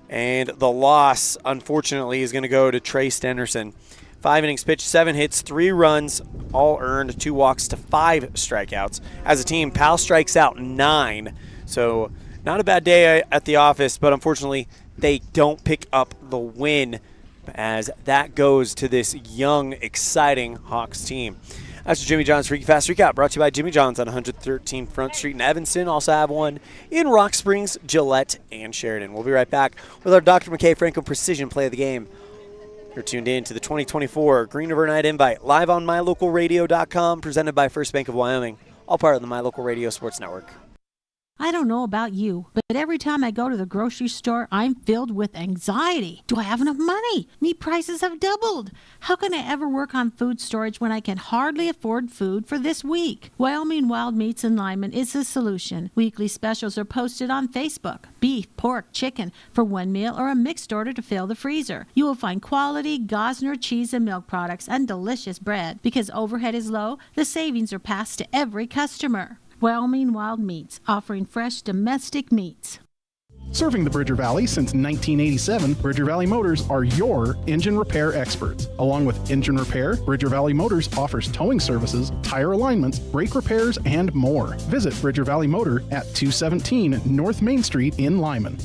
And the loss, unfortunately, is going to go to Trey Stenderson. 5 innings pitched, 7 hits, 3 runs, all earned, 2 walks to 5 strikeouts. As a team, Powell strikes out 9. So not a bad day at the office, but unfortunately, they don't pick up the win as that goes to this young, exciting Hawks team. That's Jimmy John's Freaky Fast Recap, brought to you by Jimmy John's on 113 Front Street in Evanston. Also have one in Rock Springs, Gillette, and Sheridan. We'll be right back with our Dr. McKay Franco Precision Play of the Game. You're tuned in to the 2024 Green River Night Invite, live on MyLocalRadio.com, presented by First Bank of Wyoming, all part of the My Local Radio Sports Network. I don't know about you, but every time I go to the grocery store, I'm filled with anxiety. Do I have enough money? Meat prices have doubled. How can I ever work on food storage when I can hardly afford food for this week? Wyoming Wild Meats in Lyman is the solution. Weekly specials are posted on Facebook. Beef, pork, chicken for one meal or a mixed order to fill the freezer. You will find quality Gosner cheese and milk products and delicious bread. Because overhead is low, the savings are passed to every customer. Wyoming Wild Meats, offering fresh domestic meats. Serving the Bridger Valley since 1987, Bridger Valley Motors are your engine repair experts. Along with engine repair, Bridger Valley Motors offers towing services, tire alignments, brake repairs, and more. Visit Bridger Valley Motor at 217 North Main Street in Lyman.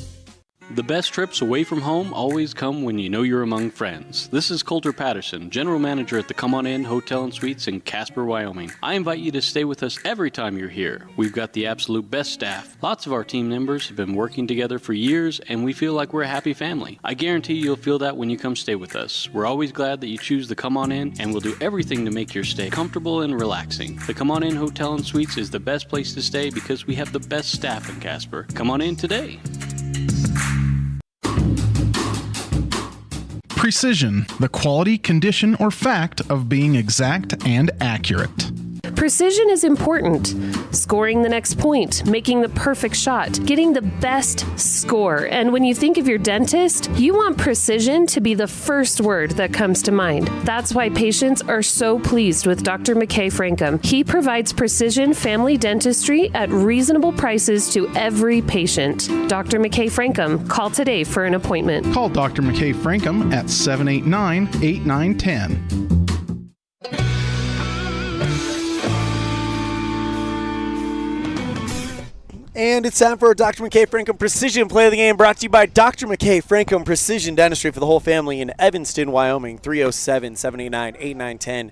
The best trips away from home always come when you know you're among friends. This is Coulter Patterson, General Manager at the Come On In Hotel and Suites in Casper, Wyoming. I invite you to stay with us every time you're here. We've got the absolute best staff. Lots of our team members have been working together for years, and we feel like we're a happy family. I guarantee you'll feel that when you come stay with us. We're always glad that you choose the Come On In, and we'll do everything to make your stay comfortable and relaxing. The Come On In Hotel and Suites is the best place to stay because we have the best staff in Casper. Come on in today. Precision, the quality, condition, or fact of being exact and accurate. Precision is important. Scoring the next point, making the perfect shot, getting the best score. And when you think of your dentist, you want precision to be the first word that comes to mind. That's why patients are so pleased with Dr. McKay Frankum. He provides precision family dentistry at reasonable prices to every patient. Dr. McKay Frankum, call today for an appointment. Call Dr. McKay Frankum at 789-8910. And it's time for our Dr. McKay Frankum Precision Play of the Game, brought to you by Dr. McKay Frankum Precision Dentistry for the whole family in Evanston, Wyoming, 307-789-8910.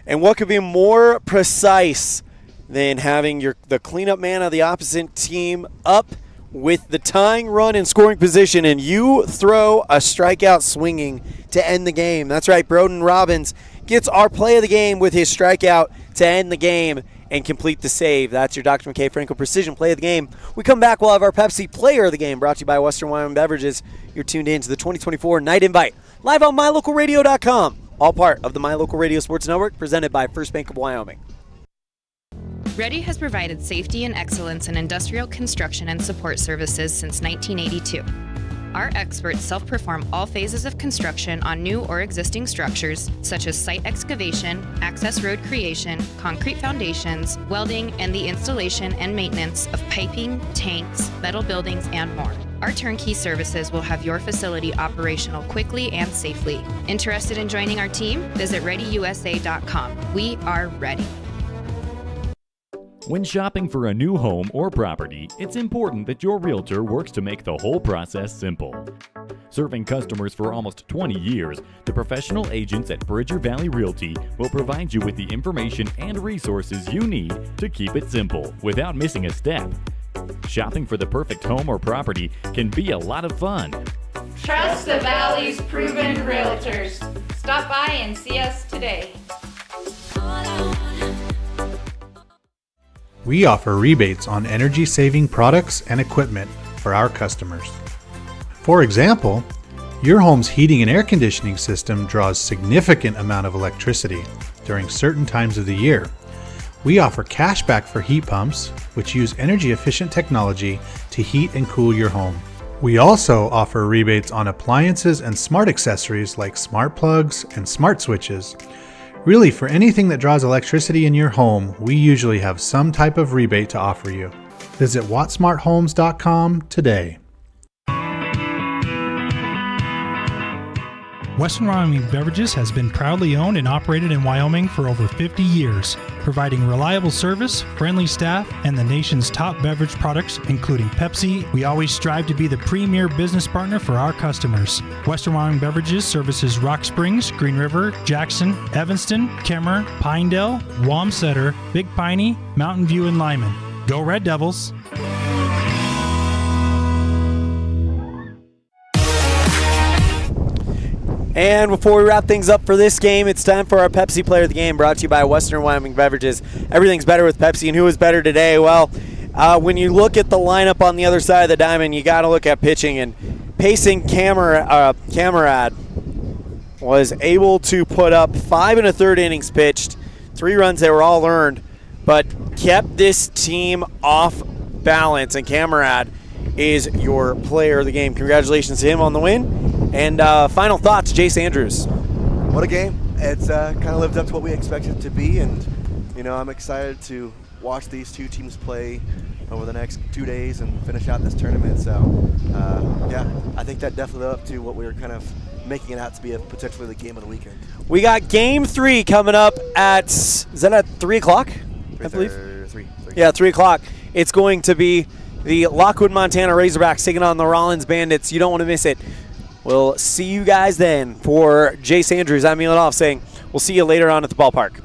And what could be more precise than having the cleanup man of the opposite team up with the tying run in scoring position, and you throw a strikeout swinging to end the game. That's right, Broden Robbins gets our play of the game with his strikeout to end the game and complete the save. That's your Dr. McKay Franco Precision Play of the Game. We come back, we'll have our Pepsi Player of the Game, brought to you by Western Wyoming Beverages. You're tuned in to the 2024 Night Invite, live on MyLocalRadio.com, all part of the My Local Radio Sports Network, presented by First Bank of Wyoming. Ready has provided safety and excellence in industrial construction and support services since 1982. Our experts self-perform all phases of construction on new or existing structures, such as site excavation, access road creation, concrete foundations, welding, and the installation and maintenance of piping, tanks, metal buildings, and more. Our turnkey services will have your facility operational quickly and safely. Interested in joining our team? Visit ReadyUSA.com. We are ready. When shopping for a new home or property, it's important that your realtor works to make the whole process simple. Serving customers for almost 20 years, the professional agents at Bridger Valley Realty will provide you with the information and resources you need to keep it simple without missing a step. Shopping for the perfect home or property can be a lot of fun. Trust the Valley's proven realtors. Stop by and see us today. We offer rebates on energy-saving products and equipment for our customers. For example, your home's heating and air conditioning system draws significant amount of electricity during certain times of the year. We offer cashback for heat pumps, which use energy-efficient technology to heat and cool your home. We also offer rebates on appliances and smart accessories like smart plugs and smart switches. Really, for anything that draws electricity in your home, we usually have some type of rebate to offer you. Visit wattsmarthomes.com today. Western Wyoming Beverages has been proudly owned and operated in Wyoming for over 50 years, providing reliable service, friendly staff, and the nation's top beverage products, including Pepsi. We always strive to be the premier business partner for our customers. Western Wyoming Beverages services Rock Springs, Green River, Jackson, Evanston, Kemmer, Pinedale, Wamsutter, Big Piney, Mountain View, and Lyman. Go Red Devils! And before we wrap things up for this game, it's time for our Pepsi Player of the Game, brought to you by Western Wyoming Beverages. Everything's better with Pepsi, and who is better today? Well, when you look at the lineup on the other side of the diamond, you got to look at pitching. And pacing Camarad was able to put up 5 1/3 innings pitched, 3 runs that were all earned, but kept this team off balance. And Camarad is your player of the game. Congratulations to him on the win. And final thoughts, Jace Andrews. What a game. It's kind of lived up to what we expected it to be, and I'm excited to watch these two teams play over the next 2 days and finish out this tournament. So, I think that definitely lived up to what we were kind of making it out to be potentially the game of the weekend. We got Game 3 coming up at, is that at 3 o'clock, I believe? 3. Yeah, 3 o'clock. It's going to be the Lockwood, Montana Razorbacks taking on the Rollins Bandits. You don't want to miss it. We'll see you guys then. For Jace Andrews, I'm Elan saying we'll see you later on at the ballpark.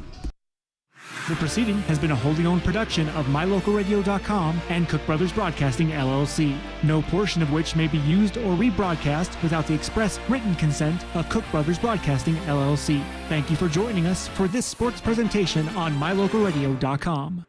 The proceeding has been a wholly owned production of MyLocalRadio.com and Cook Brothers Broadcasting, LLC. No portion of which may be used or rebroadcast without the express written consent of Cook Brothers Broadcasting, LLC. Thank you for joining us for this sports presentation on MyLocalRadio.com.